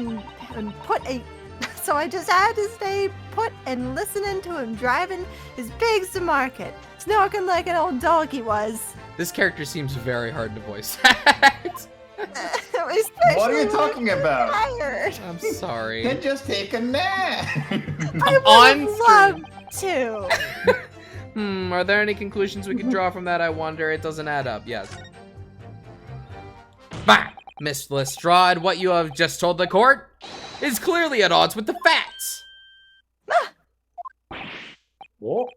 and listening to him driving his pigs to market, snorking like an old dog he was.
This character seems very hard to voice act.
What are you talking about?
Tired.
I'm sorry.
Then just take a nap.
I would love to.
Are there any conclusions we can draw from that? I wonder. It doesn't add up. Yes. Bah! Miss Lestrade, what you have just told the court is clearly at odds with the facts.
What?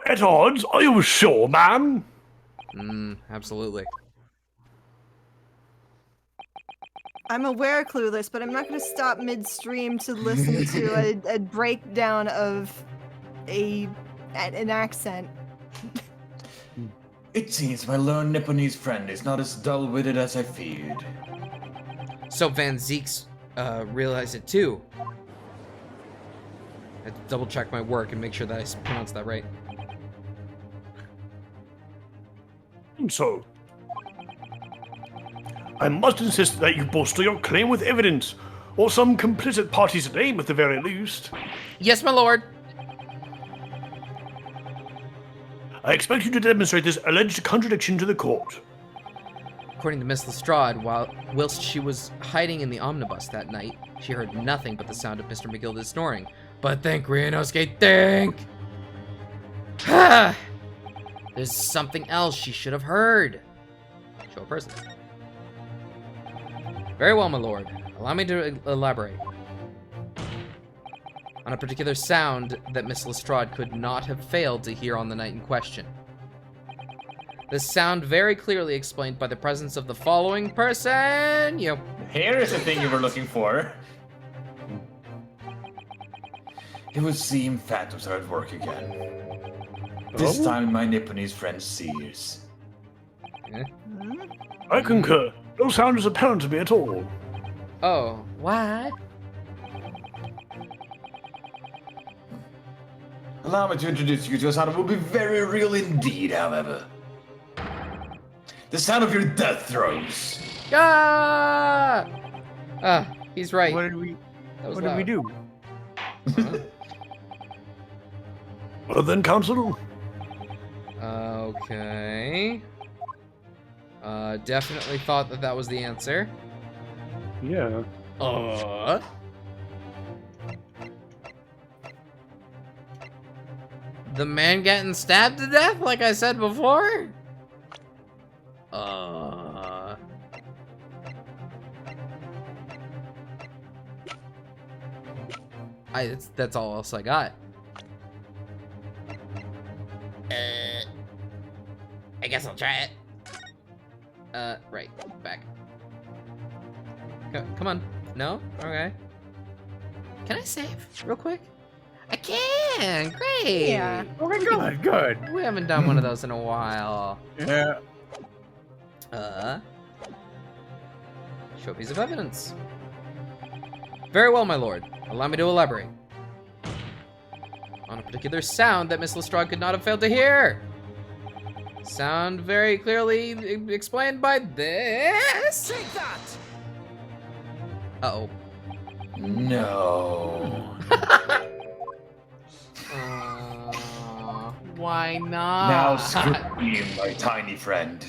At odds? Are you sure, ma'am?
Absolutely.
I'm aware, Clueless, but I'm not going to stop midstream to listen to a breakdown of an accent.
It seems my learned Nipponese friend is not as dull-witted as I feared.
So Van Zeek's realized it too. I have to double check my work and make sure that I pronounce that right.
So, I must insist that you bolster your claim with evidence, or some complicit party's name at the very least.
Yes, my lord.
I expect you to demonstrate this alleged contradiction to the court.
According to Miss Lestrade, whilst she was hiding in the omnibus that night, she heard nothing but the sound of Mr. McGilda's snoring. But think, Ryunosuke, think! There's something else she should have heard. Show a person. Very well, my lord. Allow me to elaborate. On a particular sound that Miss Lestrade could not have failed to hear on the night in question. The sound very clearly explained by the presence of the following person. You.
Here is the thing you were looking for. It would seem phantoms are at work again. This time my Nipponese friend sees.
I concur. No sound is apparent to me at all.
Oh, what?
Allow me to introduce you to a sound that will be very real indeed, however. The sound of your death throes.
Ah! He's right.
What did we
loud.
do?
Well then, counsel.
Okay. Definitely thought that was the answer.
Yeah.
The man getting stabbed to death, like I said before? That's all else I got. I guess I'll try it. Right, back. Come on. No? Okay. Can I save real quick? I can! Great!
Yeah.
Okay, good.
We haven't done one of those in a while.
Yeah.
Show a piece of evidence. Very well, my lord. Allow me to elaborate. On a particular sound that Miss Lestrade could not have failed to hear. Sound very clearly explained by this. Take that! Uh-oh.
No.
Why not?
Now scream, my tiny friend.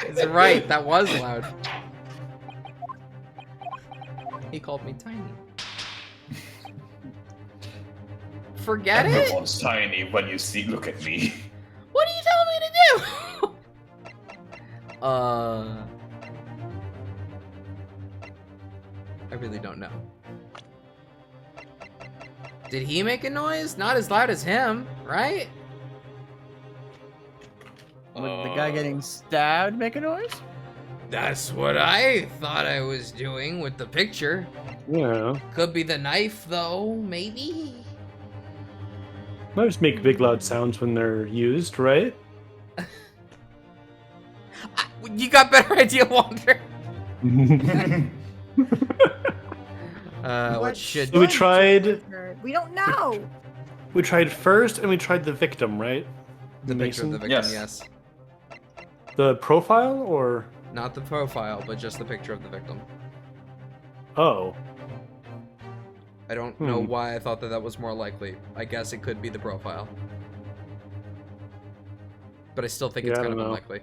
That's right, that was loud. He called me tiny. Forget it?
Everyone's tiny when you look at me.
What are you telling me to do? I really don't know. Did he make a noise? Not as loud as him, right?
Would the guy getting stabbed make a noise?
That's what I thought I was doing with the picture.
Yeah.
Could be the knife, though, maybe?
Knives make big loud sounds when they're used, right?
You got better idea, Wander. What should...
So we tried-
We don't know.
We tried first, and we tried the victim, right?
The picture of the
Mason?
victim,
Yes.
yes.
The profile, or
Not the profile, but just the picture of the victim.
oh,
I don't know why I thought that was more likely. I guess it could be the profile. But I still think it's
Yeah, I
kind of
don't know.
unlikely.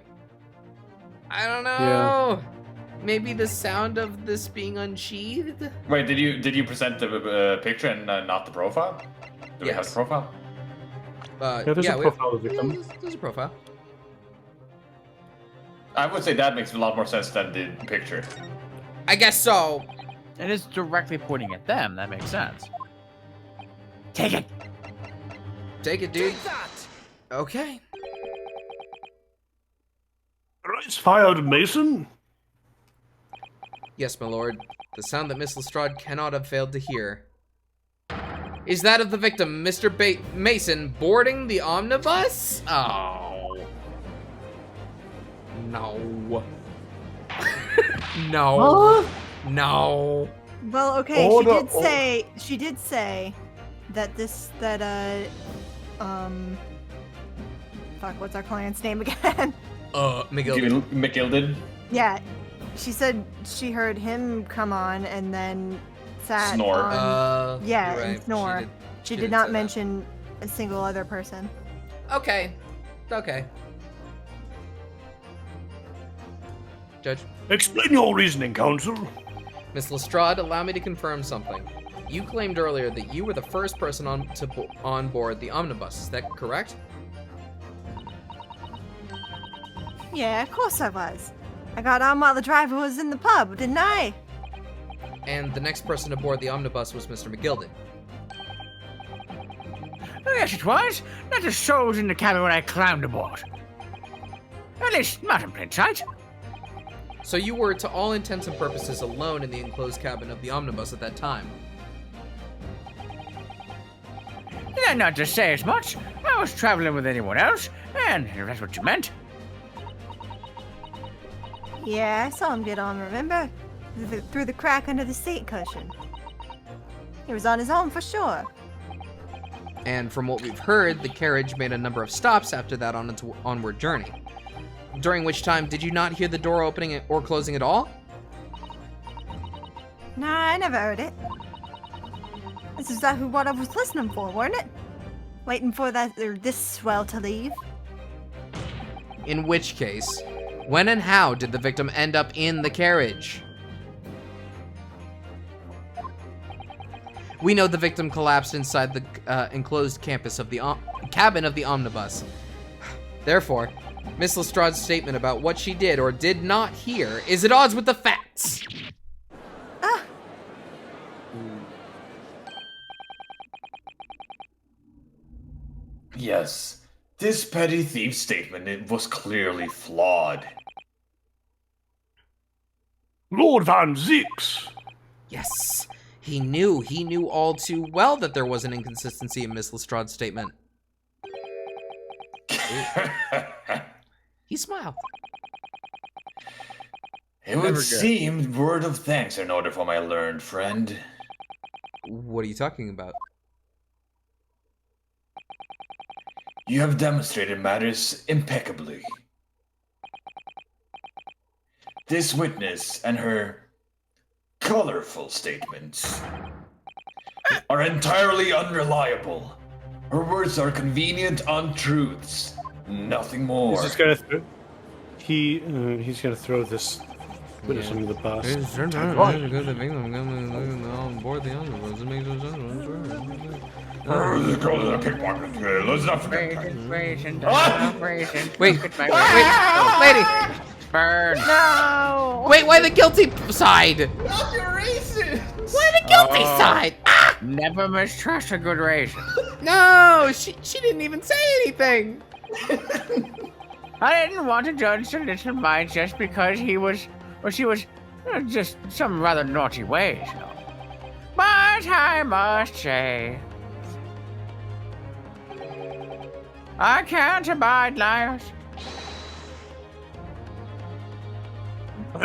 I don't know. Maybe the sound of this being unsheathed?
Wait, did you present the picture and not the profile? Do we have
Yes.
the profile?
yeah, there's a
we-
profile of the victim.
There's a profile.
I would say that makes a lot more sense than the picture.
I guess so.
And it's directly pointing at them. That makes sense. Take it.
Take it, dude. Okay.
Rice fired, Mason.
Yes, my lord. The sound that Miss Lestrade cannot have failed to hear is that of the victim, Mr. Mason, boarding the omnibus? Oh. No. No. No.
Well, okay,
Order,
she did say that fuck, what's our client's name again?
McGill.
McGilded.
Yeah, she said she heard him come on and then sat
Snore.
on... yeah,
you're
and
right.
snore. She
did
did not
say that.
mention a single other person.
Okay. Okay. Judge.
Explain your reasoning, counsel.
Miss Lestrade, allow me to confirm something. You claimed earlier that you were the first person on board the omnibus. Is that correct?
Yeah, of course I was. I got on while the driver was in the pub, didn't I?
And the next person aboard the omnibus was Mr. McGilded.
Oh, yes, it was. Not a soul was in the cabin when I climbed aboard. At least, not in plain sight.
So you were, to all intents and purposes, alone in the enclosed cabin of the omnibus at that time.
Did I not just say as much? I was traveling with anyone else, and if that's what you meant.
Yeah, I saw him get on, remember? Through the crack under the seat cushion. He was on his own for sure.
And from what we've heard, the carriage made a number of stops after that on its onward journey. During which time, did you not hear the door opening or closing at all?
Nah, I never heard it. This is what I was listening for, weren't it? Waiting for this swell to leave.
In which case, when and how did the victim end up in the carriage? We know the victim collapsed inside the enclosed campus of the cabin of the omnibus. Therefore, Miss Lestrade's statement about what she did or did not hear is at odds with the facts.
Ah!
Yes, this petty thief's statement was clearly flawed.
Lord Van Zix.
Yes, he knew all too well that there was an inconsistency in Miss Lestrade's statement. He smiled.
It would seem word of thanks in order for my learned friend.
What are you talking about?
You have demonstrated matters impeccably. This witness and her colorful statements are entirely unreliable. Her words are convenient untruths, nothing more.
he's just gonna he's gonna throw this witness under the bus.
Let's not forget.
Wait, lady!
Burn.
No!
Wait, why the guilty side?
Not your racist!
Why the guilty side? Ah!
Never mistrust a good racist.
No, she didn't even say anything.
I didn't want to judge the little mite just because he was, or she was, just some rather naughty ways. But I must say, I can't abide liars.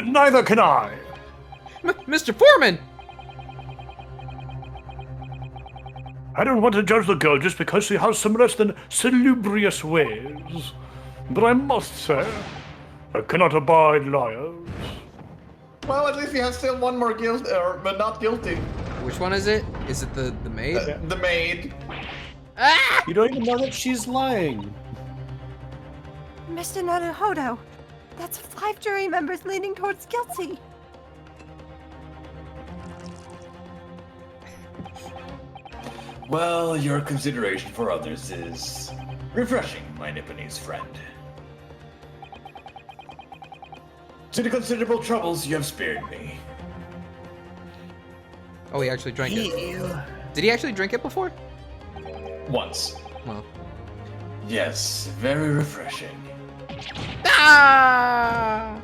Neither can I.
Mr. Foreman!
I don't want to judge the girl just because she has some less than salubrious ways. But I must say, I cannot abide liars.
Well, at least he has still one more but not guilty.
Which one is it? Is it the maid?
The maid.
Ah!
You don't even know that she's lying.
Mr. Naruhodo, that's 5 jury members leaning towards guilty.
Well, your consideration for others is refreshing, my Nipponese friend. To the considerable troubles you have spared me.
Oh, he actually drank it. Did he actually drink it before?
Once.
Well.
Yes, very refreshing.
Ah!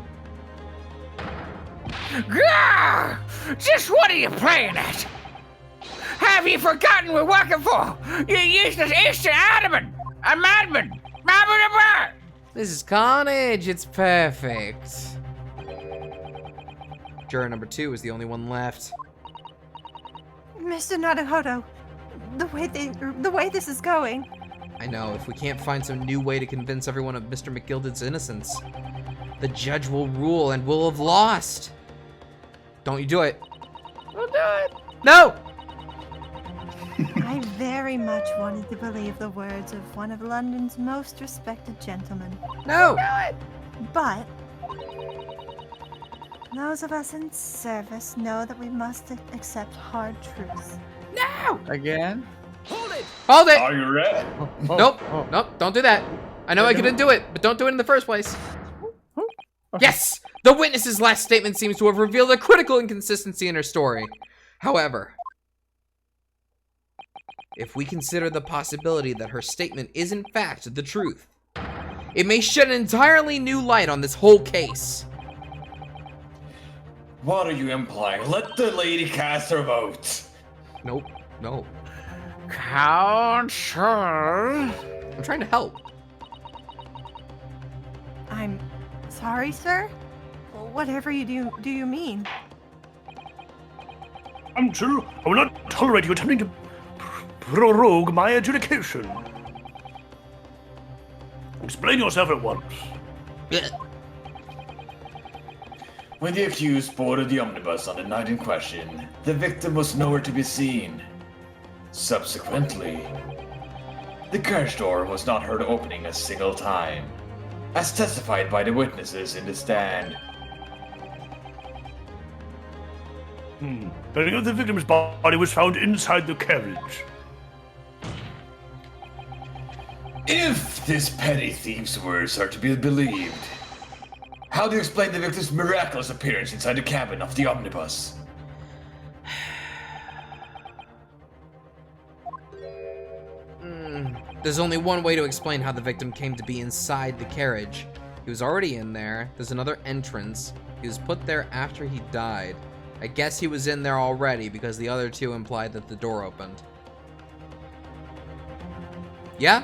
Grr! Just what are you playing at? Have you forgotten we're working for? You useless Eastern adamant! A madman!
This is carnage. It's perfect. Juror number 2 is the only one left.
Mr. Naruhodo, the way this is going.
I know, if we can't find some new way to convince everyone of Mr. McGilded's innocence, the judge will rule and we'll have lost. Don't you do it.
We'll do it.
No!
I very much wanted to believe the words of one of London's most respected gentlemen.
No!
But those of us in service know that we must accept hard truths.
No!
Again?
Hold it!
Are you ready?
Nope. Nope, don't do that. I know I couldn't do it, but don't do it in the first place. Yes! The witness's last statement seems to have revealed a critical inconsistency in her story. However, if we consider the possibility that her statement is in fact the truth, it may shed an entirely new light on this whole case.
What are you implying? Let the lady cast her vote.
Nope. No.
Counsel.
I'm trying to help.
I'm sorry, sir? Whatever you do you mean?
Counsel, I will not tolerate you attempting to prorogue my adjudication. Explain yourself at once.
When the accused boarded the omnibus on the night in question, the victim was nowhere to be seen. Subsequently, the carriage door was not heard opening a single time, as testified by the witnesses in the stand.
Any of the victim's body was found inside the carriage.
If this petty thief's words are to be believed, how do you explain the victim's miraculous appearance inside the cabin of the omnibus?
There's only one way to explain how the victim came to be inside the carriage. He was already in there. There's another entrance. He was put there after he died. I guess he was in there already because the other two implied that the door opened. Yeah?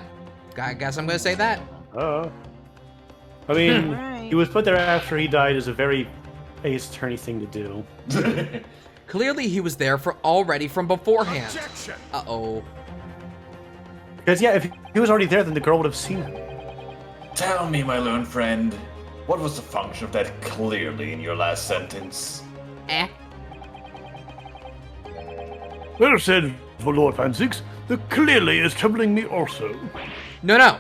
I guess I'm gonna say that.
I mean,
Right.
he was put there after he died is a very Ace Attorney thing to do.
Clearly he was there already from beforehand. Uh-oh.
Because, yeah, if he was already there, then the girl would have seen him.
Tell me, my learned friend, what was the function of that clearly in your last sentence?
Well said, for Lord Fansix. The clearly is troubling me also.
No.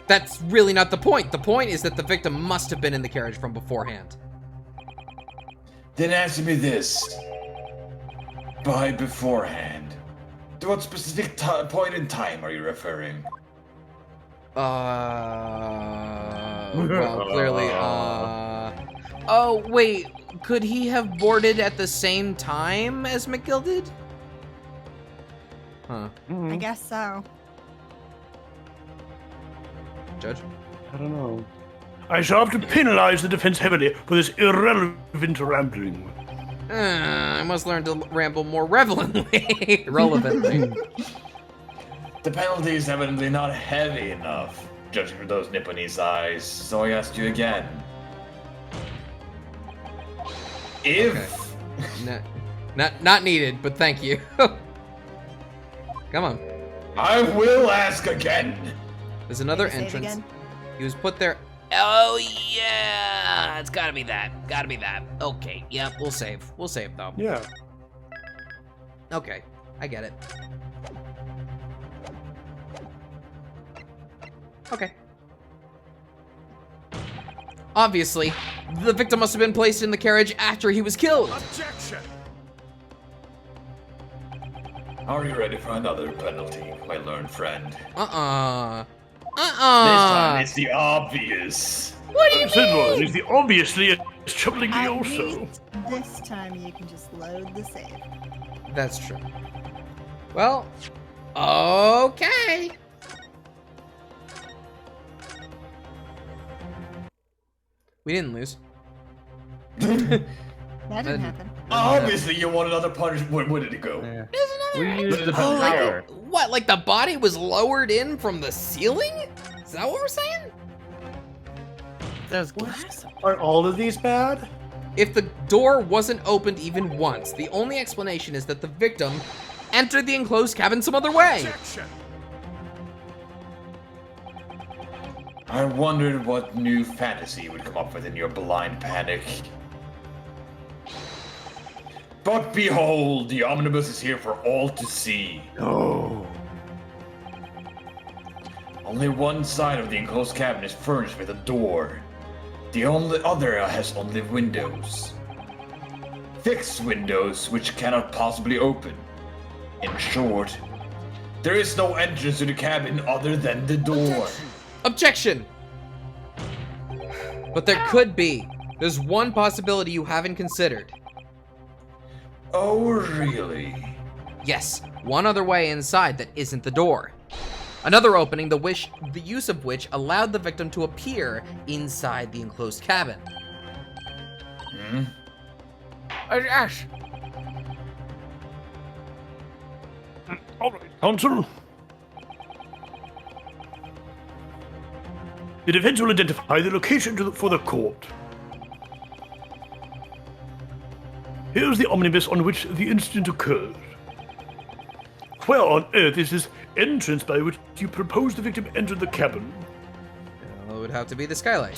That's really not the point. The point is that the victim must have been in the carriage from beforehand.
Then answer me this. By beforehand, to what specific point in time are you referring?
Well, clearly, Oh, wait. Could he have boarded at the same time as McGilded? Huh.
I guess so.
Judge?
I don't know.
I shall have to penalize the defense heavily for this irrelevant rambling.
I must learn to ramble more relevantly. Relevantly.
The penalty is evidently not heavy enough, judging from those Nipponese eyes, so I ask you again. If
Not needed, but thank you. Come on.
I will ask again.
There's another
Maybe save
entrance.
again.
He was put there. Oh yeah, it's gotta be that. Gotta be that. Okay, yep, we'll save. We'll save though.
Yeah.
Okay, I get it. Okay. Obviously, the victim must have been placed in the carriage after he was killed.
Objection!
Are you ready for another penalty, my learned friend?
This
This time it's the obvious.
What do you
Sidlor,
mean?
is the obviously troublingly
At
also.
least this time you can just load the save.
That's true. Well, okay. We didn't lose.
That didn't happen.
Obviously, you want another punishment. Where did it go?
Yeah.
There's
We
another.
used the
Oh,
power.
what? Like the body was lowered in from the ceiling? Is that what we're saying?
There's glass.
Aren't all of these bad?
If the door wasn't opened even once, the only explanation is that the victim entered the enclosed cabin some other way.
Objection!
I wondered what new fantasy you would come up with in your blind panic. But behold, the omnibus is here for all to see.
Oh.
Only one side of the enclosed cabin is furnished with a door. The only other has only windows. Fixed windows which cannot possibly open. In short, there is no entrance to the cabin other than the door.
Objection! But there could be. There's one possibility you haven't considered.
Oh, really?
Yes, one other way inside that isn't the door. Another opening, the use of which allowed the victim to appear inside the enclosed cabin.
Hmm?
Ash!
All right, counsel. The defense will identify the location for the court. Here's the omnibus on which the incident occurred. Where on earth is this entrance by which you propose the victim entered the cabin?
Well, it would have to be the skylight.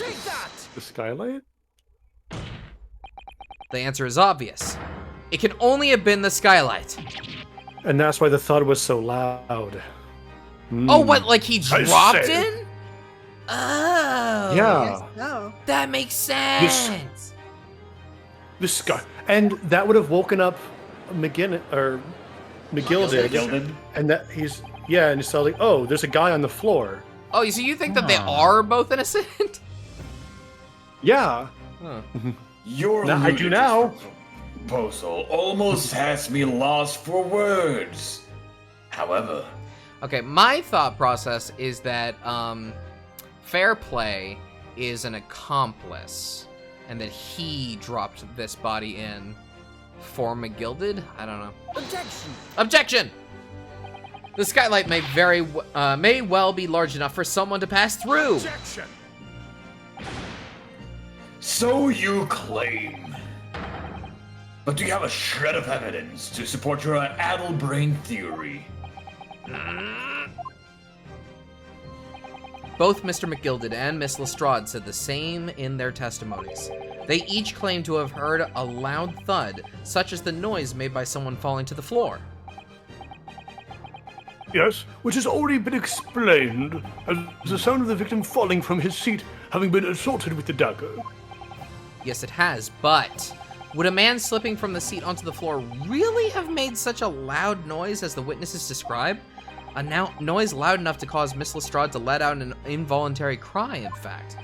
The skylight?
The answer is obvious. It can only have been the skylight.
And that's why the thud was so loud.
Oh, what, like he
I
dropped
say.
in? Oh.
Yeah.
Oh,
That makes sense.
This guy.
And that would have woken up McGilded.
Gilded?
And that he's, yeah, and he's like, oh, there's a guy on the floor.
Oh, so you think that they are both innocent?
Yeah.
Huh.
Your
Now- I do now.
proposal almost has me lost for words. However,
Okay, my thought process is that Fair Play is an accomplice, and that he dropped this body in for McGilded. I don't know.
Objection!
Objection! The skylight may well be large enough for someone to pass through.
Objection!
so you claim. But do you have a shred of evidence to support your addle-brain theory?
Both Mr. McGilded and Miss Lestrade said the same in their testimonies. They each claimed to have heard a loud thud, such as the noise made by someone falling to the floor.
Yes, which has already been explained as the sound of the victim falling from his seat, having been assaulted with the dagger.
Yes, it has, but would a man slipping from the seat onto the floor really have made such a loud noise as the witnesses describe? A noise loud enough to cause Miss Lestrade to let out an involuntary cry, in fact.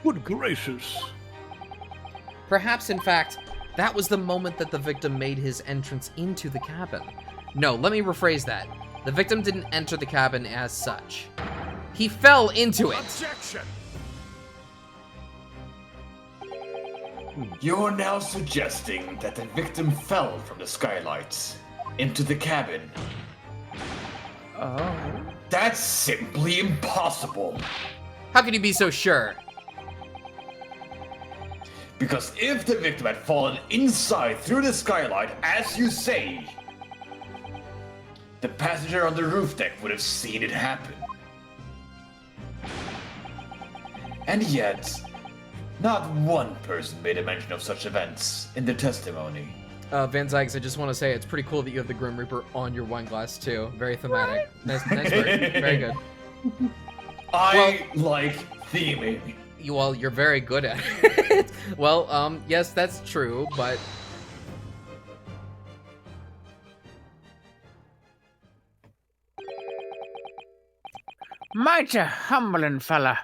Good gracious.
Perhaps, in fact, that was the moment that the victim made his entrance into the cabin. No, let me rephrase that. The victim didn't enter the cabin as such. He fell into it.
Objection!
You're now suggesting that the victim fell from the skylights into the cabin.
Oh.
That's simply impossible.
How could you be so sure?
Because if the victim had fallen inside through the skylight, as you say, the passenger on the roof deck would have seen it happen. And yet, not one person made a mention of such events in their testimony.
Van Zykes, I just want to say it's pretty cool that you have the Grim Reaper on your wine glass too. Very thematic. Nice work. Very good.
I like theming.
Well, you're very good at it. Well, yes, that's true, but
Mighty humbling fella.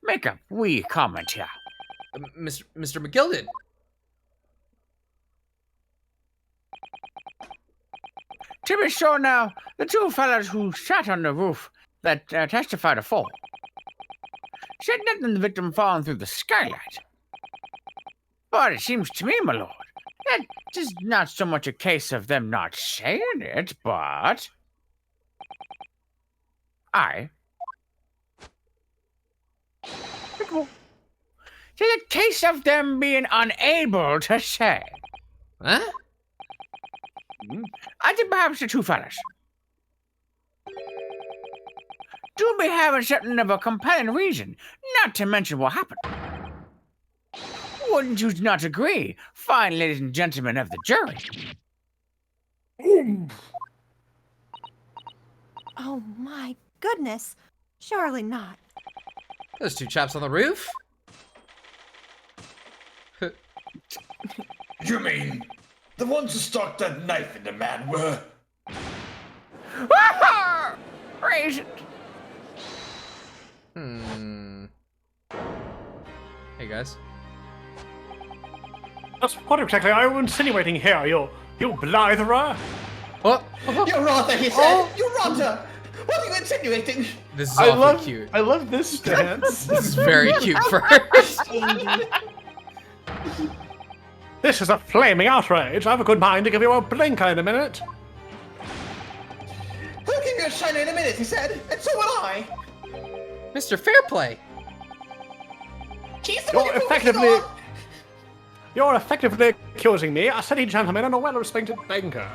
Make a wee comment here.
Mr. McGilden.
To be sure now, the two fellas who sat on the roof that testified of fall said nothing of the victim falling through the skylight. But it seems to me, my lord, that is not so much a case of them not saying it, but... It is a case of them being unable to say.
Huh?
I think perhaps the two fellas do be having something of a compelling reason, not to mention what happened. Wouldn't you not agree, fine ladies and gentlemen of the jury?
Oh my goodness. Surely not.
Those two chaps on the roof?
You mean the ones who stuck that knife in the man were?
Raise it.
Hey guys.
That's what exactly are you insinuating here, you blitherer?
Oh,
You rotter, he said! You rotter! What are you insinuating?
this is awfully cute.
I love this stance.
This is very cute first.
This is a flaming outrage. I have a good mind to give you a blinker in a minute.
He'll give you a shiner in a minute, he said, and so will I!
Mr. Fairplay.
He's the one
You're
who put me
effectively...
on.
You're effectively accusing me, a city gentleman and a well-respected banker.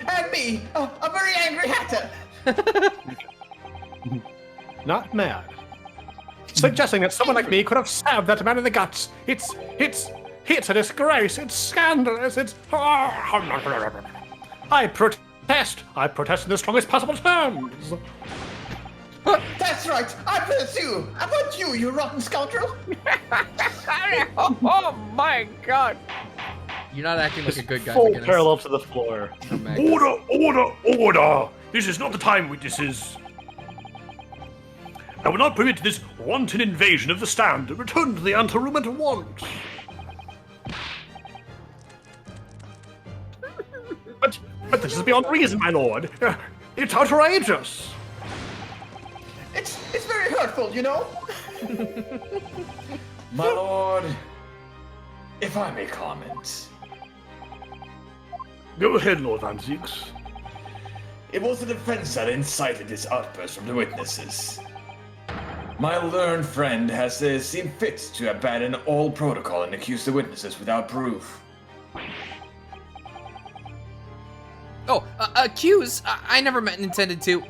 And me, a very angry hatter!
Not mad. Suggesting that someone like me could have stabbed that man in the guts. It's a disgrace. It's scandalous. It's... I protest. I protest in the strongest possible terms.
That's right, I pursue! I want you, you rotten scoundrel!
Oh my god.
You're not acting like a good guy,
Full
McGinnis.
parallel to the floor.
Order, order, order! This is not the time, witnesses. I will not permit this wanton invasion of the stand. Return to the anteroom at once. But
This is beyond reason, my lord. It's outrageous.
It's very hurtful, you know?
My lord, if I may comment.
Go ahead, Lord Van Zieks.
It was the defense that incited this outburst from the witnesses. My learned friend has seen fit to abandon all protocol and accuse the witnesses without proof.
Oh, accuse? I never intended to.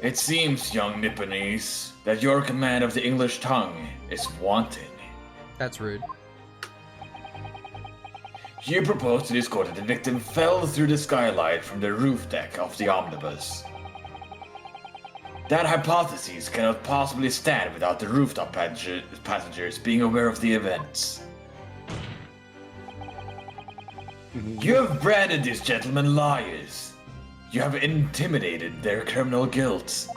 It seems, young Nipponese, that your command of the English tongue is wanting.
That's rude.
You propose to this court that the victim fell through the skylight from the roof deck of the omnibus. That hypothesis cannot possibly stand without the rooftop passengers being aware of the events. You have branded these gentlemen liars. You have intimidated their criminal guilt.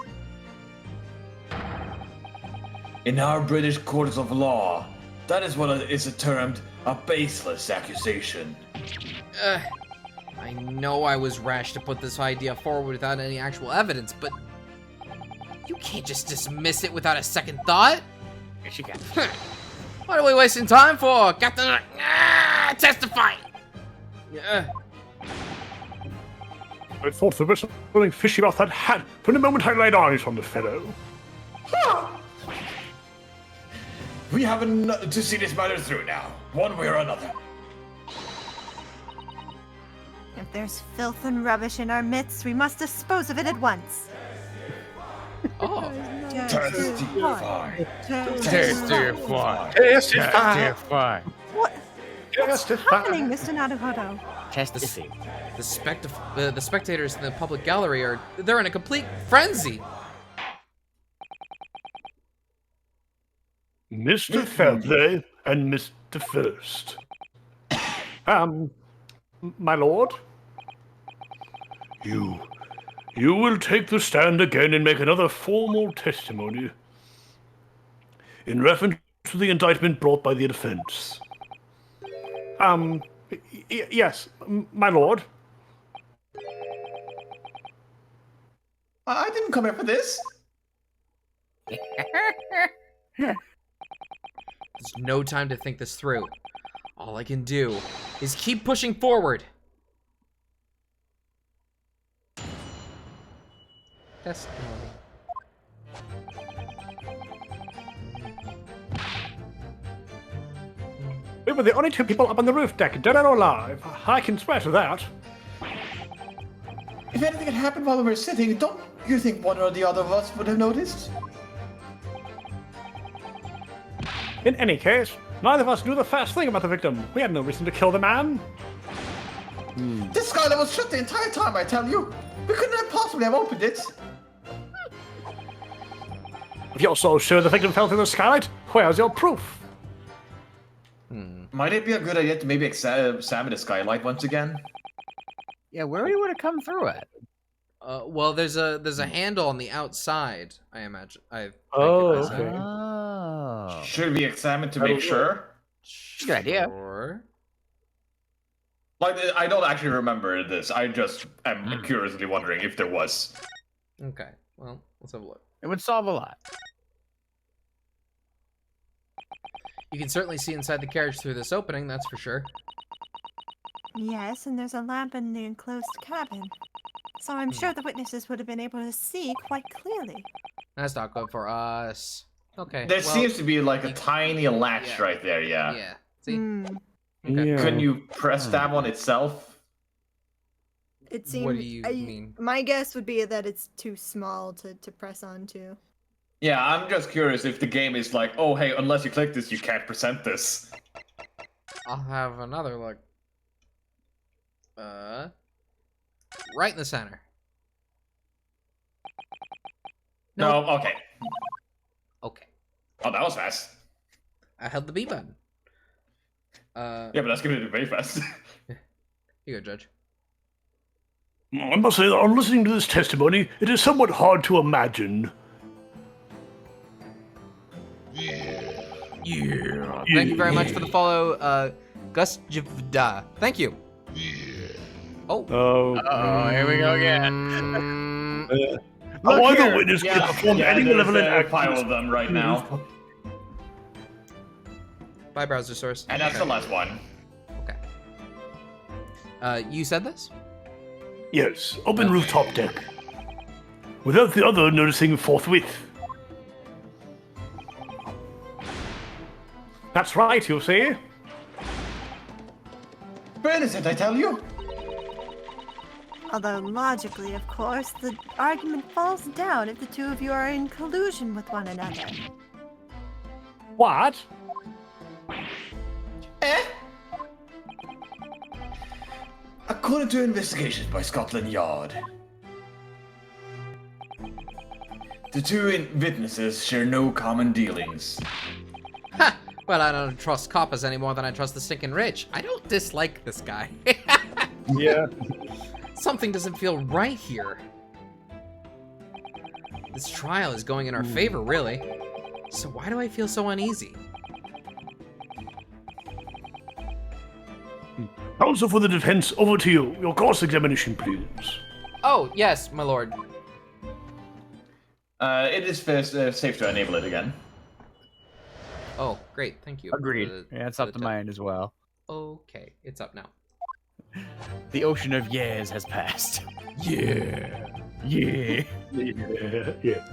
In our British courts of law, that is what is termed a baseless accusation.
I know I was rash to put this idea forward without any actual evidence, but you can't just dismiss it without a second thought.
Yes, you can.
What are we wasting time for? Captain, testify.
I thought there was something fishy about that hat from the moment I laid eyes on the fellow.
We have to see this matter through now, one way or another.
If there's filth and rubbish in our midst, we must dispose of it at once.
Oh,
Testify.
Testify.
Testify.
What's
Testify.
happening, Mr. Naruhodo?
Testify.
the spectators in the public gallery they're in a complete frenzy.
Mr. Fairplay and Mr. First.
My lord?
You will take the stand again and make another formal testimony in reference to the indictment brought by the defense.
Yes, my lord.
I didn't come here for this.
There's no time to think this through. All I can do is keep pushing forward. Testimony.
We were the only two people up on the roof deck, dead or alive. I can swear to that.
If anything had happened while we were sitting, don't you think one or the other of us would have noticed?
In any case, neither of us knew the first thing about the victim. We had no reason to kill the man.
This skylight was shut the entire time, I tell you. We couldn't have possibly have opened it.
If you're so sure the victim fell through the skylight, where's your proof?
Might it be a good idea to maybe examine the skylight once again?
Yeah, where would he would have come through it?
Well, there's a handle on the outside. I imagine.
Okay.
Oh.
Should we examine to make sure?
Good idea.
Sure.
Like, I don't actually remember this. I just am curiously wondering if there was.
Okay. Well, let's have a look.
It would solve a lot.
You can certainly see inside the carriage through this opening. That's for sure.
Yes, and there's a lamp in the enclosed cabin. So I'm sure the witnesses would have been able to see quite clearly.
That's not good for us. Okay.
There
well,
seems to be like a tiny latch
yeah.
right there, yeah.
Yeah. See.
Hmm.
Okay.
Yeah.
Couldn't you press that one itself?
It seems.
What do you mean?
My guess would be that it's too small to press onto.
Yeah, I'm just curious if the game is like, oh hey, unless you click this, you can't present this.
I'll have another look. Right in the center.
No, okay.
Okay.
Oh, that was fast.
I held the B button.
Yeah, but that's giving it very fast.
You go, Judge.
I must say that on listening to this testimony, it is somewhat hard to imagine.
Yeah. Thank you very much for the follow, Gus Jivda. Thank you. Oh.
Oh, here we go
Mm,
again.
Either witness can perform any
there's
malevolent
a
act.
pile of them right now.
Bye, browser source.
And that's the last one.
Okay. You said this?
Yes, open rooftop deck. Without the other noticing forthwith.
That's right, you see.
We're innocent, I tell you.
Although logically, of course, the argument falls down if the two of you are in collusion with one another.
What?
According to investigations by Scotland Yard, the two witnesses share no common dealings.
Ha! Well, I don't trust coppers any more than I trust the stinking rich. I don't dislike this guy.
Yeah.
Something doesn't feel right here. This trial is going in our favor, really. So why do I feel so uneasy?
Counsel for the defense, over to you. Your cross-examination, please.
Oh, yes, my lord.
It is safe to enable it again.
Oh, great, thank you.
Agreed. Yeah, it's up to mine as well.
Okay, it's up now.
The ocean of years has passed.
Yeah.
Yeah.
Yeah.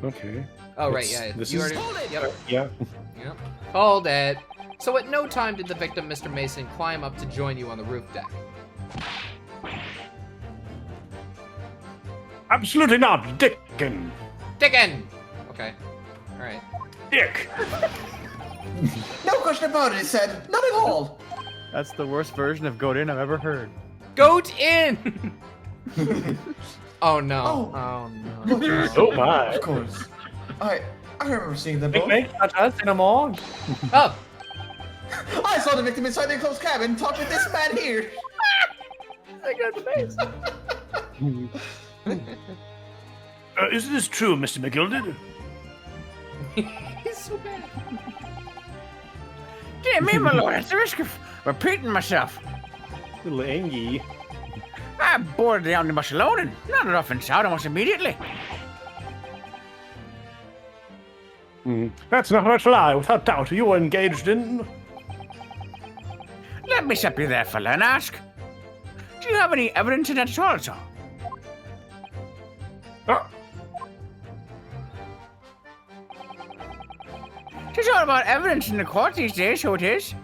Okay.
Oh, right,
It's-
yeah.
this
You
is-
already. Yep.
Yeah.
Yep. Hold it. So at no time did the victim, Mr. Mason, climb up to join you on the roof deck.
Absolutely not, Dickin.
Dickin! Okay. Alright.
Dick.
No question about it, he said. Not at all.
That's the worst version of Goat In I've ever heard.
Goat in! Oh no.
Oh.
Oh no.
Oh my.
Of course. I remember seeing them
Big
both.
Mate, not us anymore.
Oh!
I saw the victim inside the enclosed cabin talk with this man here.
I got the face.
Is this true, Mr. McGilded?
He's so bad.
Dear me, my lord, at the risk of repeating myself,
Little Angie.
I boarded the omnibus alone and nodded off inside almost immediately.
That's not much lie. Without doubt, you were engaged in.
Let me stop you there, fella, and ask, do you have any evidence in that at all, at all?
Ah,
It's all about evidence in the court these days, so it is.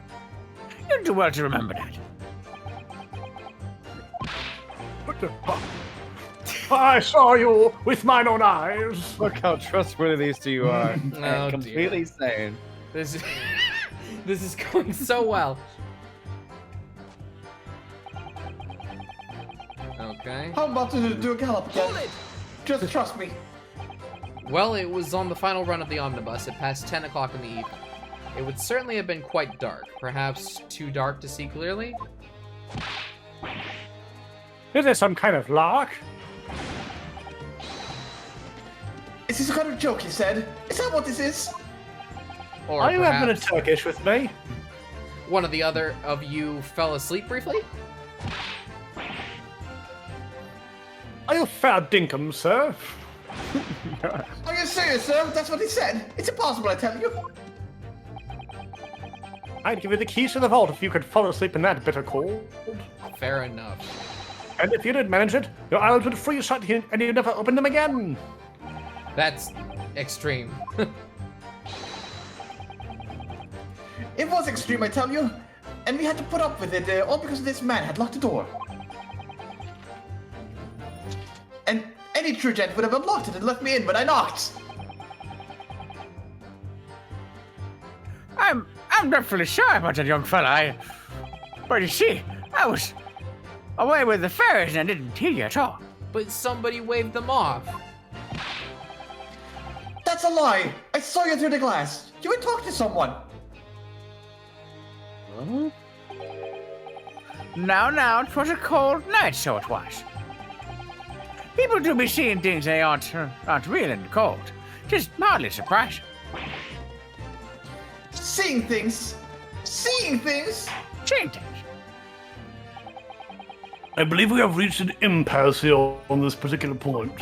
You'll do well to remember that.
What the fuck? I saw you with mine own eyes.
Look how trustworthy these two are.
Oh,
Completely sane.
This is this is going so well. Okay.
How about to do a gallop again? Just trust me.
Well, it was on the final run of the omnibus at past 10 o'clock in the evening. It would certainly have been quite dark, perhaps too dark to see clearly.
is this some kind of lark?
Is this a kind of joke, he said? Is that what this is?
Or
Are you having a
perhaps
Turkish with me?
one of the other of you fell asleep briefly?
Are you fair dinkum, sir?
Are you serious, sir? That's what he said. It's impossible, I tell you.
I'd give you the keys to the vault if you could fall asleep in that bitter cold.
Fair enough.
And if you did manage it, your eyes would freeze shut and you'd never open them again.
That's extreme.
It was extreme, I tell you. And we had to put up with it, all because this man had locked the door. And any true gent would have unlocked it and let me in when I knocked.
I'm dreadfully sorry about that young fella. But you see, I was away with the fairies and I didn't hear you at all.
But somebody waved them off.
That's a lie. I saw you through the glass. You would talk to someone.
Now, 'twas a cold night, so it was. People do be seeing things they aren't real in the cold. Just mildly surprising.
Seeing things. Seeing things.
Seeing things.
I believe we have reached an impasse here on this particular point.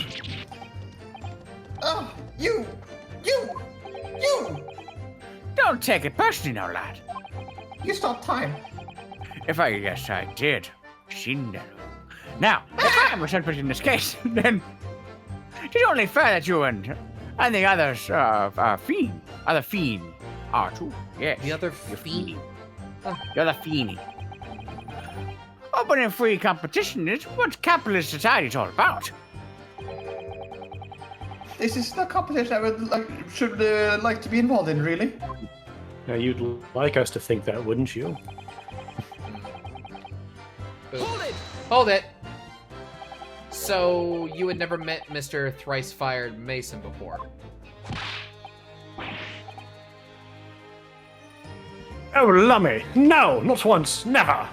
Oh, you.
Don't take it personally now, lad.
You stopped time.
If I guess I did. Cinderella. Now, if I was separate in this case, then it's only fair that you and the others are fiend. Other fiend are too. Yes.
The other
You're
fiend.
You're the fiend. Open and free competition is what capitalist society is all about.
This is the competition I would like to be involved in, really.
Now, you'd like us to think that, wouldn't you?
Hold it! So, you had never met Mr. Thrice-Fired Mason before?
Oh, lummy! No, not once, never!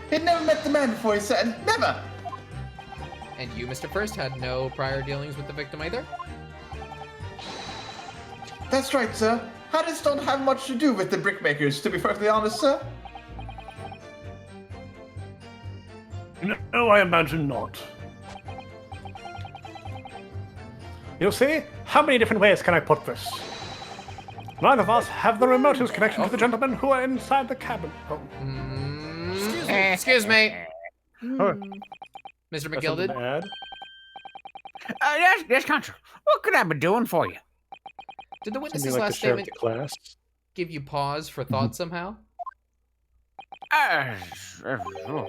He'd never met the man before, he said. Never!
And you, Mr. First, had no prior dealings with the victim either?
That's right, sir. Hatters don't have much to do with the brickmakers, to be perfectly honest, sir.
No, I imagine not.
You see? How many different ways can I put this? None of us have the remotest connection to the gentlemen who are inside the cabin. Oh,
Excuse me.
oh,
Mr.
that's something
McGilded?
to add.
Yes, Constable. What could I be doing for you?
Did the
Something
witness's
like the
last
sheriff
statement
to class.
give you pause for thought somehow?
Oh.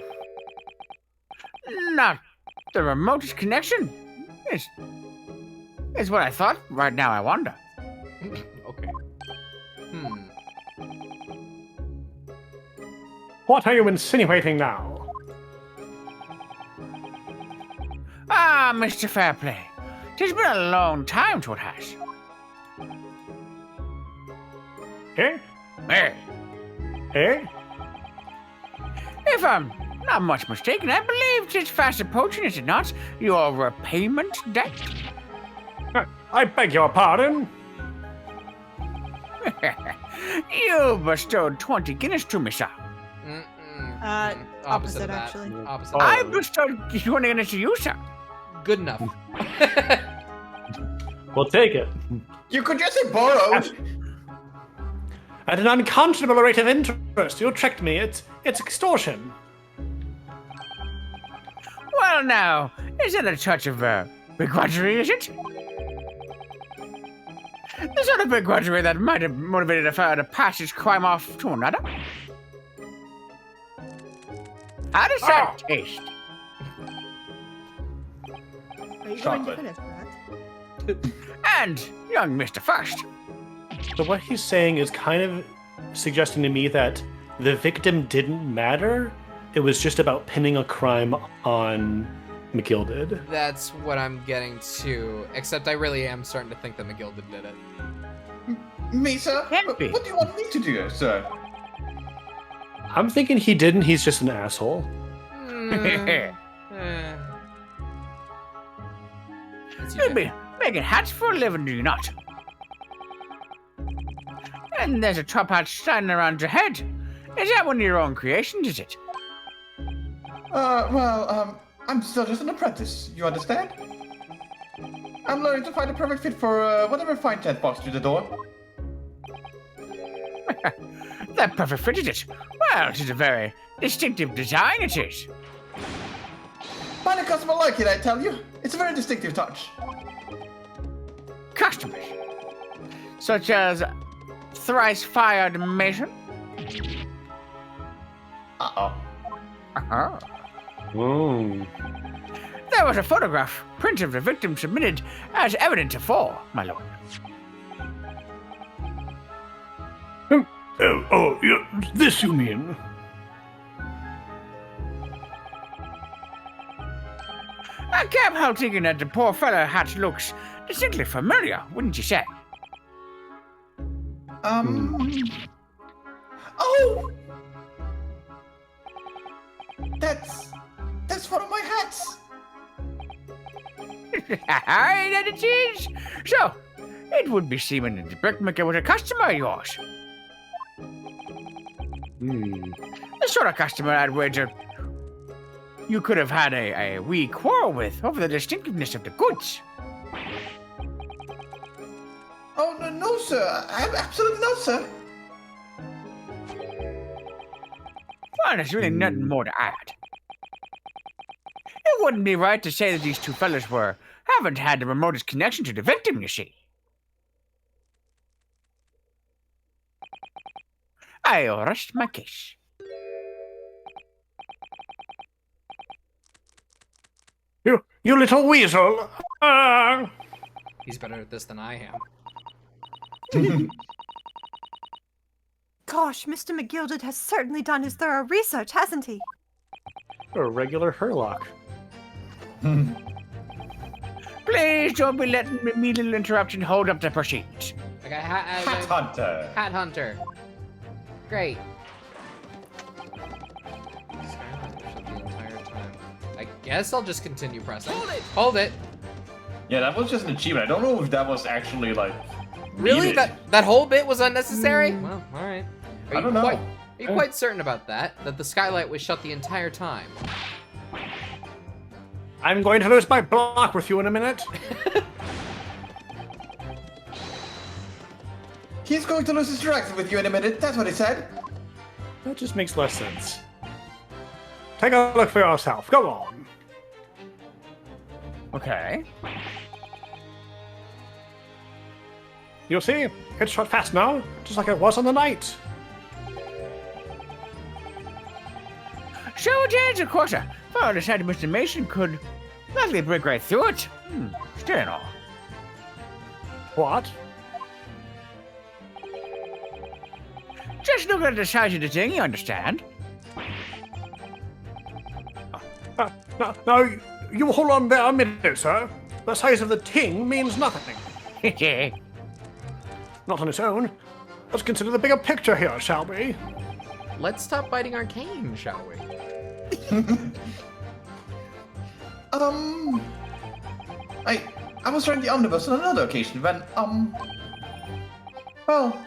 Not the remotest connection. It's what I thought. Right now, I wonder.
Okay.
What are you insinuating now?
Ah, Mr. Fairplay. 'Tis been a long time, 'twould has.
Eh?
Hey,
Eh?
if I'm not much mistaken, I believe 'tis fast approaching, is it not? Your repayment debt?
I beg your pardon?
You bestowed 20 guineas to me, sir.
Opposite,
of that.
actually.
Opposite.
Oh.
I bestowed 20 guineas to you, sir.
Good enough.
We'll take it.
You could just say borrowed.
At an unconscionable rate of interest. You tricked me. It's extortion.
Well, now, is it a touch of begrudgery, is it? The sort of begrudgery that might have motivated a fellow to pass his crime off to another? How does that taste?
Are you going to
Chocolate.
finish that?
And young Mr. First.
So what he's saying is kind of suggesting to me that the victim didn't matter. It was just about pinning a crime on McGilded.
That's what I'm getting to. Except I really am starting to think that McGilded did it.
Me, sir?
Can't be.
What do you want me to do, sir?
I'm thinking he didn't. He's just an asshole.
Eh. It's
You
usually-
be making hats for a living, do you not? And there's a top hat standing around your head. Is that one of your own creations, is it?
I'm still just an apprentice, you understand? I'm learning to find the perfect fit for whatever fine tent walks through the door.
That perfect fit, is it? Well, it is a very distinctive design, it is.
Find a customer like it, I tell you. It's a very distinctive touch.
Customers, such as thrice fired mason.
Uh-oh.
Uh-huh.
Mm.
There was a photograph, print of the victim submitted as evidence of fall, my lord.
Yeah, this you mean?
I can't help thinking that the poor fellow hat looks distinctly familiar, wouldn't you say?
Oh! That's one of my hats.
Aye, that it is. So, it would be seeming that the brickmaker was a customer of yours. The sort of customer I'd wager you could have had a wee quarrel with over the distinctiveness of the goods.
Oh, no, sir. Absolutely not, sir.
Well, there's really nothing more to add. It wouldn't be right to say that these two fellas haven't had the remotest connection to the victim, you see. I rest my case.
You little weasel!
He's better at this than I am.
Gosh, Mr. McGilded has certainly done his thorough research, hasn't he?
You're a regular Herlock.
Please don't be letting me little interruption hold up the proceedings.
I got hat
Hunter.
Hat hunter. Great. The entire time. I guess I'll just continue pressing. Hold it. Hold it.
Yeah, that was just an achievement. I don't know if that was actually like
Really?
needed.
That whole bit was unnecessary? Well, all right.
I don't know.
Are you quite certain about that? That the skylight was shut the entire time?
I'm going to lose my block with you in a minute.
He's going to lose his direction with you in a minute. That's what he said.
That just makes less sense. Take a look for yourself. Go on.
Okay.
You see, it's shut fast now, just like it was on the night.
So it is, of course. For the side of Mr. Mason could likely break right through it. Still in all.
What?
Just looking at the size of the thing, you understand?
Now, you hold on there a minute, sir. The size of the ting means nothing. Not on its own. Let's consider the bigger picture here, shall we?
Let's stop biting our cane, shall we?
I was riding the omnibus on another occasion when, well,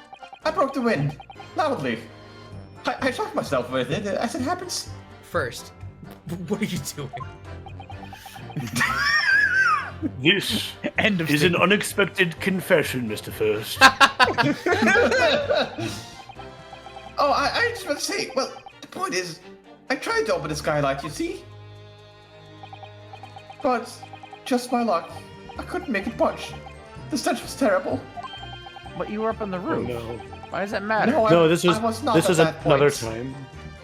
I broke the wind. Loudly. I shocked myself with it, as it happens.
First, what are you doing?
This is an unexpected confession, Mr. First.
Oh, I just want to say, well, the point is, I tried to open the skylight, you see? But, just my luck, I couldn't make it budge. The stench was terrible.
But you were up on the roof.
No.
Why does that matter?
No, this
I was not
this
at
is
that
another
point.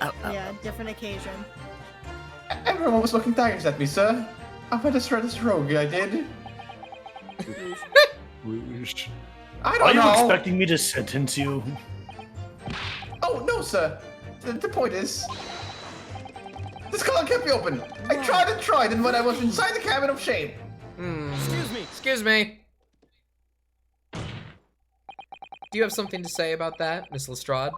time.
Yeah, different occasion.
Everyone was looking daggers at me, sir. I went as red as rogue, I did. I
Are
don't
you
know.
expecting me to sentence you?
Oh, no, sir. The point is, the skull can't be open. I tried and tried, and when I was inside the cabin of shame.
Excuse me. Do you have something to say about that, Miss Lestrade?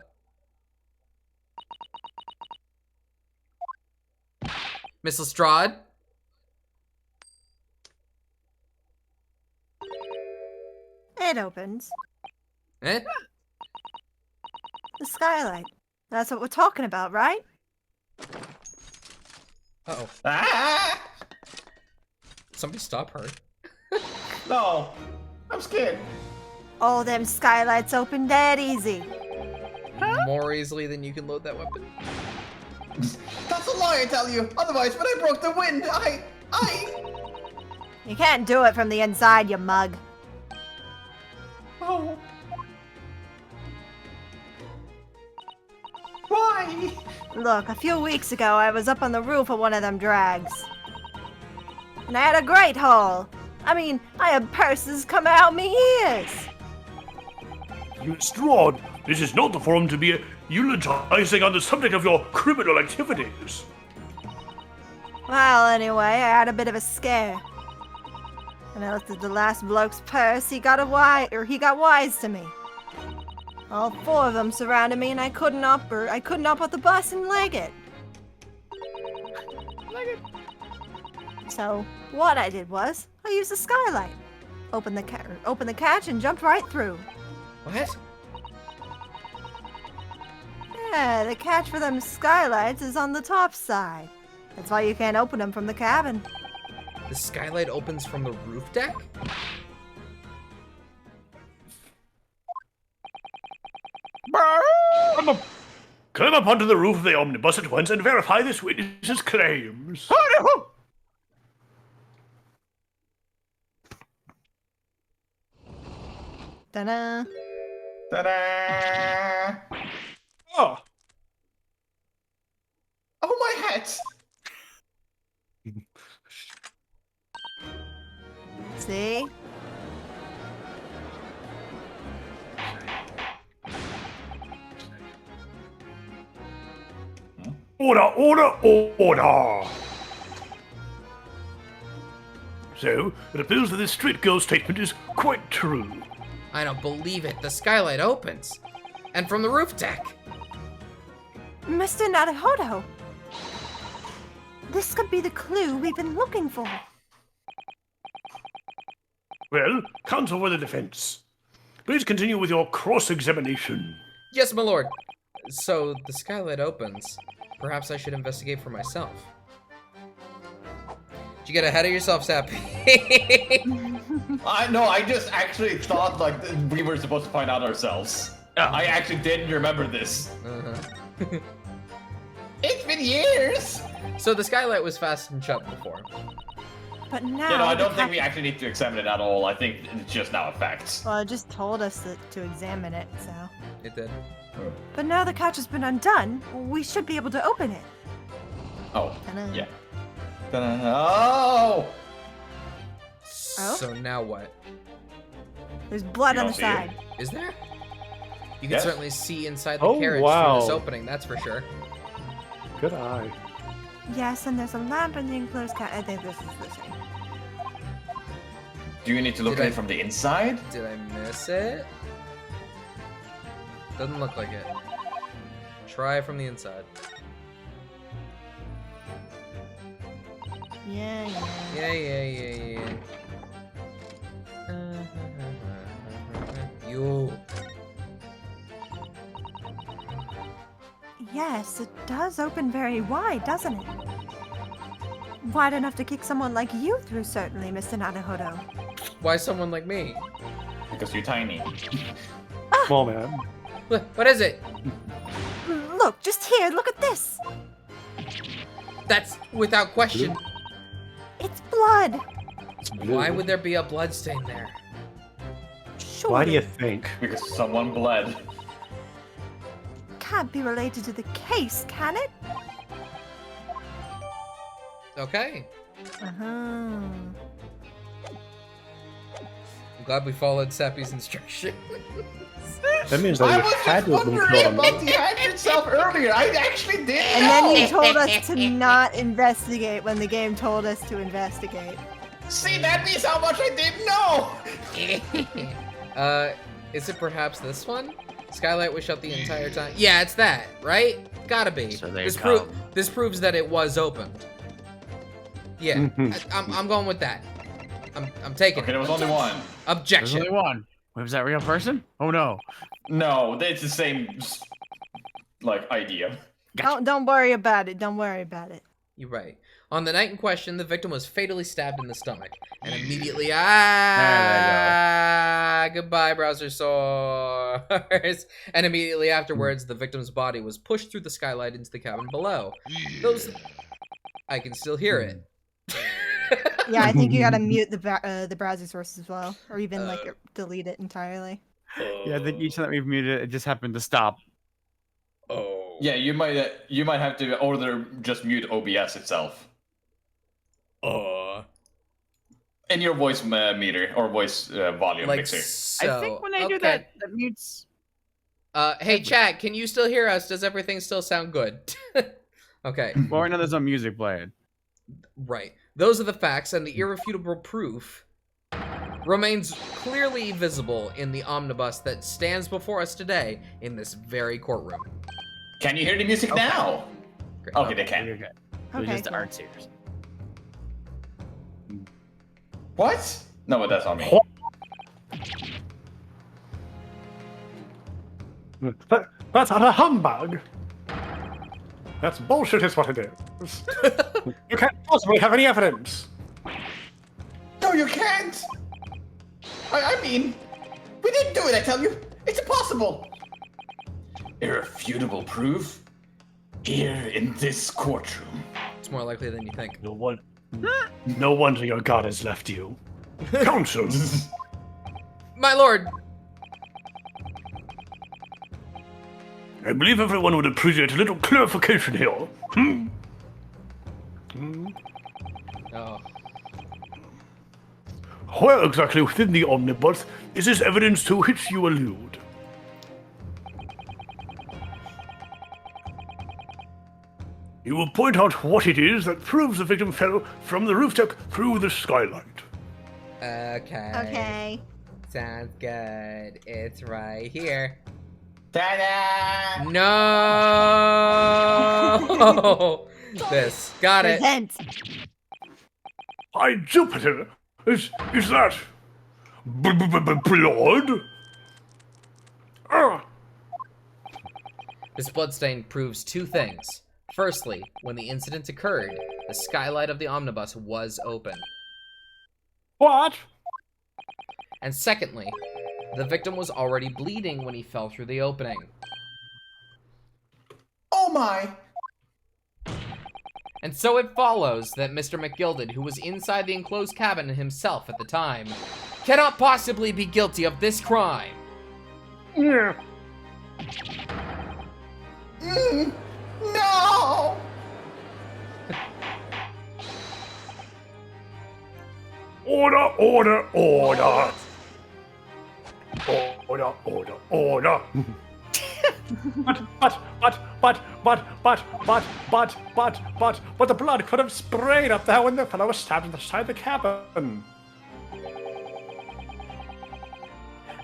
Miss Lestrade?
It opens.
Eh?
The skylight. That's what we're talking about, right?
Uh-oh.
Ah!
Somebody stop her.
No, I'm scared.
All them skylights open that easy.
More easily than you can load that weapon?
That's a lie, I tell you. Otherwise, when I broke the wind, I...
You can't do it from the inside, you mug.
Oh. Why?
Look, a few weeks ago, I was up on the roof of one of them drags. And I had a great haul. I mean, I had purses come out me ears.
Lestrade, this is not the forum to be eulogizing on the subject of your criminal activities.
Well, anyway, I had a bit of a scare. When I looked at the last bloke's purse, he got wise to me. All four of them surrounded me, and I couldn't up with the bus and leg it. So what I did was I used the skylight, opened the catch, and jumped right through.
What?
Yeah, the catch for them skylights is on the top side. That's why you can't open them from the cabin.
The skylight opens from the roof deck?
Climb up onto the roof of the omnibus at once and verify this witness's claims.
Ta-da!
Ta-da!
Oh,
Oh, my hat!
See?
Order, order, order! So, it appears that this street girl statement is quite true.
I don't believe it. The skylight opens. And from the roof deck.
Mr. Naruhodo! This could be the clue we've been looking for.
Well, counsel for the defense. Please continue with your cross-examination.
Yes, my lord. So, the skylight opens. Perhaps I should investigate for myself. Did you get ahead of yourself, Sappy?
I just actually thought like we were supposed to find out ourselves. I actually didn't remember this.
It's been years!
So the skylight was fastened shut before.
But now.
You know, I
the
don't think
cat-
we actually need to examine it at all. I think it's just now a fact.
Well, it just told us to examine it, so.
It did.
But now the catch has been undone, we should be able to open it.
Oh,
Ta-da.
yeah. Oh!
Oh?
So now what?
There's blood
You
on
don't
the
see it?
side.
Is there? You can
Yes.
certainly see inside the
Oh,
carriage
wow.
through this opening, that's for sure.
Good eye.
Yes, and there's a lamp in the enclosed cat. I think this is the same.
Do you need to look
Did
at
I-
it from the inside?
Did I miss it? Doesn't look like it. Try from the inside.
Yeah.
Yeah. You.
Yes, it does open very wide, doesn't it? Wide enough to kick someone like you through, certainly, Mr. Naruhodo.
Why someone like me?
Because you're tiny.
Small man.
What is it?
Look, just here, look at this.
That's without question.
It's blood.
It's blue.
Why would there be a blood stain there?
Surely
Why do you think?
Because someone bled.
can't be related to the case, can it?
Okay.
Uh-huh.
I'm glad we followed Seppi's instruction.
That means that
I
you
was
had
just
to have been
wondering
killed on
about the hatch itself earlier. I actually did.
And then you told us to not investigate when the game told us to investigate.
See, that means how much I didn't know.
Is it perhaps this one? Skylight was shut the entire time. Yeah, it's that, right? Gotta be.
So there
this,
you go.
this proves that it was opened. Yeah,
Mhm.
I'm going with that. I'm taking
Okay,
it.
there was only one.
There's
Objection.
only one. Wait, was that a real person? Oh no.
No, it's the same, like, idea.
Don't worry about it. Don't worry about it.
You're right. On the night in question, the victim was fatally stabbed in the stomach, and immediately, goodbye, browser and immediately afterwards, the victim's body was pushed through the skylight into the cabin below. I can still hear it.
Yeah, I think you gotta mute the browser source as well, or even like delete it entirely.
Yeah, I think each time that we've muted it, it just happened to stop.
Oh.
Yeah, you might have to order just mute OBS itself in your voice meter or voice volume
Like
mixer.
so.
I think when I do
okay.
that, that mutes.
Hey, chat, can you still hear us? Does everything still sound good? Okay,
Well, right now there's no music playing.
right. Those are the facts, and the irrefutable proof remains clearly visible in the omnibus that stands before us today in this very courtroom.
Can you hear the music now?
Great.
Okay, they can.
Okay. So
Okay,
just the
cool.
art series.
What? No, but that's on me.
That's a humbug. That's bullshit is what it is. You can't possibly have any evidence.
No, you can't. I mean, we didn't do it. I tell you, it's impossible.
Irrefutable proof? Here in this courtroom.
It's more likely than you think.
No wonder your god has left you.
Counsel,
My lord!
I believe everyone would appreciate a little clarification here.
Oh.
Where exactly within the omnibus is this evidence to which you allude? You will point out what it is that proves the victim fell from the rooftop through the skylight.
Okay.
Okay.
Sounds good. It's right here.
Ta-da!
No! This. Got it.
Present.
By Jupiter! Is that blood? Ah!
This bloodstain proves two things. Firstly, when the incident occurred, the skylight of the omnibus was open.
What?
And secondly, the victim was already bleeding when he fell through the opening.
Oh my.
And so it follows that Mr. McGilded, who was inside the enclosed cabin himself at the time, cannot possibly be guilty of this crime.
Yeah.
No!
Order, order, order. Order, order, order.
But the blood could have sprayed up there when the fellow was stabbed in the side of the cabin.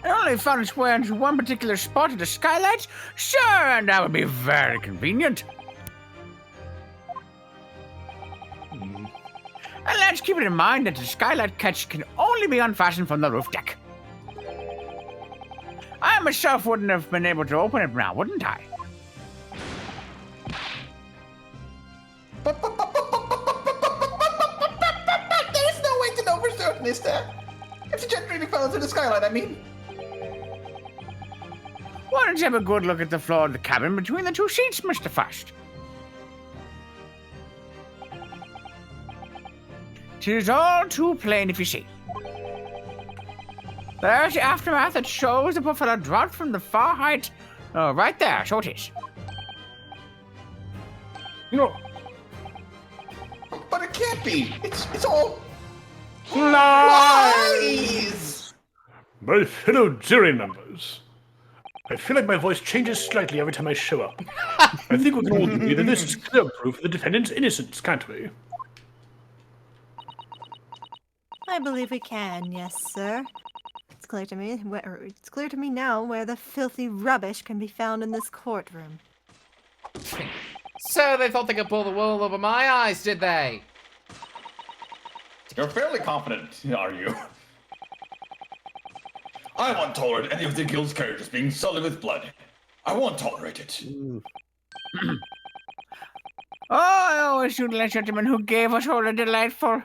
It only found its way into one particular spot of the skylight? Sure, and that would be very convenient. And let's keep it in mind that the skylight catch can only be unfastened from the roof deck. I myself wouldn't have been able to open it now, wouldn't I?
There's no way to know for certain, is there? If the jet really fell into the skylight, I mean.
Why don't you have a good look at the floor of the cabin between the two seats, Mr. Fast? 'Tis all too plain if you see. There's the aftermath that shows the poor fellow dropped from the far height. Right there, so it is.
No.
But it can't be. It's all
Lies!
lies.
My fellow jury members, I feel like my voice changes slightly every time I show up. I think we can all agree that this is clear proof of the defendant's innocence, can't we?
I believe we can, yes, sir. It's clear to me now where the filthy rubbish can be found in this courtroom.
So they thought they could pull the wool over my eyes, did they?
You're fairly confident, are you? I won't tolerate any of the guild's characters being sullied with blood. I won't tolerate it.
I always knew the gentleman who gave us all a delightful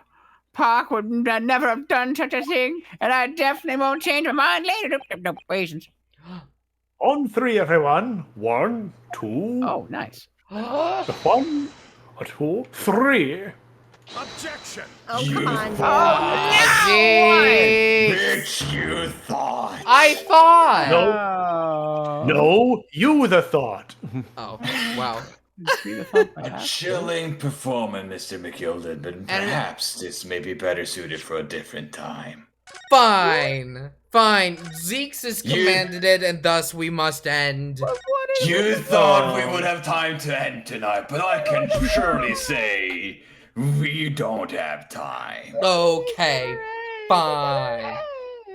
park would never have done such a thing, and I definitely won't change my mind later. No, patience.
On three, everyone. 1, 2.
Oh, nice.
1, 2, 3.
Objection!
Oh,
You
come on.
thought.
Jeez.
Bitch, you thought.
I thought.
No, you the thought.
Oh, wow.
A chilling performance, Mr. McGilded, but perhaps this may be better suited for a different time.
Fine. Fine. Zeke's has commanded it, and thus we must end.
You thought we would have time to end tonight, but I can surely say we don't have time.
Okay. Fine.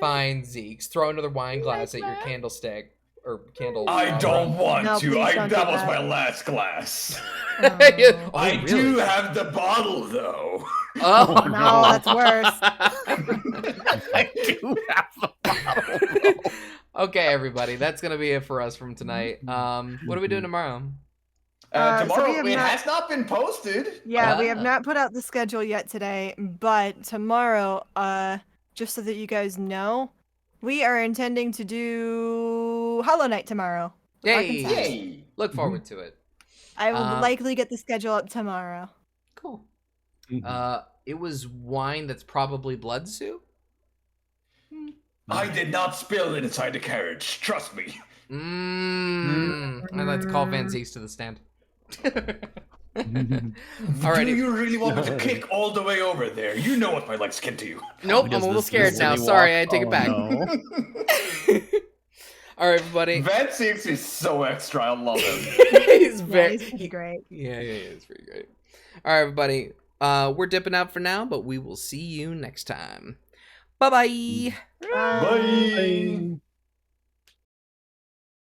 Fine, Zeke's. Throw another wine glass at your candlestick. Or candle.
I don't want
No,
to.
please don't do
That was
that.
my last glass.
Oh,
I
really?
do have the bottle, though.
Oh,
No, that's worse.
I do have the bottle.
Okay, everybody. That's gonna be it for us from tonight. What are we doing tomorrow?
So
Tomorrow,
we have
it
not-
has not been posted.
Yeah, we have not put out the schedule yet today, but tomorrow, just so that you guys know, we are intending to do Hollow Knight tomorrow.
Yay!
Arkansas.
Yay.
Look forward to it.
I will likely get the schedule up tomorrow.
Cool. It was wine that's probably blood soup.
I did not spill it inside the carriage. Trust me.
I'd like to call Van Zeeks to the stand.
Do
Alrighty.
you really want me to kick all the way over there? You know what my legs can do.
Nope, I'm a little scared now. Sorry, I take it back.
No.
All right, everybody.
Van Six is so extra. I love him.
He's
Yeah,
very.
he's pretty great.
Yeah, it's pretty great. All right, everybody. We're dipping out for now, but we will see you next time. Bye-bye.
Bye.